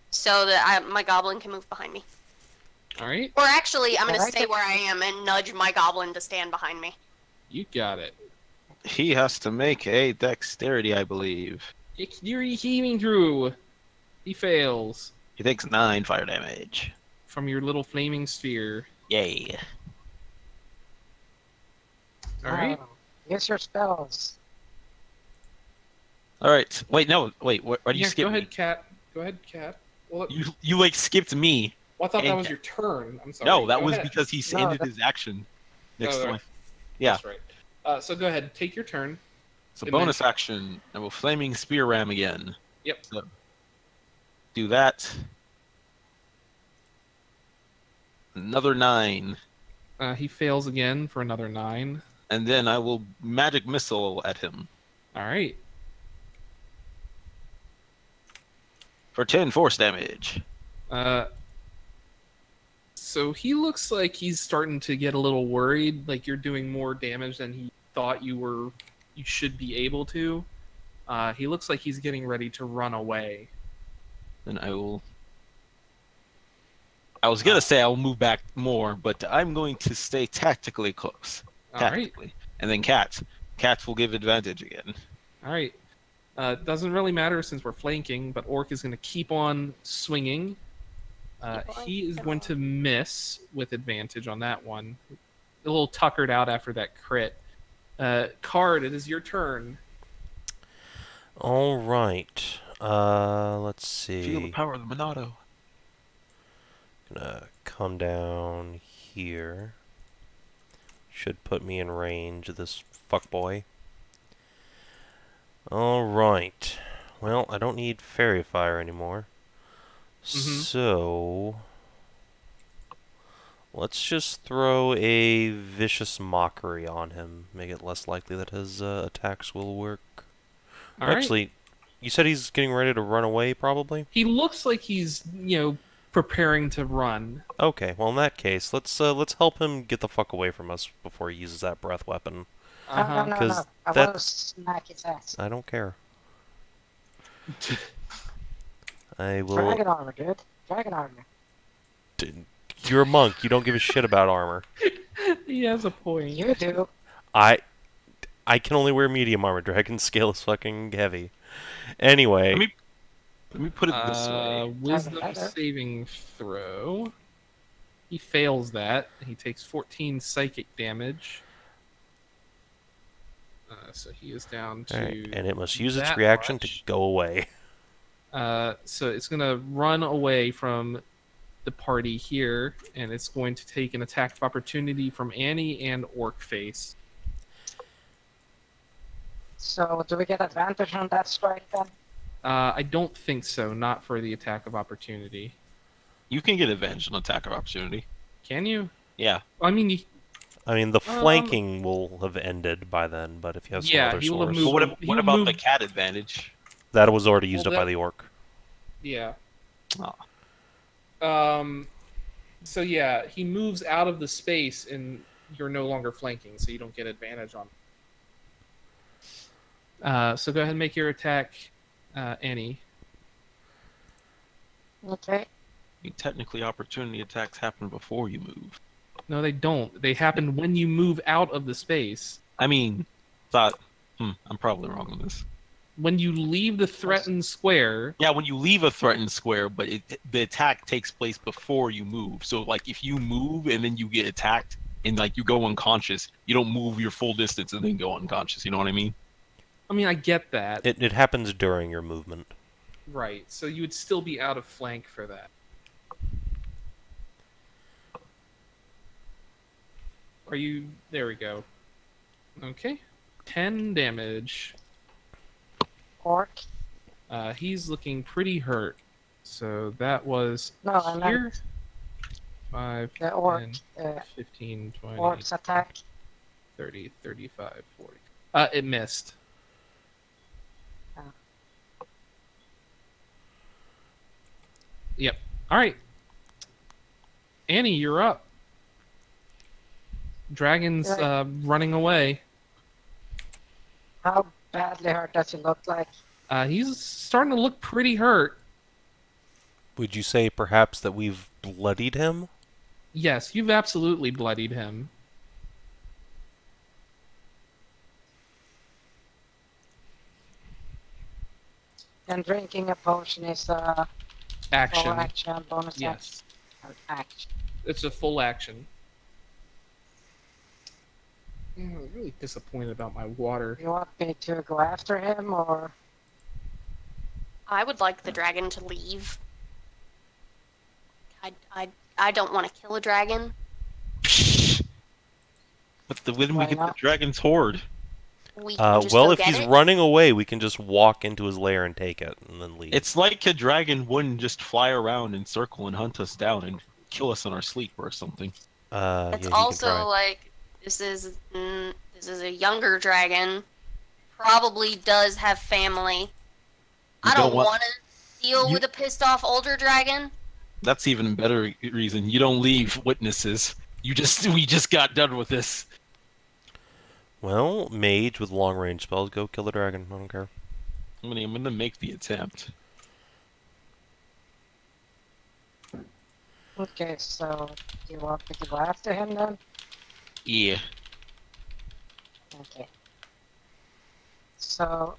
[SPEAKER 2] so that my goblin can move behind me.
[SPEAKER 1] All right,
[SPEAKER 2] Or actually, I'm going to
[SPEAKER 5] Alright.
[SPEAKER 2] stay where I am and nudge my goblin to stand behind me.
[SPEAKER 1] you got it.
[SPEAKER 3] He has to make a dexterity, I believe.
[SPEAKER 1] You're heaving through. He fails
[SPEAKER 3] He takes 9 fire damage.
[SPEAKER 1] from your little flaming sphere.
[SPEAKER 3] Yay.
[SPEAKER 1] All right.
[SPEAKER 5] Use your spells.
[SPEAKER 3] Alright. Wait, no. Wait, why do you
[SPEAKER 1] Yeah,
[SPEAKER 3] skip
[SPEAKER 1] go
[SPEAKER 3] me?
[SPEAKER 1] ahead, Cat. Go ahead, Cat. Well,
[SPEAKER 3] You like skipped me.
[SPEAKER 1] I thought that
[SPEAKER 3] and
[SPEAKER 1] was
[SPEAKER 3] Cat.
[SPEAKER 1] your turn. I'm sorry.
[SPEAKER 3] No, that
[SPEAKER 1] Go
[SPEAKER 3] was
[SPEAKER 1] ahead.
[SPEAKER 3] because he
[SPEAKER 5] No,
[SPEAKER 3] ended
[SPEAKER 5] that-
[SPEAKER 3] his action next
[SPEAKER 1] Oh,
[SPEAKER 3] to
[SPEAKER 1] right.
[SPEAKER 3] my... Yeah.
[SPEAKER 1] That's right. So go ahead, take your turn.
[SPEAKER 3] So
[SPEAKER 1] And
[SPEAKER 3] bonus
[SPEAKER 1] then-
[SPEAKER 3] action. I will flaming spear ram again.
[SPEAKER 1] Yep.
[SPEAKER 3] So do that. Another 9.
[SPEAKER 1] He fails again for another 9.
[SPEAKER 3] And then I will magic missile at him.
[SPEAKER 1] All right.
[SPEAKER 3] For 10 force damage.
[SPEAKER 1] So he looks like he's starting to get a little worried, like you're doing more damage than he thought you should be able to. He looks like he's getting ready to run away.
[SPEAKER 3] Then I will... I was gonna say I'll move back more, but I'm going to stay tactically close.
[SPEAKER 1] All right.
[SPEAKER 3] Tactically. And then cats. Cats will give advantage again.
[SPEAKER 1] All right. Doesn't really matter since we're flanking, but Orc is going to keep on swinging. He is going to miss with advantage on that one. A little tuckered out after that crit. Kaard, it is your turn.
[SPEAKER 4] All right. Let's see.
[SPEAKER 3] Feel the power of the Monado.
[SPEAKER 4] Gonna come down here. Should put me in range of this fuckboy. Alright. Well, I don't need fairy fire anymore. So let's just throw a vicious mockery on him. Make it less likely that his attacks will work.
[SPEAKER 1] All right.
[SPEAKER 4] Actually, you said he's getting ready to run away, probably?
[SPEAKER 1] He looks like he's, preparing to run.
[SPEAKER 4] Okay, well in that case, let's help him get the fuck away from us before he uses that breath weapon.
[SPEAKER 1] Uh-huh.
[SPEAKER 5] No.
[SPEAKER 4] 'Cause
[SPEAKER 5] I
[SPEAKER 4] that-
[SPEAKER 5] want to smack his ass.
[SPEAKER 4] I don't care. I will.
[SPEAKER 5] Dragon armor, dude. Dragon armor.
[SPEAKER 4] You're a monk. You don't give a shit about armor.
[SPEAKER 1] He has a point.
[SPEAKER 5] You do.
[SPEAKER 4] I can only wear medium armor. Dragon scale is fucking heavy. Anyway.
[SPEAKER 3] Let me put it this way.
[SPEAKER 1] Wisdom saving throw. He fails that. He takes 14 psychic damage. So he is down to...
[SPEAKER 4] Right. And it must use its reaction to go away.
[SPEAKER 1] So it's going to run away from the party here, and it's going to take an attack of opportunity from Annie and Orcface.
[SPEAKER 5] So do we get advantage on that strike then?
[SPEAKER 1] I don't think so. Not for the attack of opportunity.
[SPEAKER 3] You can get advantage on attack of opportunity.
[SPEAKER 1] Can you?
[SPEAKER 3] Yeah.
[SPEAKER 1] I mean,
[SPEAKER 4] the flanking will have ended by then, but if you have some other
[SPEAKER 1] he will have
[SPEAKER 4] source...
[SPEAKER 1] moved.
[SPEAKER 3] But what about the cat advantage?
[SPEAKER 4] That was already used up by the orc.
[SPEAKER 1] Yeah.
[SPEAKER 3] Oh.
[SPEAKER 1] So yeah, he moves out of the space, and you're no longer flanking, so you don't get advantage on. So go ahead and make your attack, Annie.
[SPEAKER 5] Okay.
[SPEAKER 3] Technically, opportunity attacks happen before you move.
[SPEAKER 1] No, they don't. They happen when you move out of the space.
[SPEAKER 3] I mean, I'm probably wrong on this.
[SPEAKER 1] When you leave the threatened square...
[SPEAKER 3] Yeah, when you leave a threatened square, but the attack takes place before you move. So, like, if you move and then you get attacked and, like, you go unconscious, you don't move your full distance and then go unconscious. You know what I mean?
[SPEAKER 1] I mean, I get that.
[SPEAKER 4] It happens during your movement.
[SPEAKER 1] Right, so you would still be out of flank for that. Are you... There we go. Okay. 10 damage.
[SPEAKER 5] Orc?
[SPEAKER 1] He's looking pretty hurt. So that was here. 5,
[SPEAKER 5] the orc,
[SPEAKER 1] 10, 15, 20,
[SPEAKER 5] orc's attack.
[SPEAKER 1] 30, 35, 40. It missed.
[SPEAKER 5] Oh.
[SPEAKER 1] Yep. All right. Annie, you're up. Dragon's running away.
[SPEAKER 5] How badly hurt does he look like?
[SPEAKER 1] He's starting to look pretty hurt.
[SPEAKER 4] Would you say perhaps that we've bloodied him?
[SPEAKER 1] Yes, you've absolutely bloodied him.
[SPEAKER 5] And drinking a potion is
[SPEAKER 1] Action.
[SPEAKER 5] full action, bonus
[SPEAKER 1] Yes.
[SPEAKER 5] action.
[SPEAKER 1] It's a full action. I'm really disappointed about my water.
[SPEAKER 5] You want me to go after him, or...?
[SPEAKER 2] I would like the dragon to leave. I don't want to kill a dragon.
[SPEAKER 3] But when we
[SPEAKER 5] Why
[SPEAKER 3] get the
[SPEAKER 5] not?
[SPEAKER 3] dragon's hoard?
[SPEAKER 2] We can just
[SPEAKER 4] well,
[SPEAKER 2] go
[SPEAKER 4] if
[SPEAKER 2] get
[SPEAKER 4] he's
[SPEAKER 2] it.
[SPEAKER 4] running away, we can just walk into his lair and take it, and then leave.
[SPEAKER 3] It's like a dragon wouldn't just fly around in circle and hunt us down and kill us in our sleep or something.
[SPEAKER 2] It's
[SPEAKER 4] yeah, he can
[SPEAKER 2] also
[SPEAKER 4] try.
[SPEAKER 2] like this is a younger dragon. Probably does have family. I don't want to deal with a pissed off older dragon.
[SPEAKER 3] That's even a better reason. You don't leave witnesses. We just got done with this.
[SPEAKER 4] Well, mage with long range spells, go kill the dragon. I don't care.
[SPEAKER 3] I'm gonna make the attempt.
[SPEAKER 5] Okay, so do you want me to go after him then?
[SPEAKER 3] Yeah.
[SPEAKER 5] Okay. So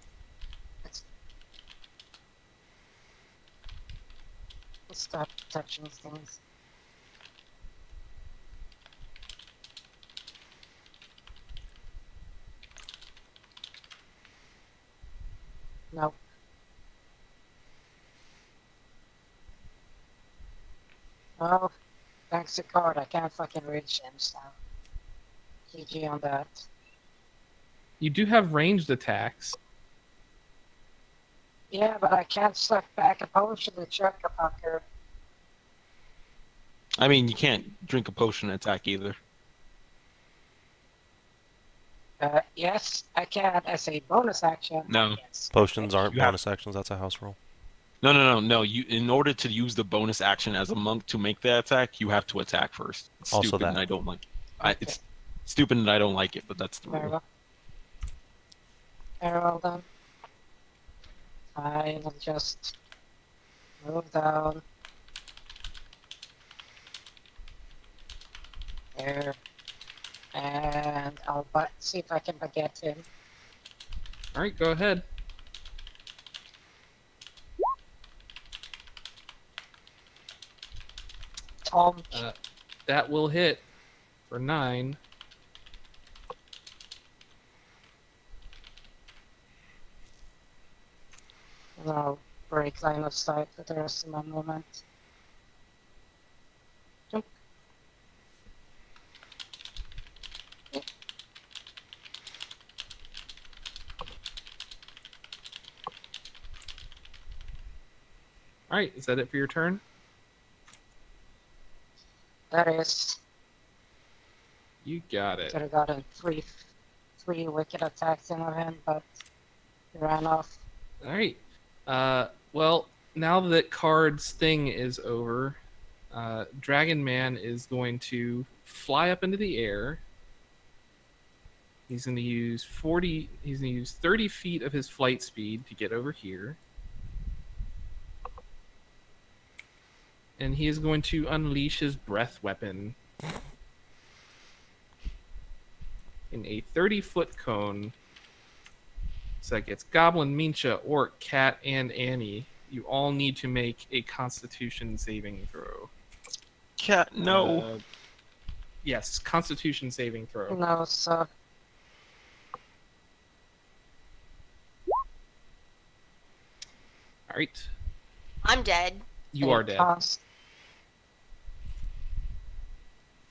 [SPEAKER 5] let's stop touching things. Nope. Oh, thanks to Kaard, I can't fucking reach him, so GG on that.
[SPEAKER 1] You do have ranged attacks.
[SPEAKER 5] Yeah, but I can't suck back a potion to chuck a fucker.
[SPEAKER 3] I mean, you can't drink a potion and attack either.
[SPEAKER 5] Yes, I can as a bonus action.
[SPEAKER 3] No.
[SPEAKER 5] Yes.
[SPEAKER 4] Potions aren't
[SPEAKER 3] You have-
[SPEAKER 4] bonus actions, that's a house rule.
[SPEAKER 3] No. In order to use the bonus action as a monk to make that attack, you have to attack first. It's
[SPEAKER 4] Also
[SPEAKER 3] stupid
[SPEAKER 4] that.
[SPEAKER 3] and I don't like it's stupid and I don't like it, but that's the
[SPEAKER 5] Very
[SPEAKER 3] rule.
[SPEAKER 5] well. Very well done. I will just move down. There. And I'll see if I can baguette him.
[SPEAKER 1] All right, go ahead.
[SPEAKER 5] Tom.
[SPEAKER 1] That will hit for 9.
[SPEAKER 5] And I'll break line of sight for the rest of my movement. Jump.
[SPEAKER 1] All right, is that it for your turn?
[SPEAKER 5] That is.
[SPEAKER 1] You got it.
[SPEAKER 5] Could have gotten three wicked attacks in of him, but he ran off.
[SPEAKER 1] All right. Well, now that Kaard's thing is over, Dragon Man is going to fly up into the air. He's going to use 40. He's going to use 30 feet of his flight speed to get over here. And he is going to unleash his breath weapon in a 30-foot cone. So that gets Goblin, Mincha, Orc, Cat, and Annie. You all need to make a Constitution saving throw.
[SPEAKER 3] Cat, no.
[SPEAKER 1] Yes, Constitution saving throw.
[SPEAKER 5] No, so.
[SPEAKER 1] All right.
[SPEAKER 2] I'm dead.
[SPEAKER 1] You are dead.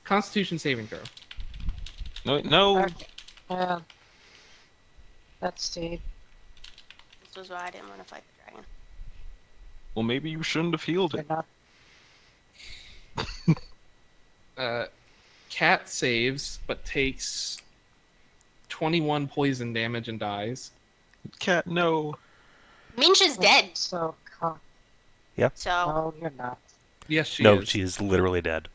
[SPEAKER 1] Constitution saving throw.
[SPEAKER 3] No, no.
[SPEAKER 5] Okay. Let's see.
[SPEAKER 2] This was why I didn't want to fight the dragon.
[SPEAKER 3] Well, maybe you shouldn't have healed it.
[SPEAKER 1] Cat saves, but takes 21 poison damage and dies.
[SPEAKER 3] Cat, no.
[SPEAKER 2] Mincha's dead.
[SPEAKER 5] So,
[SPEAKER 4] Yeah.
[SPEAKER 2] So
[SPEAKER 5] no, you're not.
[SPEAKER 1] Yes, she
[SPEAKER 4] No,
[SPEAKER 1] is.
[SPEAKER 4] she is literally dead.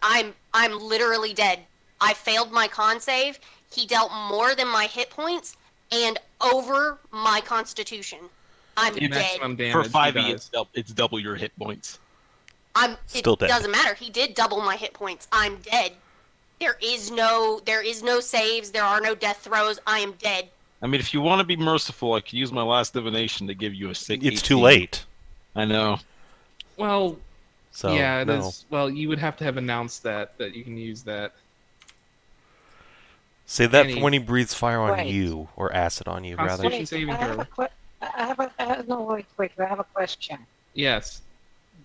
[SPEAKER 2] I'm literally dead. I failed my con save. He dealt more than my hit points and over my constitution. I'm dead.
[SPEAKER 1] Maximum damage.
[SPEAKER 3] For
[SPEAKER 1] he
[SPEAKER 3] 5e,
[SPEAKER 1] dies.
[SPEAKER 3] it's double your hit points.
[SPEAKER 4] Still dead.
[SPEAKER 2] It doesn't matter. He did double my hit points. I'm dead. There is no saves. There are no death throws. I am dead.
[SPEAKER 3] I mean, if you want to be merciful, I could use my last divination to give you a 6.
[SPEAKER 4] It's too late.
[SPEAKER 3] I know.
[SPEAKER 1] Well,
[SPEAKER 4] So,
[SPEAKER 1] yeah, it
[SPEAKER 4] no.
[SPEAKER 1] is. Well, you would have to have announced that you can use that.
[SPEAKER 4] Say that
[SPEAKER 1] Annie.
[SPEAKER 4] for when he breathes fire on
[SPEAKER 5] Wait.
[SPEAKER 4] you, or acid on you, rather.
[SPEAKER 1] Constitution saving
[SPEAKER 5] I have
[SPEAKER 1] throw.
[SPEAKER 5] no, wait, I have a question.
[SPEAKER 1] Yes.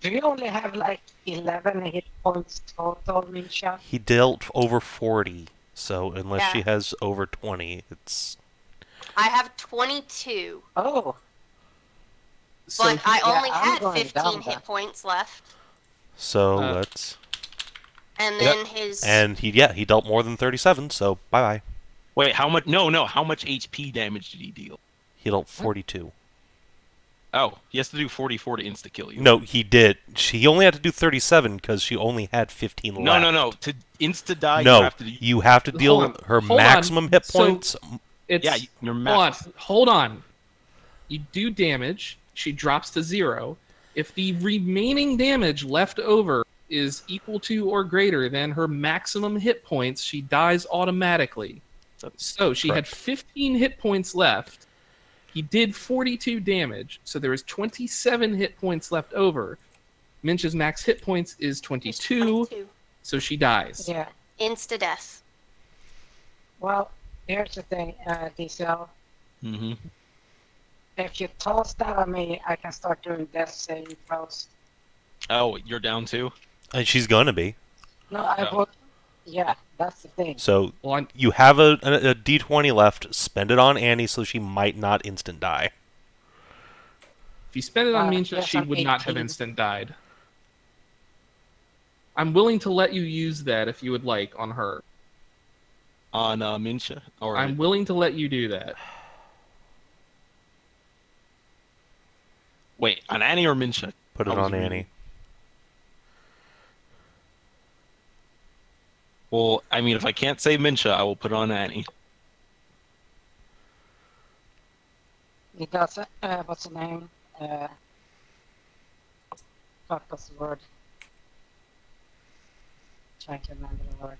[SPEAKER 5] Do you only have like 11 hit points total, Mincha?
[SPEAKER 4] He dealt over 40, so unless
[SPEAKER 2] Yeah.
[SPEAKER 4] she has over 20, it's...
[SPEAKER 2] I have 22,
[SPEAKER 5] Oh,
[SPEAKER 1] So
[SPEAKER 2] but I
[SPEAKER 5] yeah,
[SPEAKER 2] only
[SPEAKER 5] I'm
[SPEAKER 2] had
[SPEAKER 5] going
[SPEAKER 2] 15
[SPEAKER 5] down
[SPEAKER 2] hit
[SPEAKER 5] then.
[SPEAKER 2] points left.
[SPEAKER 4] So,
[SPEAKER 1] Uh,
[SPEAKER 4] let's...
[SPEAKER 2] And then his
[SPEAKER 4] And he dealt more than 37, so bye-bye.
[SPEAKER 3] Wait, how much? No. How much HP damage did he deal?
[SPEAKER 4] He dealt 42.
[SPEAKER 3] Oh, he has to do 44 to insta kill you.
[SPEAKER 4] No, he did. He only had to do 37 because she only had 15 left.
[SPEAKER 3] No. To insta die,
[SPEAKER 4] No,
[SPEAKER 3] you have to do.
[SPEAKER 4] you have to deal
[SPEAKER 1] Hold on.
[SPEAKER 4] her
[SPEAKER 1] Hold on.
[SPEAKER 4] maximum hit
[SPEAKER 1] So-
[SPEAKER 4] points.
[SPEAKER 1] it's
[SPEAKER 3] Yeah, your
[SPEAKER 1] hold on.
[SPEAKER 3] max.
[SPEAKER 1] Hold on. You do damage. She drops to 0. If the remaining damage left over is equal to or greater than her maximum hit points, she dies automatically. So she had
[SPEAKER 4] Correct.
[SPEAKER 1] 15 hit points left. He did 42 damage, so there is 27 hit points left over. Mincha's max hit points is 22, so she dies.
[SPEAKER 5] yeah.
[SPEAKER 2] insta death.
[SPEAKER 5] Well, here's the thing, DCL.
[SPEAKER 3] Mm-hmm.
[SPEAKER 5] If you toss that at me, I can start doing death saving throws.
[SPEAKER 3] Oh, you're down too.
[SPEAKER 4] And she's gonna be.
[SPEAKER 5] No, I
[SPEAKER 3] Oh.
[SPEAKER 5] would. Yeah, that's the thing.
[SPEAKER 4] So,
[SPEAKER 1] Well,
[SPEAKER 4] you have a D20 left. Spend it on Annie so she might not instant die.
[SPEAKER 1] if you spend it on Mincha,
[SPEAKER 5] yes,
[SPEAKER 1] she
[SPEAKER 5] I'm
[SPEAKER 1] would not have
[SPEAKER 5] 18.
[SPEAKER 1] instant died. I'm willing to let you use that if you would like on her.
[SPEAKER 3] On Mincha. All right.
[SPEAKER 1] I'm willing to let you do that.
[SPEAKER 3] Wait, on Annie or Mincha?
[SPEAKER 4] Put it
[SPEAKER 3] I was
[SPEAKER 4] on
[SPEAKER 3] reading.
[SPEAKER 4] Annie.
[SPEAKER 3] Well, I mean, if I can't say Mincha, I will put it on Annie.
[SPEAKER 5] He does, what's the name? Fuck, what's the word? Trying to remember the word.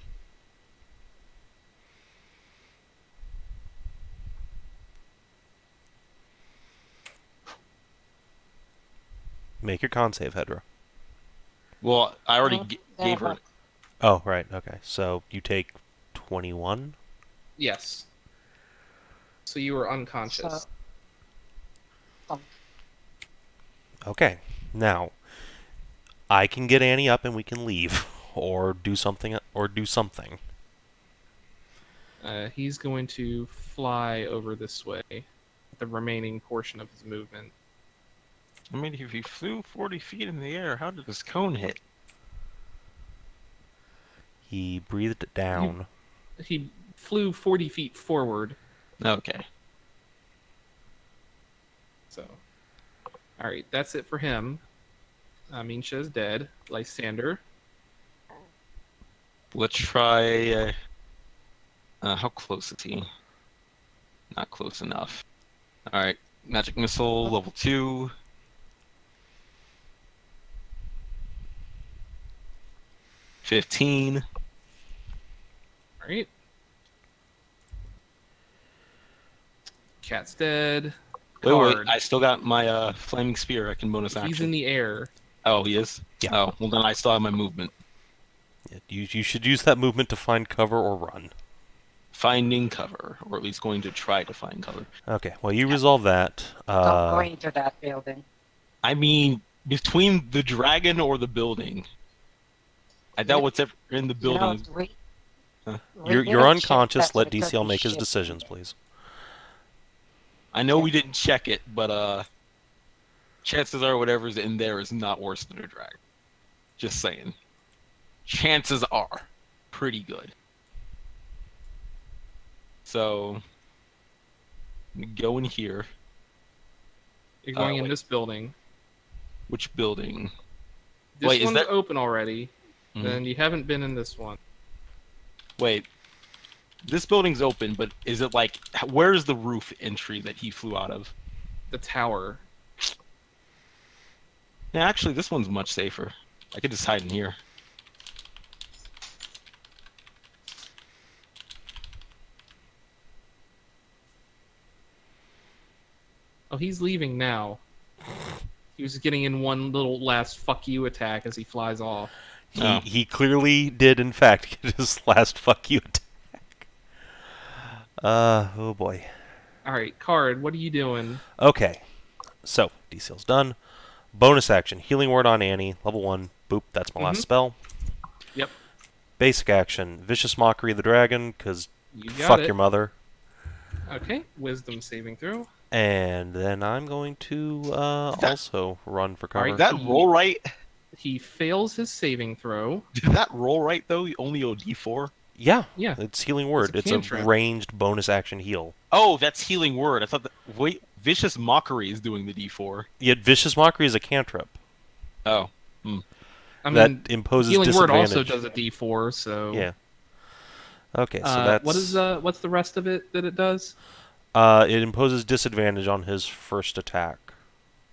[SPEAKER 4] Make your con save, Hedrah.
[SPEAKER 3] Well, I already gave her.
[SPEAKER 4] Oh, right. Okay. So you take 21?
[SPEAKER 1] Yes. So you were unconscious.
[SPEAKER 4] Okay. Now, I can get Annie up and we can leave. Or do something.
[SPEAKER 1] He's going to fly over this way. The remaining portion of his movement.
[SPEAKER 3] I mean, if he flew 40 feet in the air, how did this cone hit?
[SPEAKER 4] He breathed down.
[SPEAKER 1] He flew 40 feet forward.
[SPEAKER 3] Okay.
[SPEAKER 1] So, all right, that's it for him. Mincha is dead. Lysander.
[SPEAKER 3] Let's try. How close is he? Not close enough. All right, magic missile level 2. $15.
[SPEAKER 1] All right. Cat's dead.
[SPEAKER 3] Wait, I still got my flaming spear. I can bonus action.
[SPEAKER 1] He's in the air.
[SPEAKER 3] Oh, he is?
[SPEAKER 4] Yeah.
[SPEAKER 3] Oh, well then I still have my movement.
[SPEAKER 4] Yeah, you should use that movement to find cover or run.
[SPEAKER 3] Finding cover, or at least going to try to find cover.
[SPEAKER 4] Okay, well you resolve that.
[SPEAKER 5] Don't go into that building.
[SPEAKER 3] I mean, between the dragon or the building. I doubt what's ever in the building.
[SPEAKER 4] You're unconscious. Let DCL make his decisions, please.
[SPEAKER 3] I know we didn't check it, but chances are whatever's in there is not worse than a dragon. Just saying. Chances are pretty good. So, go in here.
[SPEAKER 1] You're going in this building.
[SPEAKER 3] Which building?
[SPEAKER 1] This
[SPEAKER 3] Wait,
[SPEAKER 1] one's
[SPEAKER 3] is that
[SPEAKER 1] open already.
[SPEAKER 3] Mm-hmm.
[SPEAKER 1] Then you haven't been in this one.
[SPEAKER 3] Wait. This building's open, but is it like... Where's the roof entry that he flew out of?
[SPEAKER 1] The tower.
[SPEAKER 3] Yeah, actually, this one's much safer. I could just hide in here.
[SPEAKER 1] Oh, he's leaving now. He was getting in one little last fuck you attack as he flies off.
[SPEAKER 4] He clearly did, in fact, get his last fuck you attack. Oh boy.
[SPEAKER 1] Alright, Kaard, what are you doing?
[SPEAKER 4] Okay. So, DCL's done. Bonus action. Healing word on Annie. Level 1. Boop. That's my last spell.
[SPEAKER 1] Yep.
[SPEAKER 4] Basic action. Vicious Mockery of the Dragon, because
[SPEAKER 1] fuck
[SPEAKER 4] your mother.
[SPEAKER 1] Okay. Wisdom saving throw.
[SPEAKER 4] And then I'm going to also run for cover.
[SPEAKER 3] Did that roll right?
[SPEAKER 1] He fails his saving throw.
[SPEAKER 3] Did that roll right, though? Only a D4?
[SPEAKER 4] Yeah.
[SPEAKER 1] Yeah.
[SPEAKER 4] It's Healing Word. It's a ranged bonus action heal.
[SPEAKER 3] Oh, that's Healing Word. I thought that... Wait, Vicious Mockery is doing the D4.
[SPEAKER 4] Yet Vicious Mockery is a cantrip.
[SPEAKER 3] Oh.
[SPEAKER 1] I mean,
[SPEAKER 4] that imposes
[SPEAKER 1] Healing Word
[SPEAKER 4] disadvantage.
[SPEAKER 1] also does a D4, so...
[SPEAKER 4] Yeah. Okay, so that's...
[SPEAKER 1] what's the rest of it that it does?
[SPEAKER 4] It imposes disadvantage on his first attack.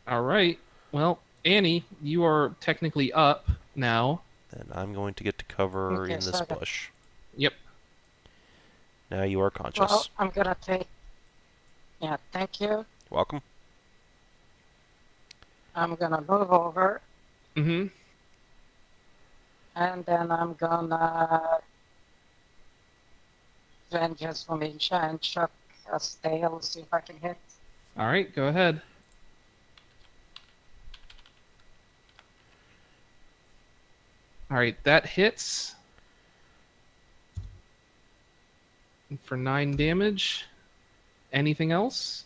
[SPEAKER 1] Alright. Well, Annie, you are technically up now.
[SPEAKER 4] And I'm going to get to cover in this bush.
[SPEAKER 1] Yep.
[SPEAKER 4] Now you are conscious.
[SPEAKER 5] Well, I'm gonna take... Yeah, thank you.
[SPEAKER 4] Welcome.
[SPEAKER 5] I'm gonna move over.
[SPEAKER 1] Mm-hmm.
[SPEAKER 5] And then I'm gonna... Vengeance from Mincha and chuck a stale, see if I can hit.
[SPEAKER 1] Alright, go ahead. Alright, that hits. For 9 damage. Anything else?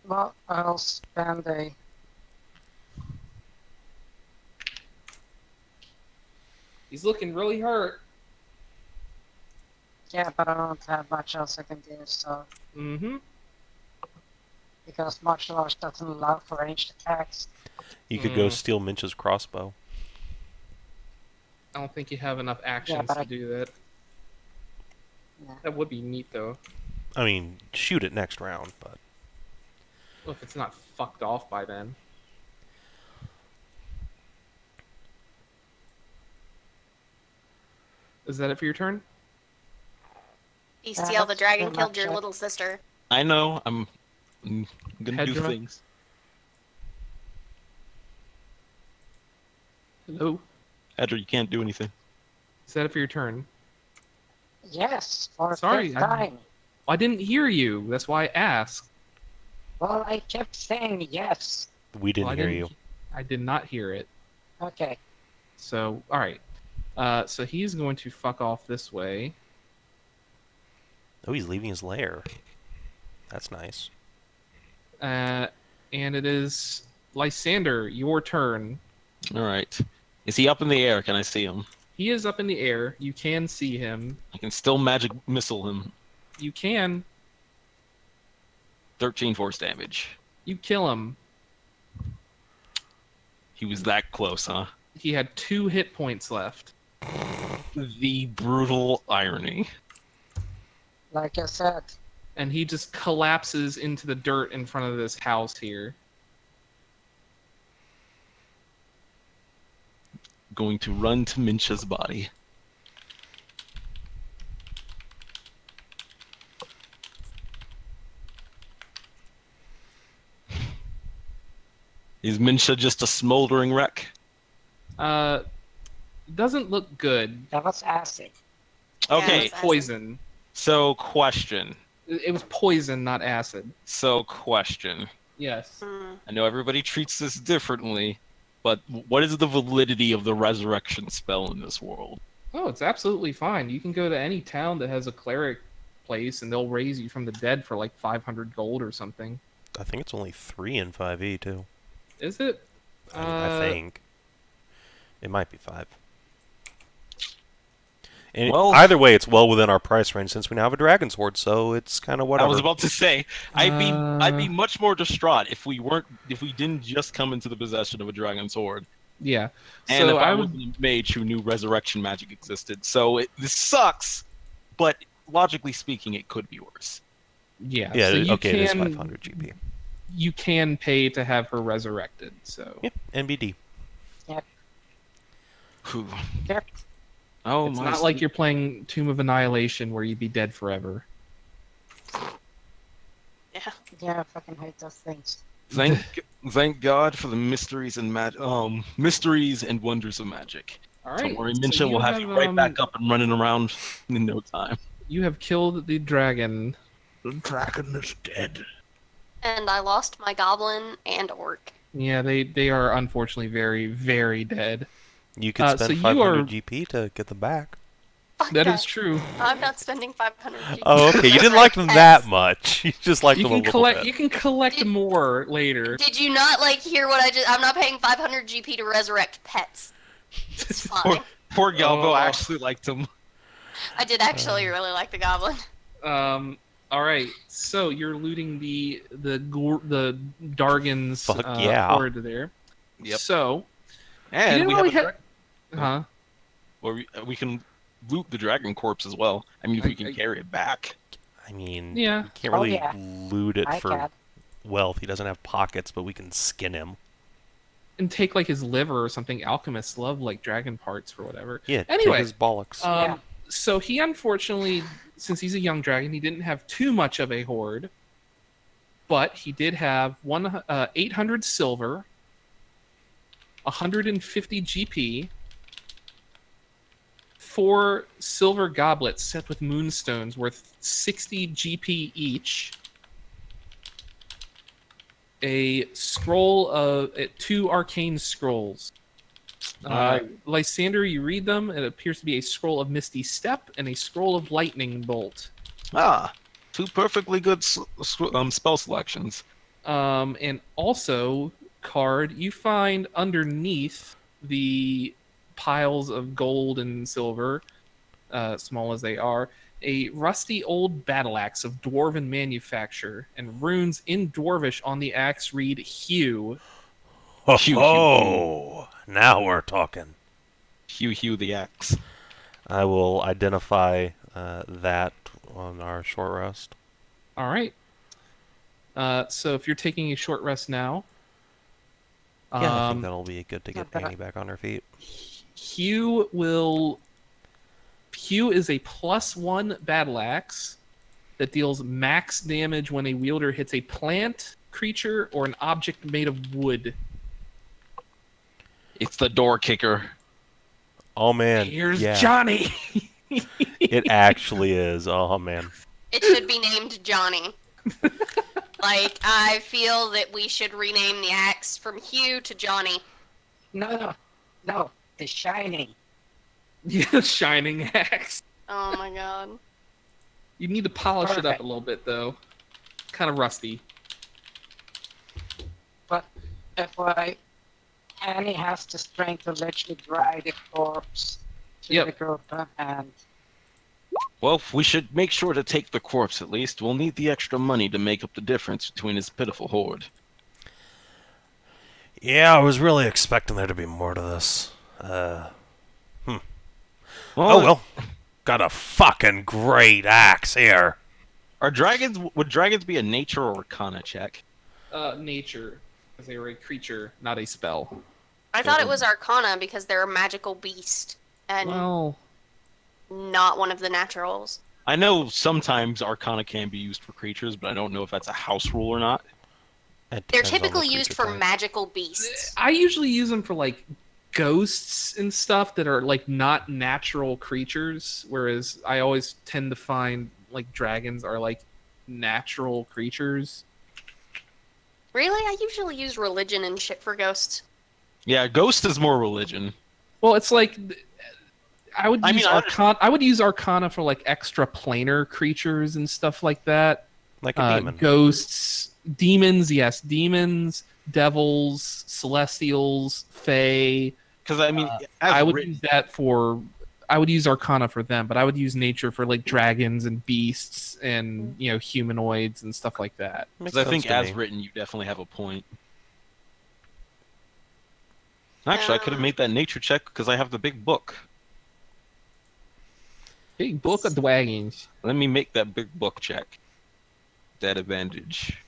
[SPEAKER 5] Well, I'll spend a...
[SPEAKER 1] He's looking really hurt.
[SPEAKER 5] Yeah, but I don't have much else I can do, so...
[SPEAKER 1] Mm-hmm.
[SPEAKER 5] Because martial arts doesn't allow for ranged attacks.
[SPEAKER 4] You could go steal Mincha's crossbow.
[SPEAKER 1] I don't think you have enough actions to do that.
[SPEAKER 5] Yeah.
[SPEAKER 1] That would be neat, though.
[SPEAKER 4] I mean, shoot it next round, but...
[SPEAKER 1] Well, if it's not fucked off by then. Is that it for your turn?
[SPEAKER 2] Bestial, the dragon
[SPEAKER 5] pretty
[SPEAKER 2] killed
[SPEAKER 5] much
[SPEAKER 2] your
[SPEAKER 5] it.
[SPEAKER 2] little sister.
[SPEAKER 3] I know. I'm gonna do
[SPEAKER 1] Hedrah?
[SPEAKER 3] things.
[SPEAKER 1] Hello?
[SPEAKER 3] Hedrah, you can't do anything.
[SPEAKER 1] Is that it for your turn?
[SPEAKER 5] Yes, for
[SPEAKER 1] Sorry,
[SPEAKER 5] fifth
[SPEAKER 1] I-
[SPEAKER 5] time.
[SPEAKER 1] I didn't hear you. That's why I asked.
[SPEAKER 5] Well, I kept saying yes.
[SPEAKER 4] We didn't
[SPEAKER 1] Well, I
[SPEAKER 4] hear you.
[SPEAKER 1] I did not hear it.
[SPEAKER 5] Okay.
[SPEAKER 1] So, alright. So he's going to fuck off this way.
[SPEAKER 4] Oh, he's leaving his lair. That's nice.
[SPEAKER 1] And it is Lysander, your turn.
[SPEAKER 3] All right. Is he up in the air? Can I see him?
[SPEAKER 1] He is up in the air. You can see him.
[SPEAKER 3] I can still magic missile him.
[SPEAKER 1] You can.
[SPEAKER 3] 13 force damage.
[SPEAKER 1] You kill him.
[SPEAKER 3] He was that close, huh?
[SPEAKER 1] He had 2 hit points left.
[SPEAKER 3] The brutal irony.
[SPEAKER 5] Like I said,
[SPEAKER 1] And he just collapses into the dirt in front of this house here.
[SPEAKER 3] Going to run to Mincha's body. Is Mincha just a smoldering wreck?
[SPEAKER 1] Doesn't look good.
[SPEAKER 5] that was acid.
[SPEAKER 3] Okay,
[SPEAKER 2] Yeah.
[SPEAKER 1] Poison.
[SPEAKER 3] so question.
[SPEAKER 1] It was poison, not acid.
[SPEAKER 3] So question.
[SPEAKER 1] Yes.
[SPEAKER 2] Hmm.
[SPEAKER 3] I know everybody treats this differently, but what is the validity of the resurrection spell in this world?
[SPEAKER 1] Oh, it's absolutely fine. You can go to any town that has a cleric place, and they'll raise you from the dead for like 500 gold or something.
[SPEAKER 4] I think it's only 3 in 5e, too.
[SPEAKER 1] Is it?
[SPEAKER 4] I think. It might be 5. And
[SPEAKER 3] Well-
[SPEAKER 4] either way, it's well within our price range since we now have a dragon's hoard, so it's kind of whatever.
[SPEAKER 3] I was about to say, I'd be
[SPEAKER 1] Uh,
[SPEAKER 3] much more distraught if we didn't just come into the possession of a dragon's sword,
[SPEAKER 1] Yeah.
[SPEAKER 3] and
[SPEAKER 1] So
[SPEAKER 3] if I
[SPEAKER 1] would.
[SPEAKER 3] wasn't a mage who knew resurrection magic existed. So this sucks, but logically speaking, it could be worse.
[SPEAKER 1] Yeah.
[SPEAKER 4] Yeah,
[SPEAKER 1] so you
[SPEAKER 4] okay, it is
[SPEAKER 1] can,
[SPEAKER 4] 500 GP.
[SPEAKER 1] You can pay to have her resurrected. So
[SPEAKER 4] Yep, NBD.
[SPEAKER 3] Whew.
[SPEAKER 5] Yep.
[SPEAKER 3] Oh
[SPEAKER 1] it's
[SPEAKER 3] my!
[SPEAKER 1] not like you're playing Tomb of Annihilation where you'd be dead forever.
[SPEAKER 2] Yeah.
[SPEAKER 5] Yeah, I fucking hate those things.
[SPEAKER 3] Thank God for the mysteries and mysteries and wonders of magic.
[SPEAKER 1] All right.
[SPEAKER 3] Don't worry,
[SPEAKER 1] so
[SPEAKER 3] Mincha will have you right back up and running around in no time.
[SPEAKER 1] You have killed the dragon.
[SPEAKER 6] The dragon is dead.
[SPEAKER 2] And I lost my goblin and orc.
[SPEAKER 1] Yeah, they are unfortunately very, very dead.
[SPEAKER 4] You could
[SPEAKER 1] so
[SPEAKER 4] spend
[SPEAKER 1] you
[SPEAKER 4] 500
[SPEAKER 1] are-
[SPEAKER 4] GP to get them back.
[SPEAKER 2] Fuck
[SPEAKER 1] That is true.
[SPEAKER 2] I'm not spending 500 GP.
[SPEAKER 4] Oh, okay. You didn't like them that much. You just liked
[SPEAKER 1] You
[SPEAKER 4] them a
[SPEAKER 1] can
[SPEAKER 4] little
[SPEAKER 1] collect.
[SPEAKER 4] bit.
[SPEAKER 1] You can collect more later.
[SPEAKER 2] Did you not hear what I just? I'm not paying 500 GP to resurrect pets. It's fine.
[SPEAKER 3] Poor Galvo
[SPEAKER 1] Oh.
[SPEAKER 3] actually liked him.
[SPEAKER 2] I did actually really like the goblin.
[SPEAKER 1] All right. So you're looting the Dargan's
[SPEAKER 4] Fuck yeah.
[SPEAKER 1] hoard there.
[SPEAKER 3] Yep.
[SPEAKER 1] So
[SPEAKER 3] And
[SPEAKER 1] didn't
[SPEAKER 3] we have
[SPEAKER 1] really
[SPEAKER 3] a
[SPEAKER 1] ha- huh?
[SPEAKER 3] Or we can loot the dragon corpse as well. I mean, if we can carry it back.
[SPEAKER 4] I mean,
[SPEAKER 1] Yeah.
[SPEAKER 4] you can't
[SPEAKER 5] Oh,
[SPEAKER 4] really
[SPEAKER 5] yeah.
[SPEAKER 4] loot it
[SPEAKER 5] I
[SPEAKER 4] for
[SPEAKER 5] can.
[SPEAKER 4] wealth. He doesn't have pockets, but we can skin him.
[SPEAKER 1] And take like his liver or something. Alchemists love like dragon parts or whatever.
[SPEAKER 4] Yeah,
[SPEAKER 1] Anyway,
[SPEAKER 4] take his bollocks.
[SPEAKER 5] Yeah.
[SPEAKER 1] So he unfortunately, since he's a young dragon, he didn't have too much of a hoard, but he did have 800 silver, 150 GP, 4 silver goblets set with moonstones worth 60 GP each, a scroll of 2 arcane scrolls. Lysander, you read them. It appears to be a scroll of Misty Step and a scroll of Lightning Bolt.
[SPEAKER 3] Ah, 2 perfectly good spell selections.
[SPEAKER 1] And also, Kaard, you find underneath the piles of gold and silver, small as they are, a rusty old battle axe of dwarven manufacture, and runes in Dwarvish on the axe read Hew.
[SPEAKER 4] Oh, now we're talking.
[SPEAKER 3] Hew the axe.
[SPEAKER 4] I will identify that on our short rest.
[SPEAKER 1] All right. So if you're taking a short rest now,
[SPEAKER 4] Yeah, I think that'll be good to get
[SPEAKER 5] but I-
[SPEAKER 4] Annie back on her feet.
[SPEAKER 1] Hugh will Hugh is a +1 battle axe that deals max damage when a wielder hits a plant, creature, or an object made of wood.
[SPEAKER 3] It's the door kicker.
[SPEAKER 4] Oh man,
[SPEAKER 1] Here's
[SPEAKER 4] yeah.
[SPEAKER 1] Johnny.
[SPEAKER 4] It actually is. Oh man.
[SPEAKER 2] It should be named Johnny. Like, I feel that we should rename the axe from Hugh to Johnny.
[SPEAKER 5] No, the Shining.
[SPEAKER 1] Yeah, shining axe.
[SPEAKER 2] Oh my god.
[SPEAKER 1] You need to polish it up
[SPEAKER 5] Perfect.
[SPEAKER 1] a little bit, though. Kind of rusty.
[SPEAKER 5] But FYI, Annie has the strength to literally drag the corpse to
[SPEAKER 1] Yep.
[SPEAKER 5] the group, and
[SPEAKER 3] Well, we should make sure to take the corpse at least. We'll need the extra money to make up the difference between his pitiful hoard.
[SPEAKER 4] Yeah, I was really expecting there to be more to this.
[SPEAKER 3] Well,
[SPEAKER 4] Oh well. Got a fucking great axe here.
[SPEAKER 3] would dragons be a nature or arcana check?
[SPEAKER 1] Nature. Because they were a creature, not a spell.
[SPEAKER 2] I thought it was Arcana because they're a magical beast and
[SPEAKER 1] Well,
[SPEAKER 2] not one of the naturals.
[SPEAKER 3] I know sometimes arcana can be used for creatures, but I don't know if that's a house rule or not.
[SPEAKER 4] It
[SPEAKER 2] They're
[SPEAKER 4] depends on the
[SPEAKER 2] typically used
[SPEAKER 4] creature
[SPEAKER 2] for
[SPEAKER 4] type.
[SPEAKER 2] magical beasts.
[SPEAKER 1] I usually use them for, like, ghosts and stuff that are, like, not natural creatures, whereas I always tend to find, like, dragons are, like, natural creatures.
[SPEAKER 2] Really? I usually use religion and shit for ghosts.
[SPEAKER 3] Yeah, ghost is more religion.
[SPEAKER 1] Well, it's like I would
[SPEAKER 3] I
[SPEAKER 1] use
[SPEAKER 3] mean,
[SPEAKER 1] Arcana. I would use Arcana for like extra planar creatures and stuff like that.
[SPEAKER 4] Like a demon.
[SPEAKER 1] Ghosts, demons, yes, demons, devils, celestials, fae.
[SPEAKER 3] Because I mean,
[SPEAKER 1] I would use that for. I would use Arcana for them, but I would use nature for like dragons and beasts and humanoids and stuff like that.
[SPEAKER 4] Makes
[SPEAKER 3] Because I think
[SPEAKER 4] sense to
[SPEAKER 3] as
[SPEAKER 4] me.
[SPEAKER 3] written, you definitely have a point. Actually, I could have made that nature check because I have the big book.
[SPEAKER 1] Big book of dragons.
[SPEAKER 3] Let me make that big book check. That advantage.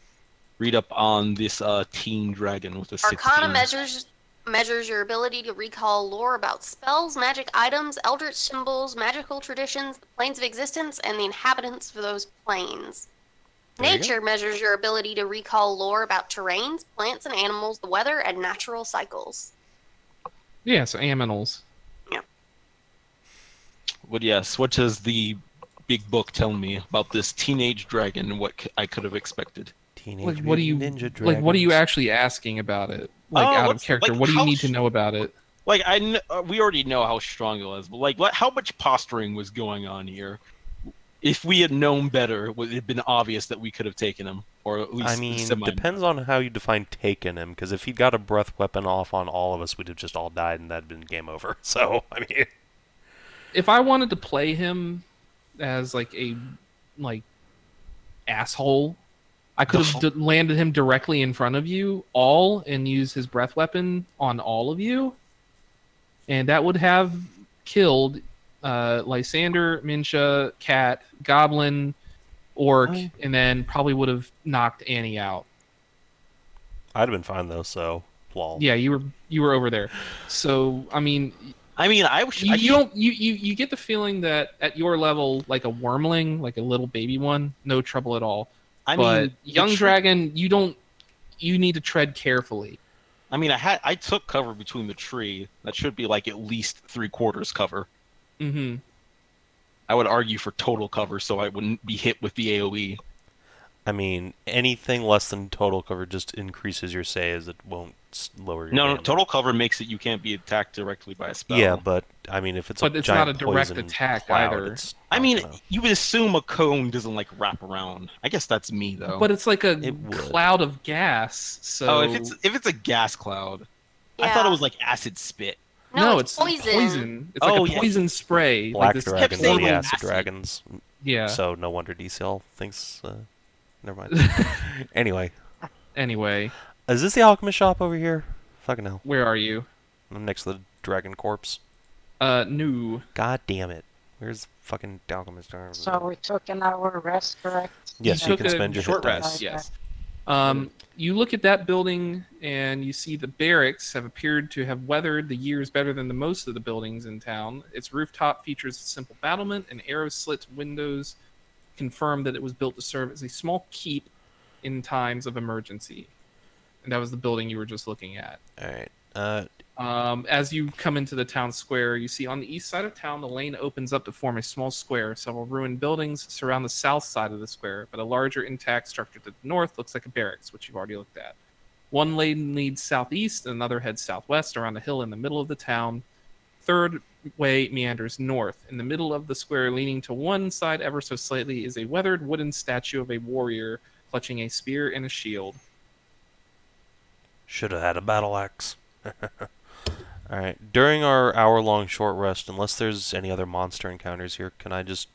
[SPEAKER 3] Read up on this teen dragon with a 16.
[SPEAKER 2] Arcana measures your ability to recall lore about spells, magic items, eldritch symbols, magical traditions, the planes of existence, and the inhabitants of those planes.
[SPEAKER 4] There you go.
[SPEAKER 2] Nature measures your ability to recall lore about terrains, plants and animals, the weather, and natural cycles.
[SPEAKER 1] Yeah, so aminals.
[SPEAKER 3] But yes, what does the big book tell me about this teenage dragon and what I could have expected?
[SPEAKER 4] Teenage
[SPEAKER 1] Like, what do you
[SPEAKER 4] Mutant Ninja
[SPEAKER 1] like? What are you
[SPEAKER 4] Dragons.
[SPEAKER 1] actually asking about it? Like,
[SPEAKER 3] Oh,
[SPEAKER 1] out of
[SPEAKER 3] let's-
[SPEAKER 1] character.
[SPEAKER 3] like,
[SPEAKER 1] What do you
[SPEAKER 3] how
[SPEAKER 1] need to know about it?
[SPEAKER 3] Like, we already know how strong it was, but like, how much posturing was going on here? If we had known better, would it have been obvious that we could have taken him, or at least
[SPEAKER 4] I mean,
[SPEAKER 3] semi-
[SPEAKER 4] depends on how you define taking him, because if he'd got a breath weapon off on all of us, we'd have just all died and that'd been game over. So, I mean...
[SPEAKER 1] If I wanted to play him as like a asshole, I could have landed him directly in front of you all and used his breath weapon on all of you, and that would have killed Lysander, Mincha, Cat, Goblin, Orc, and then probably would have knocked Annie out.
[SPEAKER 4] I'd have been fine, though, so... Lol.
[SPEAKER 1] Yeah, you were over there. So I mean, you get the feeling that at your level, like a wormling, like a little baby one, no trouble at all. But young dragon, you need to tread carefully.
[SPEAKER 3] I mean, I took cover between the tree. That should be like at least 3/4 cover.
[SPEAKER 1] Mm-hmm.
[SPEAKER 3] I would argue for total cover, so I wouldn't be hit with the AOE.
[SPEAKER 4] I mean, anything less than total cover just increases your saves. It won't lower your
[SPEAKER 3] No,
[SPEAKER 4] damage.
[SPEAKER 3] total cover makes it you can't be attacked directly by a spell.
[SPEAKER 4] Yeah, but, I mean, if it's
[SPEAKER 1] But
[SPEAKER 4] a
[SPEAKER 1] it's
[SPEAKER 4] giant
[SPEAKER 1] not a direct
[SPEAKER 4] poison
[SPEAKER 1] attack
[SPEAKER 4] cloud,
[SPEAKER 1] either.
[SPEAKER 4] it's
[SPEAKER 3] I
[SPEAKER 4] not
[SPEAKER 3] mean,
[SPEAKER 4] gonna-
[SPEAKER 3] you would assume a cone doesn't like wrap around. I guess that's me though.
[SPEAKER 1] But it's like a
[SPEAKER 4] It would.
[SPEAKER 1] cloud of gas. So
[SPEAKER 3] oh, if it's a gas cloud, I thought it was like acid spit.
[SPEAKER 1] no,
[SPEAKER 2] it's
[SPEAKER 1] it's
[SPEAKER 2] poison.
[SPEAKER 1] It's like
[SPEAKER 3] Oh,
[SPEAKER 1] a
[SPEAKER 3] yeah.
[SPEAKER 1] poison spray.
[SPEAKER 4] Black
[SPEAKER 1] like this
[SPEAKER 4] dragons
[SPEAKER 3] saying
[SPEAKER 4] are the
[SPEAKER 3] like
[SPEAKER 4] acid
[SPEAKER 3] acid.
[SPEAKER 4] dragons,
[SPEAKER 1] Yeah.
[SPEAKER 4] so no wonder DCL thinks... never mind. Anyway,
[SPEAKER 1] Anyway,
[SPEAKER 4] is this the alchemist shop over here? Fucking hell.
[SPEAKER 1] where are you?
[SPEAKER 4] I'm next to the dragon corpse.
[SPEAKER 1] New.
[SPEAKER 4] God damn it. Where's fucking the alchemist?
[SPEAKER 5] so we took an hour rest, correct?
[SPEAKER 4] Yes,
[SPEAKER 1] You
[SPEAKER 4] you
[SPEAKER 1] took
[SPEAKER 4] can
[SPEAKER 1] a
[SPEAKER 4] spend your
[SPEAKER 1] short
[SPEAKER 4] hit dice.
[SPEAKER 1] rest. Yes. You look at that building, and you see the barracks have appeared to have weathered the years better than the most of the buildings in town. Its rooftop features a simple battlement, and arrow-slit windows confirm that it was built to serve as a small keep in times of emergency. And that was the building you were just looking at.
[SPEAKER 4] All right.
[SPEAKER 1] As you come into the town square, you see on the east side of town, the lane opens up to form a small square. Several ruined buildings surround the south side of the square, but a larger intact structure to the north looks like a barracks, which you've already looked at. One lane leads southeast, and another heads southwest around a hill in the middle of the town. Third way meanders north. In the middle of the square, leaning to one side ever so slightly, is a weathered wooden statue of a warrior clutching a spear and a shield.
[SPEAKER 4] Should have had a battle axe. Alright, during our hour-long short rest, unless there's any other monster encounters here, can I just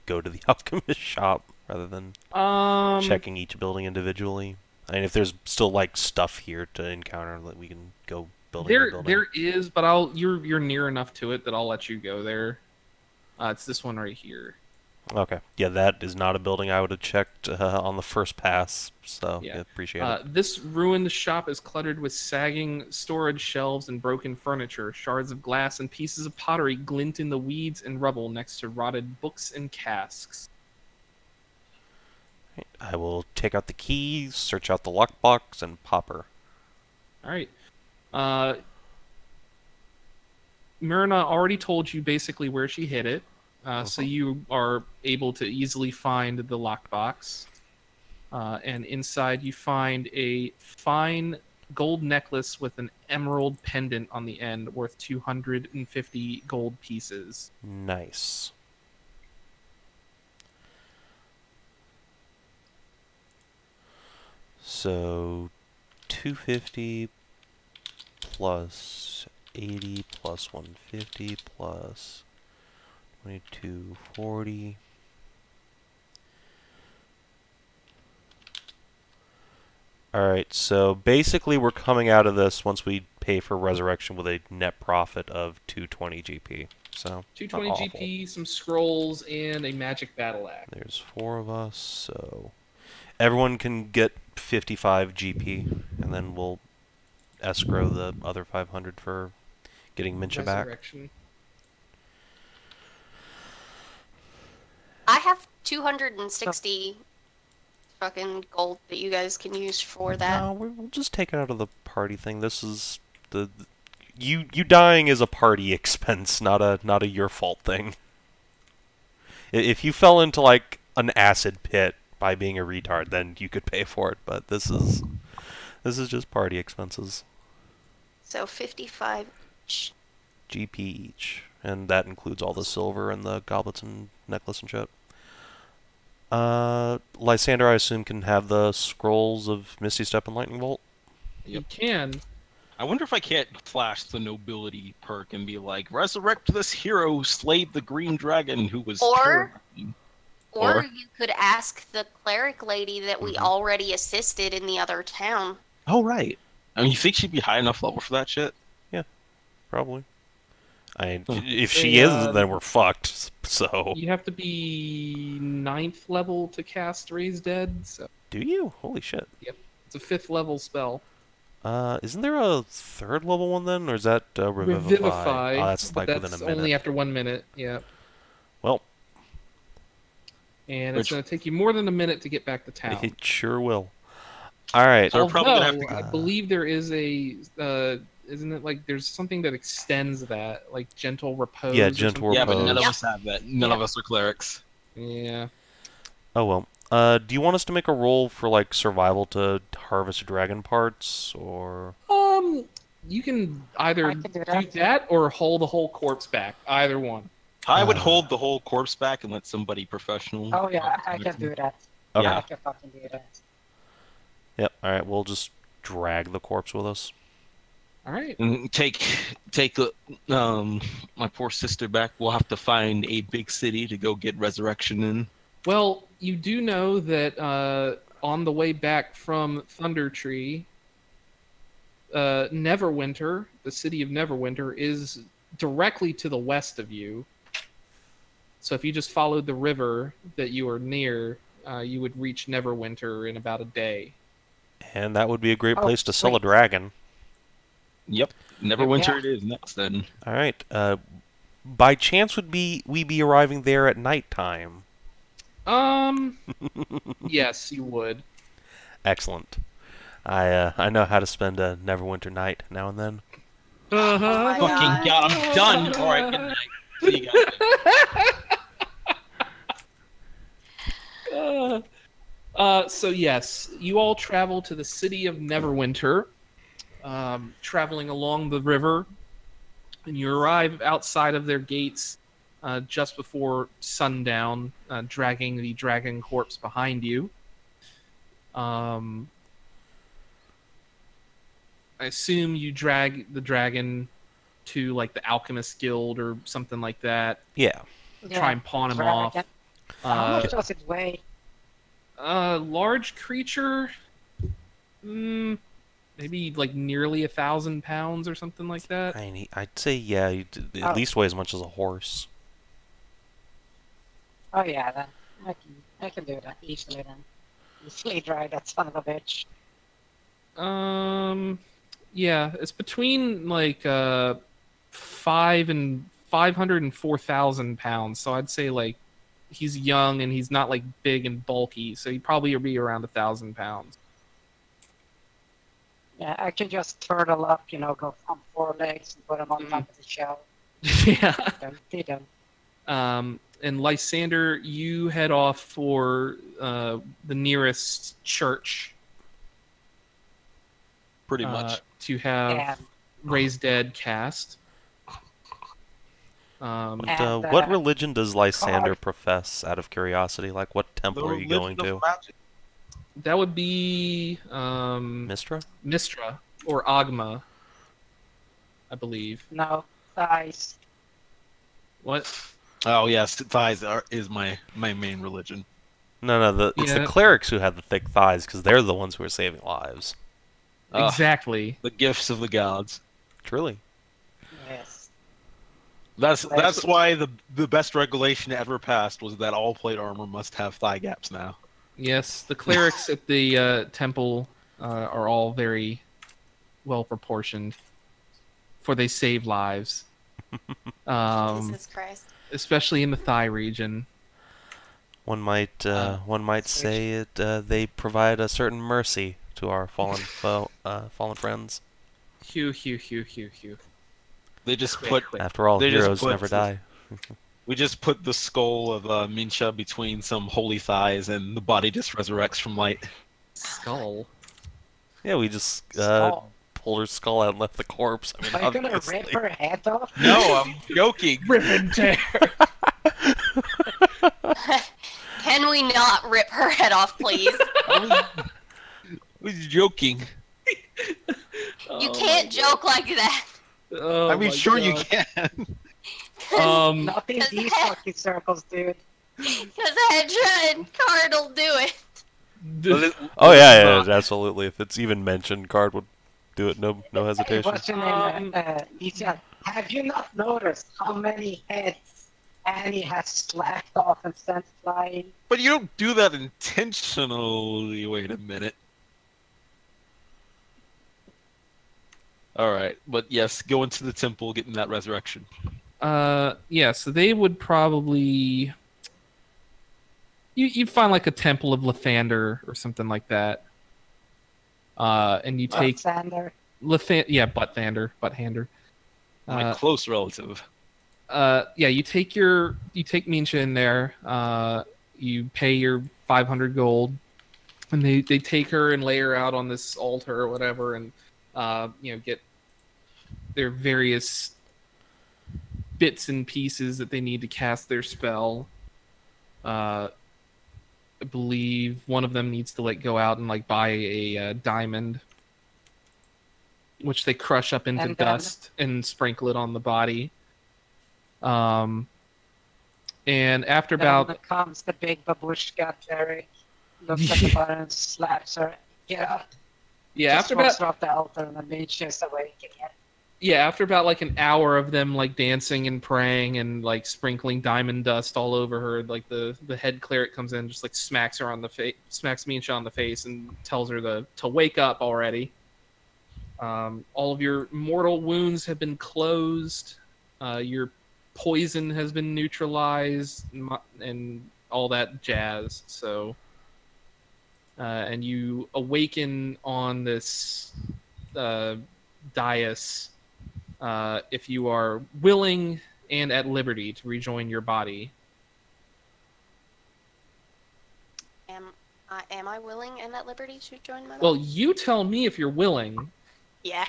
[SPEAKER 4] go to the alchemist shop rather than checking each building individually? I mean, if there's still, like, stuff here to encounter, that we can go building by building.
[SPEAKER 1] There is, but you're near enough to it that I'll let you go there. It's this one right here.
[SPEAKER 4] Okay. Yeah, that is not a building I would have checked on the first pass, so yeah, appreciate it.
[SPEAKER 1] This ruined shop is cluttered with sagging storage shelves and broken furniture. Shards of glass and pieces of pottery glint in the weeds and rubble next to rotted books and casks.
[SPEAKER 4] I will take out the keys, search out the lockbox, and pop her.
[SPEAKER 1] Alright. Myrna already told you basically where she hid it. So you are able to easily find the lockbox. And inside you find a fine gold necklace with an emerald pendant on the end worth 250 gold pieces.
[SPEAKER 4] Nice. So 250 plus 80 plus 150 plus 2240. Alright, so basically we're coming out of this once we pay for resurrection with a net profit of 220 GP. So
[SPEAKER 1] 220 GP, some scrolls, and a magic battle axe.
[SPEAKER 4] There's 4 of us, so everyone can get 55 GP, and then we'll escrow the other 500 for getting Mincha back.
[SPEAKER 2] I have 260 fucking gold that you guys can use for that.
[SPEAKER 4] No, we'll just take it out of the party thing. This is you dying is a party expense, not a your fault thing. If you fell into like an acid pit by being a retard, then you could pay for it. But this is just party expenses.
[SPEAKER 2] So 55 each.
[SPEAKER 4] GP each, and that includes all the silver and the goblets and necklace and shit. Lysander, I assume, can have the scrolls of Misty Step and Lightning Bolt?
[SPEAKER 1] You can.
[SPEAKER 3] I wonder if I can't flash the nobility perk and be like, resurrect this hero who slayed the green dragon who was
[SPEAKER 2] Or you could ask the cleric lady that we already assisted in the other town.
[SPEAKER 3] Oh, right. I mean, you think she'd be high enough level for that shit?
[SPEAKER 4] Yeah, probably. I mean, if she isn't, then we're fucked. So
[SPEAKER 1] you have to be 9th level to cast Raise Dead. So.
[SPEAKER 4] Do you? Holy shit!
[SPEAKER 1] Yep, it's a 5th level spell.
[SPEAKER 4] Isn't there a 3rd level one then, or is that Revivify? Oh, that's like within a minute.
[SPEAKER 1] Only after 1 minute. Yeah.
[SPEAKER 4] Well.
[SPEAKER 1] And it's going to take you more than a minute to get back to town.
[SPEAKER 4] It sure will. All right.
[SPEAKER 3] So we're probably gonna have to.
[SPEAKER 1] I believe there is a. Isn't it like there's something that extends that, like gentle repose?
[SPEAKER 4] Yeah, gentle repose.
[SPEAKER 3] Yeah, but none of us have that. None of us are clerics.
[SPEAKER 1] Yeah.
[SPEAKER 4] Oh well. Do you want us to make a roll for like survival to harvest dragon parts, or?
[SPEAKER 1] You can either do that or hold the whole corpse back. Either one.
[SPEAKER 3] I would hold the whole corpse back and let somebody professional.
[SPEAKER 5] Oh yeah, I can do that.
[SPEAKER 4] Okay.
[SPEAKER 5] Yeah, I can fucking do that.
[SPEAKER 4] Yep. All right. We'll just drag the corpse with us.
[SPEAKER 1] All right.
[SPEAKER 3] And take my poor sister back. We'll have to find a big city to go get resurrection in.
[SPEAKER 1] Well, you do know that on the way back from Thundertree, Neverwinter, the city of Neverwinter, is directly to the west of you. So if you just followed the river that you are near, you would reach Neverwinter in about a day.
[SPEAKER 4] And that would be a great
[SPEAKER 5] Oh,
[SPEAKER 4] place to sell a
[SPEAKER 5] wait.
[SPEAKER 4] dragon.
[SPEAKER 3] Yep. Neverwinter
[SPEAKER 5] Yeah.
[SPEAKER 3] it is next then.
[SPEAKER 4] All right. By chance, would we be arriving there at nighttime?
[SPEAKER 1] Yes, you would.
[SPEAKER 4] Excellent. I know how to spend a Neverwinter night now and then.
[SPEAKER 2] Oh my
[SPEAKER 3] Fucking God, I'm done. All right, good night. See you guys.
[SPEAKER 1] So yes, you all travel to the city of Neverwinter, traveling along the river, and you arrive outside of their gates just before sundown, dragging the dragon corpse behind you. I assume you drag the dragon to like the Alchemist Guild or something like that.
[SPEAKER 4] Yeah.
[SPEAKER 1] Try and pawn him
[SPEAKER 5] Dragon.
[SPEAKER 1] off.
[SPEAKER 5] How much does it weigh?
[SPEAKER 1] Large creature, maybe like nearly 1,000 pounds or something like that.
[SPEAKER 4] I'd say yeah. At least weigh as much as a horse.
[SPEAKER 5] Oh yeah, then I can do that easily then. Easily dry that son of a bitch.
[SPEAKER 1] Yeah, it's between like 504,000 pounds. So I'd say like he's young and he's not like big and bulky. So he'd probably be around 1,000 pounds.
[SPEAKER 5] Yeah, I can just turtle up, go on 4 legs and put him on top of the shell.
[SPEAKER 1] Yeah.
[SPEAKER 5] Be done.
[SPEAKER 1] And Lysander, you head off for the nearest church.
[SPEAKER 3] Pretty much.
[SPEAKER 1] To have
[SPEAKER 5] And,
[SPEAKER 1] Raise Dead cast.
[SPEAKER 4] What religion does Lysander
[SPEAKER 5] Kaard.
[SPEAKER 4] profess, out of curiosity? Like, what temple are you going to?
[SPEAKER 1] That would be
[SPEAKER 4] Mistra?
[SPEAKER 1] Mistra or Agma, I believe.
[SPEAKER 5] no, thighs.
[SPEAKER 1] What?
[SPEAKER 3] Oh yes, thighs is my main religion.
[SPEAKER 4] No, it's the
[SPEAKER 1] Yeah.
[SPEAKER 4] clerics who have the thick thighs, because they're the ones who are saving lives.
[SPEAKER 1] Exactly.
[SPEAKER 3] The gifts of the gods.
[SPEAKER 4] Truly.
[SPEAKER 5] Yes.
[SPEAKER 3] That's why the best regulation ever passed was that all plate armor must have thigh gaps now.
[SPEAKER 1] Yes, the clerics at the temple are all very well proportioned, for they save lives.
[SPEAKER 2] Jesus Christ.
[SPEAKER 1] Especially in the thigh region.
[SPEAKER 4] One might say it. They provide a certain mercy to our fallen friends.
[SPEAKER 1] Hew.
[SPEAKER 3] They just put
[SPEAKER 4] After all,
[SPEAKER 3] They just
[SPEAKER 4] heroes
[SPEAKER 3] put
[SPEAKER 4] never die.
[SPEAKER 3] we just put the skull of Mincha between some holy thighs, and the body just resurrects from light.
[SPEAKER 1] Skull.
[SPEAKER 4] Yeah, we just
[SPEAKER 5] Skull.
[SPEAKER 4] pulled her skull out and left the corpse. I mean,
[SPEAKER 5] Are you gonna
[SPEAKER 4] obviously.
[SPEAKER 5] rip her head off?
[SPEAKER 3] No, I'm joking.
[SPEAKER 1] Rip and tear.
[SPEAKER 2] Can we not rip her head off, please?
[SPEAKER 3] I was joking.
[SPEAKER 2] You can't joke like that.
[SPEAKER 1] Oh
[SPEAKER 3] I mean,
[SPEAKER 1] my
[SPEAKER 3] sure you
[SPEAKER 1] God.
[SPEAKER 3] can.
[SPEAKER 5] Not in these fucking circles, dude.
[SPEAKER 2] Because Hedrah and Kaard will do it.
[SPEAKER 4] Oh yeah, absolutely. If it's even mentioned, Kaard would do it. No
[SPEAKER 5] Hey,
[SPEAKER 4] hesitation.
[SPEAKER 5] what's your name? Lisa, have you not noticed how many heads Annie has slacked off and sent flying?
[SPEAKER 3] But you don't do that intentionally. Wait a minute. Alright, but yes, go into the temple, getting that resurrection.
[SPEAKER 1] Yeah, so they would probably... You'd find like a temple of Lysander or something like that. And you take...
[SPEAKER 5] Lysander.
[SPEAKER 1] Butthander.
[SPEAKER 3] My close relative.
[SPEAKER 1] Yeah, you take Mincha in there. You pay your 500 gold, and they take her and lay her out on this altar or whatever, and get their various bits and pieces that they need to cast their spell. I believe one of them needs to go out and buy a diamond, which they crush up into
[SPEAKER 5] And
[SPEAKER 1] dust and sprinkle it on the body. And after about
[SPEAKER 5] Then comes the big babushka, Derek. Looks at the button and slaps her. Get up.
[SPEAKER 1] after
[SPEAKER 5] Just
[SPEAKER 1] about
[SPEAKER 5] walks her off the altar and then Mincha is awake again.
[SPEAKER 1] Yeah, after about like an hour of them like dancing and praying and like sprinkling diamond dust all over her, like the head cleric comes in, just like smacks her on the face, smacks Mincha on the face, and tells her to wake up already. All of your mortal wounds have been closed. Your poison has been neutralized, and all that jazz. So, and you awaken on this dais. If you are willing and at liberty to rejoin your body.
[SPEAKER 2] Am I willing and at liberty to join my body?
[SPEAKER 1] Well, you tell me if you're willing.
[SPEAKER 2] Yeah.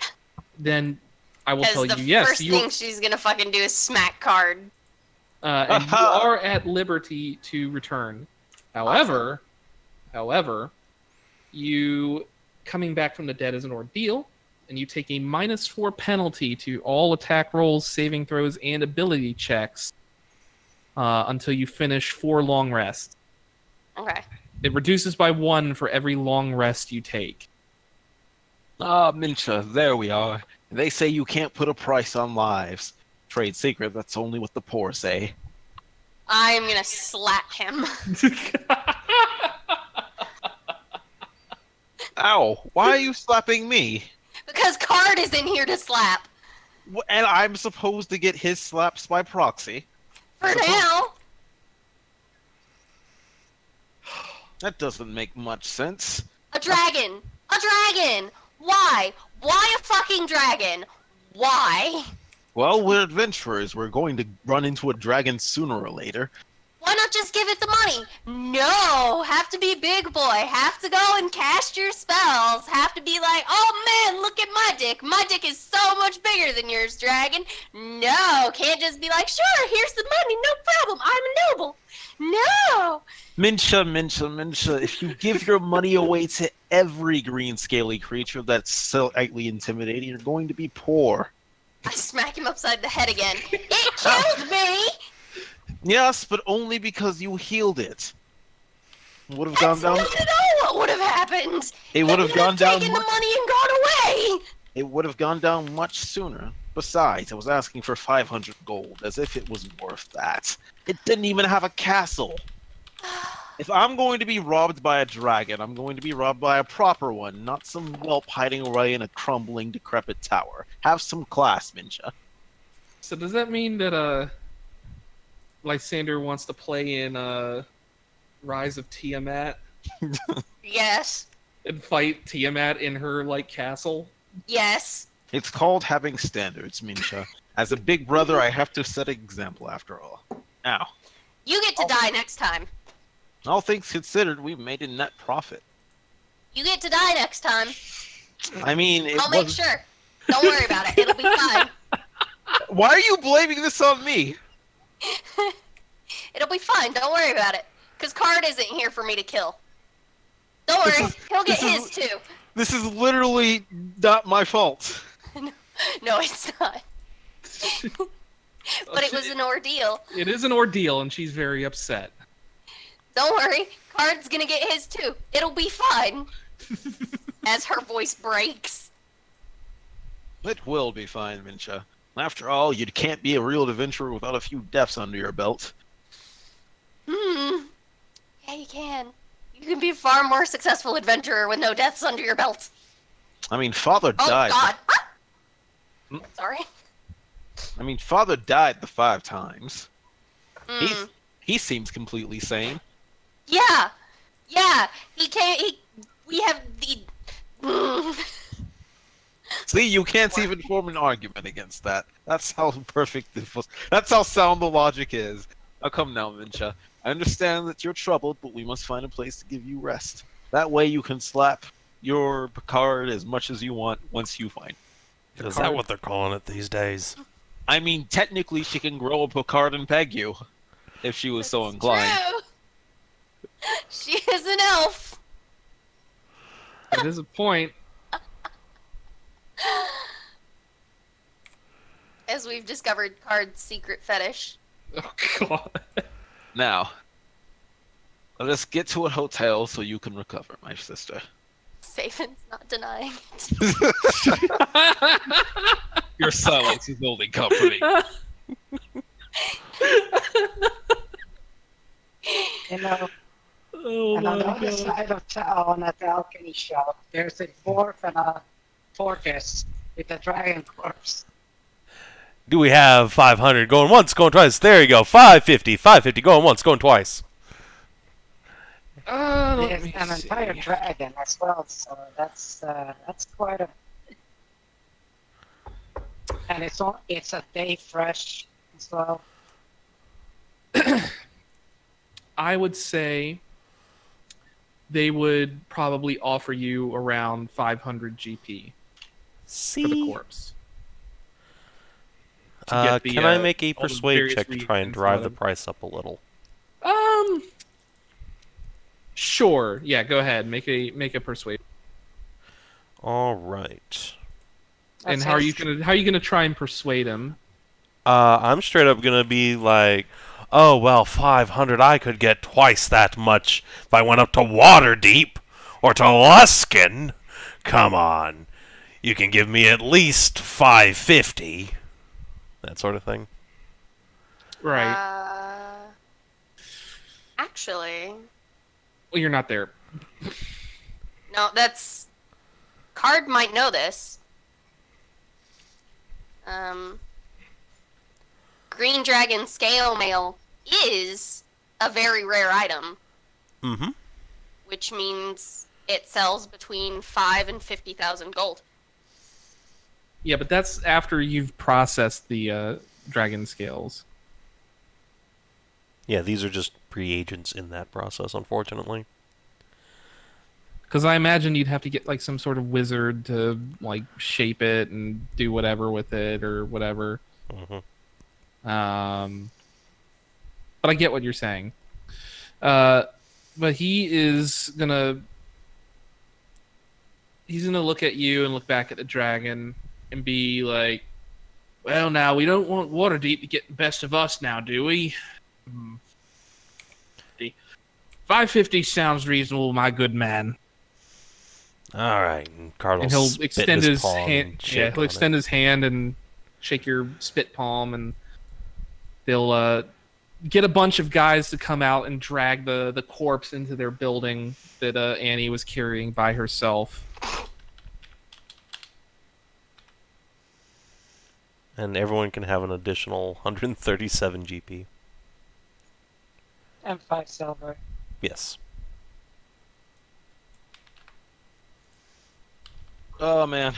[SPEAKER 1] Then I will tell you yes.
[SPEAKER 2] First thing she's gonna fucking do is smack Kaard.
[SPEAKER 1] And you are at liberty to return. However, you coming back from the dead is an ordeal. And you take a -4 penalty to all attack rolls, saving throws, and ability checks until you finish 4 long rests.
[SPEAKER 2] Okay.
[SPEAKER 1] It reduces by 1 for every long rest you take.
[SPEAKER 3] Ah, Mincha, there we are. They say you can't put a price on lives. Trade secret, that's only what the poor say.
[SPEAKER 2] I'm gonna slap him.
[SPEAKER 3] Ow, why are you slapping me?
[SPEAKER 2] Because Kaard isn't here to slap.
[SPEAKER 3] And I'm supposed to get his slaps by proxy?
[SPEAKER 2] For now.
[SPEAKER 3] That doesn't make much sense.
[SPEAKER 2] A dragon! A dragon! Why? Why a fucking dragon? Why?
[SPEAKER 3] Well, we're adventurers. We're going to run into a dragon sooner or later.
[SPEAKER 2] Why not just give it the money? No! Have to be big boy. Have to go and cast your spells. Have to be like, oh man, look at my dick. My dick is so much bigger than yours, dragon. No, can't just be like, sure, here's the money, no problem. I'm a noble. No!
[SPEAKER 3] Mincha, if you give your money away to every green scaly creature that's slightly intimidating, you're going to be poor.
[SPEAKER 2] I smack him upside the head again. It killed me!
[SPEAKER 3] Yes, but only because you healed it. Would have gone down.
[SPEAKER 2] I don't know what would have happened.
[SPEAKER 3] It would have gone down.
[SPEAKER 2] Taken the money and gone away.
[SPEAKER 3] It would have gone down much sooner. Besides, I was asking for 500 gold, as if it was worth that. It didn't even have a castle. If I'm going to be robbed by a dragon, I'm going to be robbed by a proper one, not some whelp hiding away in a crumbling, decrepit tower. Have some class, Mincha.
[SPEAKER 1] So does that mean that Lysander wants to play in Rise of Tiamat
[SPEAKER 2] Yes.
[SPEAKER 1] and fight Tiamat in her like castle?
[SPEAKER 2] Yes.
[SPEAKER 3] It's called having standards, Mincha. As a big brother, I have to set an example after all. Now,
[SPEAKER 2] You get to die next time.
[SPEAKER 3] all things considered, we've made a net profit.
[SPEAKER 2] You get to die next time.
[SPEAKER 3] I mean, it
[SPEAKER 2] I'll make
[SPEAKER 3] was...
[SPEAKER 2] sure. Don't worry about it. It'll be fine.
[SPEAKER 3] Why are you blaming this on me?
[SPEAKER 2] It'll be fine. Don't worry about it. Because Kaard isn't here for me to kill. Don't worry. He'll get his too.
[SPEAKER 3] This is literally not my fault.
[SPEAKER 2] No, it's not. But it was an ordeal.
[SPEAKER 1] It is an ordeal, and she's very upset.
[SPEAKER 2] Don't worry. Kaard's gonna get his too. It'll be fine. As her voice breaks.
[SPEAKER 3] It will be fine, Mincha. After all, you can't be a real adventurer without a few deaths under your belt.
[SPEAKER 2] Yeah, you can. You can be a far more successful adventurer with no deaths under your belt.
[SPEAKER 3] I mean, Father
[SPEAKER 2] Oh,
[SPEAKER 3] died.
[SPEAKER 2] God.
[SPEAKER 3] Hmm?
[SPEAKER 2] Sorry.
[SPEAKER 3] I mean, Father died the 5 times.
[SPEAKER 2] Mm.
[SPEAKER 3] He seems completely sane.
[SPEAKER 2] Yeah. Yeah. We have the...
[SPEAKER 3] See, you can't even form an argument against that. That's how perfect it was. That's how sound the logic is. Now come now, Mincha. I understand that you're troubled, but we must find a place to give you rest. That way you can slap your Kaard as much as you want once you find.
[SPEAKER 4] Is that what they're calling it these days?
[SPEAKER 3] I mean, technically she can grow a Kaard and peg you, if she was so inclined.
[SPEAKER 2] True. She is an elf.
[SPEAKER 1] It is a point.
[SPEAKER 2] As we've discovered Kaard's secret fetish.
[SPEAKER 1] Oh, God.
[SPEAKER 3] Now, let us get to a hotel so you can recover, my sister.
[SPEAKER 2] Savin's not denying it.
[SPEAKER 1] Your silence is only company.
[SPEAKER 5] You know,
[SPEAKER 1] Oh
[SPEAKER 5] and on
[SPEAKER 1] my
[SPEAKER 5] the other
[SPEAKER 1] god.
[SPEAKER 5] side of town at the alchemy shop, there's a dwarf and a tortoise with a dragon corpse.
[SPEAKER 4] Do we have 500 going once, going twice? There you go. 550, 550 going once, going twice.
[SPEAKER 1] Let
[SPEAKER 5] There's
[SPEAKER 1] me
[SPEAKER 5] an
[SPEAKER 1] see.
[SPEAKER 5] entire dragon as well, so that's quite a. And it's a day fresh as well.
[SPEAKER 1] I would say they would probably offer you around 500 GP
[SPEAKER 4] See?
[SPEAKER 1] for the corpse. To get the,
[SPEAKER 4] can I make a
[SPEAKER 1] all the
[SPEAKER 4] persuade
[SPEAKER 1] various
[SPEAKER 4] check to try and
[SPEAKER 1] reagents
[SPEAKER 4] drive the
[SPEAKER 1] whatever.
[SPEAKER 4] price up a little?
[SPEAKER 1] Sure. Yeah, go ahead. Make a persuade.
[SPEAKER 4] All right.
[SPEAKER 1] And how are you gonna try and persuade him?
[SPEAKER 4] I'm straight up gonna be like, oh well, 500. I could get twice that much if I went up to Waterdeep or to Luskin. Come on, you can give me at least 550. That sort of thing.
[SPEAKER 1] Right.
[SPEAKER 2] Actually,
[SPEAKER 1] Well, you're not there.
[SPEAKER 2] no. That's Kaard might know this. Green dragon scale mail is a very rare item,
[SPEAKER 4] Mm-hmm.
[SPEAKER 2] which means it sells between 5 and 50,000 gold.
[SPEAKER 1] Yeah, but that's after you've processed the dragon scales.
[SPEAKER 4] Yeah, these are just reagents in that process, unfortunately.
[SPEAKER 1] Because I imagine you'd have to get like some sort of wizard to like shape it and do whatever with it or whatever.
[SPEAKER 4] Mm-hmm.
[SPEAKER 1] But I get what you're saying. But he's gonna look at you and look back at the dragon and be like, "Well, now we don't want Waterdeep to get the best of us, now, do we? 550 sounds reasonable, my good man."
[SPEAKER 4] All right, and Kaard will
[SPEAKER 1] And he'll
[SPEAKER 4] spit
[SPEAKER 1] extend
[SPEAKER 4] in
[SPEAKER 1] his
[SPEAKER 4] palm
[SPEAKER 1] hand.
[SPEAKER 4] and
[SPEAKER 1] Yeah,
[SPEAKER 4] shake
[SPEAKER 1] he'll
[SPEAKER 4] on
[SPEAKER 1] extend his hand and shake your spit palm, and they'll get a bunch of guys to come out and drag the corpse into their building that Annie was carrying by herself.
[SPEAKER 4] And everyone can have an additional 137 GP.
[SPEAKER 5] And 5 silver.
[SPEAKER 4] Yes.
[SPEAKER 3] Oh man.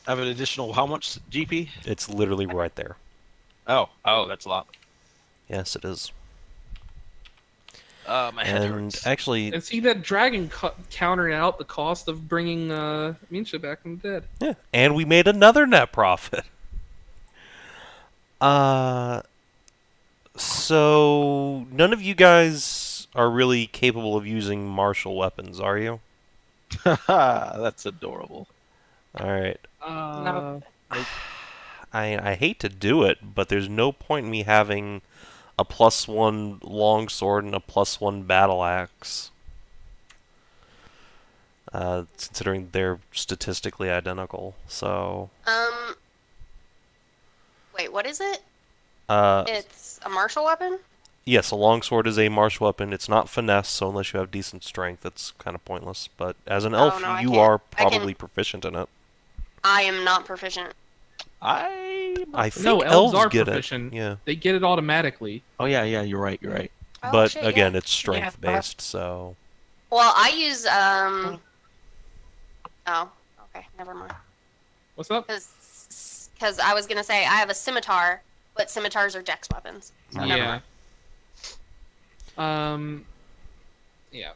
[SPEAKER 3] I have an additional how much GP?
[SPEAKER 4] It's literally right there.
[SPEAKER 3] Oh, that's a lot.
[SPEAKER 4] Yes, it is.
[SPEAKER 3] My head
[SPEAKER 4] And
[SPEAKER 3] hurts.
[SPEAKER 4] actually,
[SPEAKER 1] And see that dragon countered out the cost of bringing Mincha back from the dead.
[SPEAKER 4] yeah, and we made another net profit. So none of you guys are really capable of using martial weapons, are you?
[SPEAKER 3] That's adorable.
[SPEAKER 4] All right.
[SPEAKER 5] No.
[SPEAKER 4] I hate to do it, but there's no point in me having a +1 longsword and a +1 battle axe. Considering they're statistically identical, so
[SPEAKER 2] Wait, what is it?
[SPEAKER 4] uh,
[SPEAKER 2] It's a martial weapon?
[SPEAKER 4] yes, a longsword is a martial weapon. It's not finesse, so unless you have decent strength, it's kind of pointless. But as an elf,
[SPEAKER 2] no, I
[SPEAKER 4] you
[SPEAKER 2] can't.
[SPEAKER 4] are
[SPEAKER 2] I can-
[SPEAKER 4] probably proficient in it.
[SPEAKER 2] I am not proficient.
[SPEAKER 4] I think
[SPEAKER 1] No, elves are
[SPEAKER 4] get
[SPEAKER 1] proficient.
[SPEAKER 4] it. Yeah,
[SPEAKER 1] They get it automatically.
[SPEAKER 3] Oh yeah, you're right.
[SPEAKER 2] Oh,
[SPEAKER 4] but
[SPEAKER 2] shit,
[SPEAKER 4] again,
[SPEAKER 2] yeah.
[SPEAKER 4] it's strength based, so
[SPEAKER 2] Well, I use Oh, okay, never mind.
[SPEAKER 1] What's up?
[SPEAKER 2] Because I was gonna say I have a scimitar, but scimitars are dex weapons. So never
[SPEAKER 1] Yeah.
[SPEAKER 2] mind.
[SPEAKER 1] Yeah.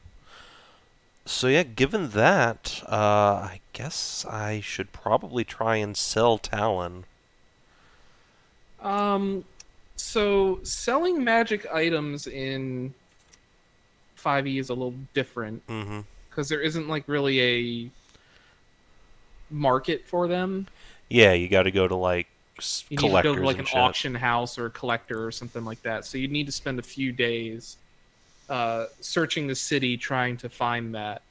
[SPEAKER 4] So yeah, given that, I guess I should probably try and sell Talon.
[SPEAKER 1] So selling magic items in 5e is a little different
[SPEAKER 4] Mm-hmm.
[SPEAKER 1] because there isn't like really a market for them.
[SPEAKER 4] Yeah, you got to go to like
[SPEAKER 1] You need to
[SPEAKER 4] collectors
[SPEAKER 1] go to like
[SPEAKER 4] and
[SPEAKER 1] an
[SPEAKER 4] shit.
[SPEAKER 1] auction house or a collector or something like that. So you need to spend a few days searching the city trying to find that,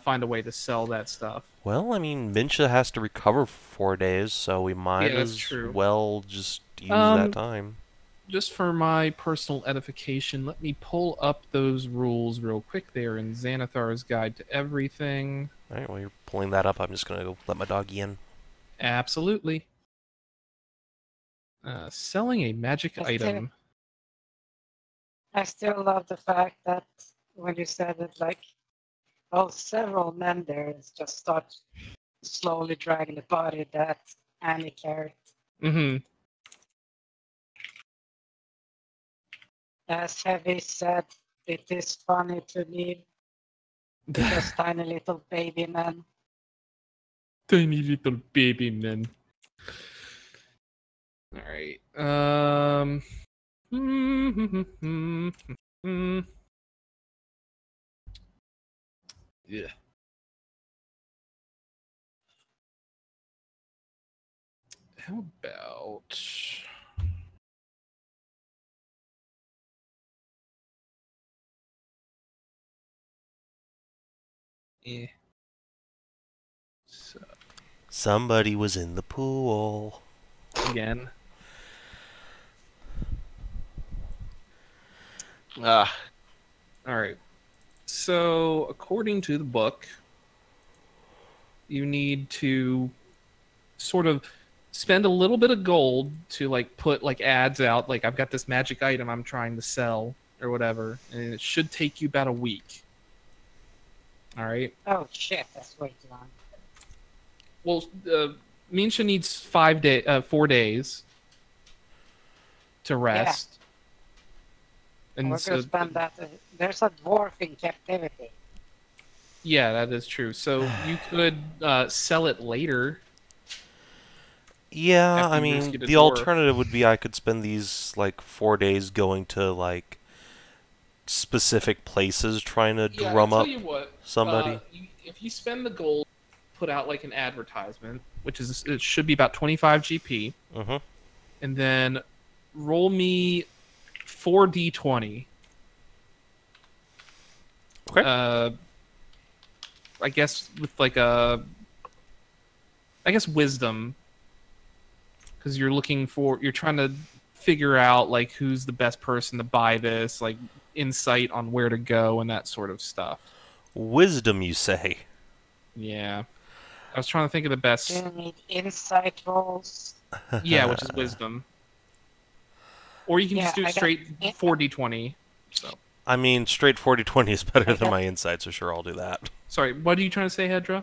[SPEAKER 1] find a way to sell that stuff.
[SPEAKER 4] Well, I mean, Mincha has to recover for 4 days, so we might
[SPEAKER 1] that's
[SPEAKER 4] as
[SPEAKER 1] true.
[SPEAKER 4] well just use that time.
[SPEAKER 1] Just for my personal edification, let me pull up those rules real quick. They are in Xanathar's Guide to Everything.
[SPEAKER 4] Alright, while you're pulling that up, I'm just gonna go let my doggy in.
[SPEAKER 1] Absolutely. Selling a magic item.
[SPEAKER 5] I still love the fact that when you said it, like, oh, several men there just start slowly dragging the body that Annie carried.
[SPEAKER 1] Mm-hmm.
[SPEAKER 5] As Heavy said, it is funny to me because tiny little baby men.
[SPEAKER 1] Tiny little baby men. All right.
[SPEAKER 3] Yeah.
[SPEAKER 1] How about? Yeah. So
[SPEAKER 4] Somebody was in the pool.
[SPEAKER 1] again.
[SPEAKER 3] Ah,
[SPEAKER 1] All right. So, according to the book, you need to sort of spend a little bit of gold to like put like ads out, like I've got this magic item I'm trying to sell or whatever, and it should take you about a week. All right.
[SPEAKER 5] Oh shit, that's way too long.
[SPEAKER 1] Well, Mincha needs 4 days to rest. And
[SPEAKER 5] We're
[SPEAKER 1] so,
[SPEAKER 5] gonna spend that. There's a dwarf in captivity.
[SPEAKER 1] yeah, that is true. So you could sell it later.
[SPEAKER 4] Yeah,
[SPEAKER 1] After
[SPEAKER 4] I
[SPEAKER 1] you
[SPEAKER 4] mean,
[SPEAKER 1] rescue the
[SPEAKER 4] the
[SPEAKER 1] dwarf.
[SPEAKER 4] alternative would be I could spend these, like, 4 days going to, like, specific places trying to
[SPEAKER 1] Yeah,
[SPEAKER 4] drum
[SPEAKER 1] I'll
[SPEAKER 4] up
[SPEAKER 1] tell you what,
[SPEAKER 4] somebody.
[SPEAKER 1] if you spend the gold, put out like an advertisement, which is it should be about 25 GP,
[SPEAKER 4] Mm-hmm.
[SPEAKER 1] and then roll me 4d20.
[SPEAKER 4] Okay.
[SPEAKER 1] I guess with like wisdom, because you're trying to figure out like who's the best person to buy this, like insight on where to go and that sort of stuff.
[SPEAKER 4] Wisdom, you say?
[SPEAKER 1] Yeah, I was trying to think of the best.
[SPEAKER 5] Do you need insight rolls?
[SPEAKER 1] Yeah, which is wisdom. Or you can just do
[SPEAKER 5] I
[SPEAKER 1] it straight 4d20. So,
[SPEAKER 4] I mean, straight 40-20 is better than
[SPEAKER 5] Okay.
[SPEAKER 4] my insight, so sure, I'll do that.
[SPEAKER 1] sorry, what are you trying to say, Hedrah?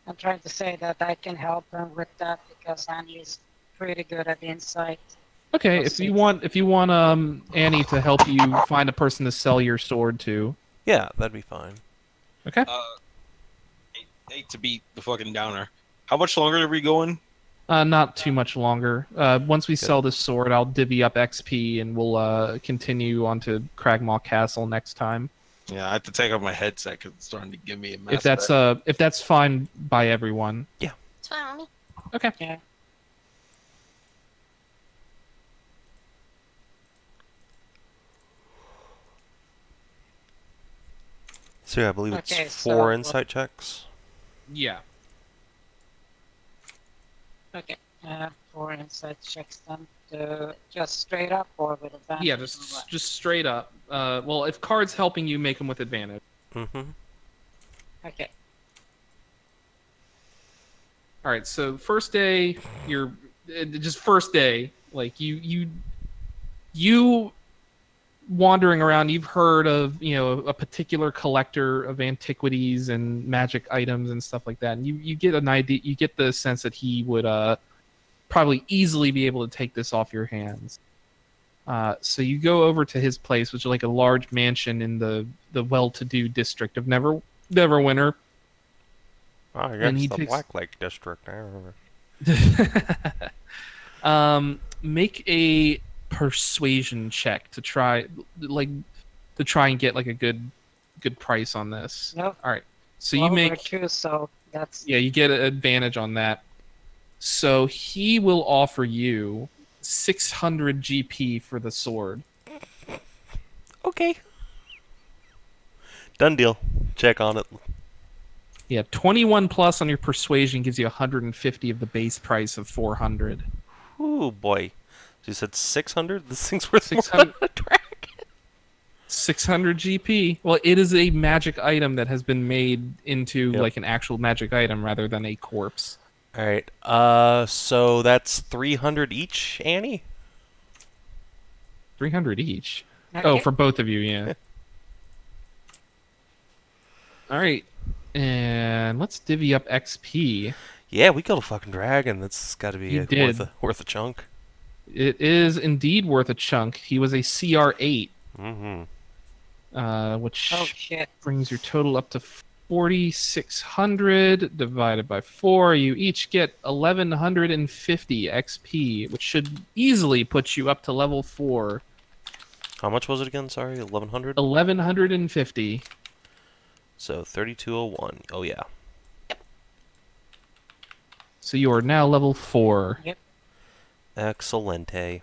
[SPEAKER 5] I'm trying to say that I can help him with that because Annie is pretty good at insight.
[SPEAKER 1] Okay,
[SPEAKER 5] I'll
[SPEAKER 1] if
[SPEAKER 5] see.
[SPEAKER 1] you want Annie to help you find a person to sell your sword to.
[SPEAKER 4] Yeah, that'd be fine.
[SPEAKER 1] Okay.
[SPEAKER 3] hate to beat the fucking downer. How much longer are we going?
[SPEAKER 1] Not too much longer. Once we sell this sword, I'll divvy up XP and we'll continue on to Cragmaw Castle next time.
[SPEAKER 3] Yeah, I have to take off my headset because it's starting to give me a mess.
[SPEAKER 1] If that's fine by everyone.
[SPEAKER 2] It's fine with me.
[SPEAKER 1] Okay.
[SPEAKER 5] Yeah.
[SPEAKER 4] So yeah, I believe it's
[SPEAKER 5] Okay,
[SPEAKER 4] 4
[SPEAKER 5] so-
[SPEAKER 4] insight checks.
[SPEAKER 1] Yeah.
[SPEAKER 5] Okay. 4 insight checks then. Just straight up or with advantage?
[SPEAKER 1] Yeah,
[SPEAKER 5] or what?
[SPEAKER 1] just straight up. Well, if Kaard's helping you, make them with advantage.
[SPEAKER 4] Mm-hmm.
[SPEAKER 5] Okay.
[SPEAKER 1] All right. So first day, just first day. Like you wandering around. You've heard of a particular collector of antiquities and magic items and stuff like that, and you get an idea. You get the sense that he would probably easily be able to take this off your hands. So you go over to his place, which is like a large mansion in the well-to-do district of Neverwinter.
[SPEAKER 4] Oh, I
[SPEAKER 1] And
[SPEAKER 4] guess
[SPEAKER 1] he
[SPEAKER 4] the
[SPEAKER 1] takes-
[SPEAKER 4] Black Lake District. I remember.
[SPEAKER 1] Make a persuasion check to try and get like a good price on this.
[SPEAKER 5] Nope.
[SPEAKER 1] All right. So
[SPEAKER 5] Well,
[SPEAKER 1] you
[SPEAKER 5] we're
[SPEAKER 1] make
[SPEAKER 5] two, so that's
[SPEAKER 1] you get an advantage on that. So he will offer you 600 GP for the sword.
[SPEAKER 4] Okay. Done deal. Check on it.
[SPEAKER 1] Yeah, 21 plus on your persuasion gives you 150 of the base price of 400.
[SPEAKER 4] Ooh, boy. So you said 600? This thing's worth
[SPEAKER 1] 600
[SPEAKER 4] more than a dragon.
[SPEAKER 1] 600 GP. Well, it is a magic item that has been made into like an actual magic item rather than a corpse.
[SPEAKER 4] All right. So that's 300 each, Annie?
[SPEAKER 1] 300 each.
[SPEAKER 5] Okay.
[SPEAKER 1] Oh, for both of you, yeah. All right. And let's divvy up XP.
[SPEAKER 4] Yeah, we killed a fucking dragon. That's got to be worth a chunk.
[SPEAKER 1] It is indeed worth a chunk. He was a CR8.
[SPEAKER 4] Mm-hmm.
[SPEAKER 1] Which
[SPEAKER 5] shit.
[SPEAKER 1] brings your total up to 4,600 divided by 4. You each get 1,150 XP, which should easily put you up to level 4.
[SPEAKER 4] How much was it again? Sorry, 1,100?
[SPEAKER 1] 1,150.
[SPEAKER 4] So 3,201. Oh, yeah.
[SPEAKER 1] So you are now level 4.
[SPEAKER 5] Yep.
[SPEAKER 4] Excelente.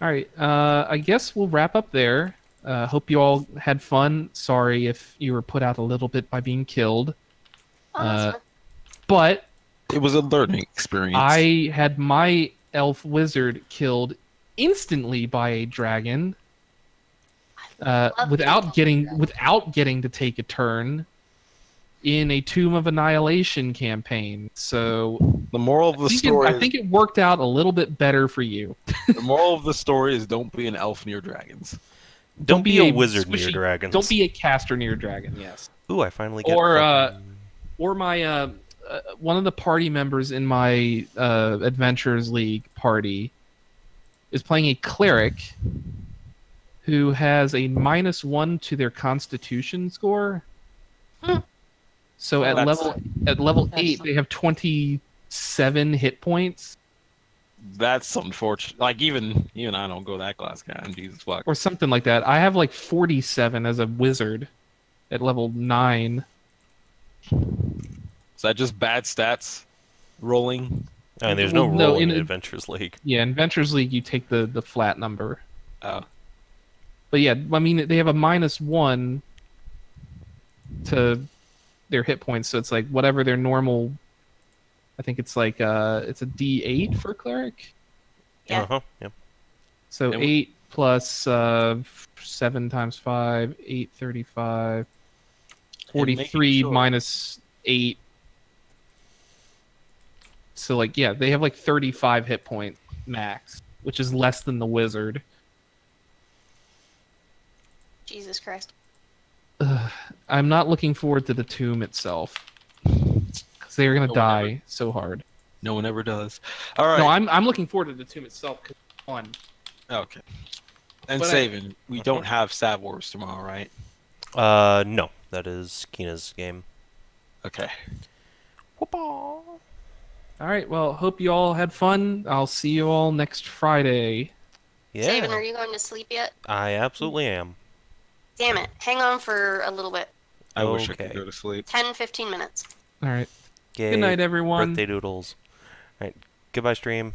[SPEAKER 1] Alright, I guess we'll wrap up there. Hope you all had fun. Sorry if you were put out a little bit by being killed. But
[SPEAKER 3] It was a learning experience.
[SPEAKER 1] I had my elf wizard killed instantly by a dragon without getting to take a turn in a Tomb of Annihilation campaign. So
[SPEAKER 3] The moral of the story.
[SPEAKER 1] I think it worked out a little bit better for you.
[SPEAKER 3] The moral of the story is don't be an elf near dragons.
[SPEAKER 4] Don't be a wizard near
[SPEAKER 1] squishy-
[SPEAKER 4] dragons.
[SPEAKER 1] Don't be a caster near dragon. Yes.
[SPEAKER 4] Ooh, I finally get
[SPEAKER 1] Or my one of the party members in my Adventures League party is playing a cleric who has a -1 to their Constitution score. So at level 8, they have 27 hit points.
[SPEAKER 3] That's unfortunate. Like even I don't go that class guy. Jesus fuck.
[SPEAKER 1] Or something like that. I have like 47 as a wizard at level 9.
[SPEAKER 3] Is that just bad stats rolling?
[SPEAKER 4] I mean, there's no
[SPEAKER 1] Well, no,
[SPEAKER 4] roll in
[SPEAKER 1] in-
[SPEAKER 4] Adventures League.
[SPEAKER 1] Yeah, in Adventures League you take the flat number.
[SPEAKER 3] Oh.
[SPEAKER 1] But yeah, I mean they have a -1 to their hit points, so it's like whatever their normal. I think it's like it's a D8 for cleric.
[SPEAKER 2] Yeah.
[SPEAKER 4] Uh-huh, yep.
[SPEAKER 1] So
[SPEAKER 3] And
[SPEAKER 1] 8 plus 7 times 5, 8, 35, 43
[SPEAKER 3] sure-
[SPEAKER 1] minus 8. So like yeah, they have like 35 hit point max, which is less than the wizard.
[SPEAKER 2] Jesus Christ.
[SPEAKER 1] I'm not looking forward to the tomb itself, because they're gonna
[SPEAKER 3] No one
[SPEAKER 1] die so hard.
[SPEAKER 3] No one ever does. All right.
[SPEAKER 1] No, I'm looking forward to the tomb itself because it's fun.
[SPEAKER 3] Okay. And
[SPEAKER 1] But
[SPEAKER 3] Savin, we don't have Sav Wars tomorrow, right?
[SPEAKER 4] No. That is Kina's game.
[SPEAKER 3] Okay.
[SPEAKER 1] All right. Well, hope you all had fun. I'll see you all next Friday.
[SPEAKER 2] Savin,
[SPEAKER 4] Yeah.
[SPEAKER 2] are you going to sleep yet?
[SPEAKER 4] I absolutely am.
[SPEAKER 2] Damn it. Hang on for a little bit.
[SPEAKER 3] I wish I
[SPEAKER 4] Okay.
[SPEAKER 3] could go to sleep.
[SPEAKER 2] 10, 15 minutes.
[SPEAKER 1] All right.
[SPEAKER 4] Yay.
[SPEAKER 1] Good night, everyone.
[SPEAKER 4] Birthday doodles. Alright. Goodbye, stream.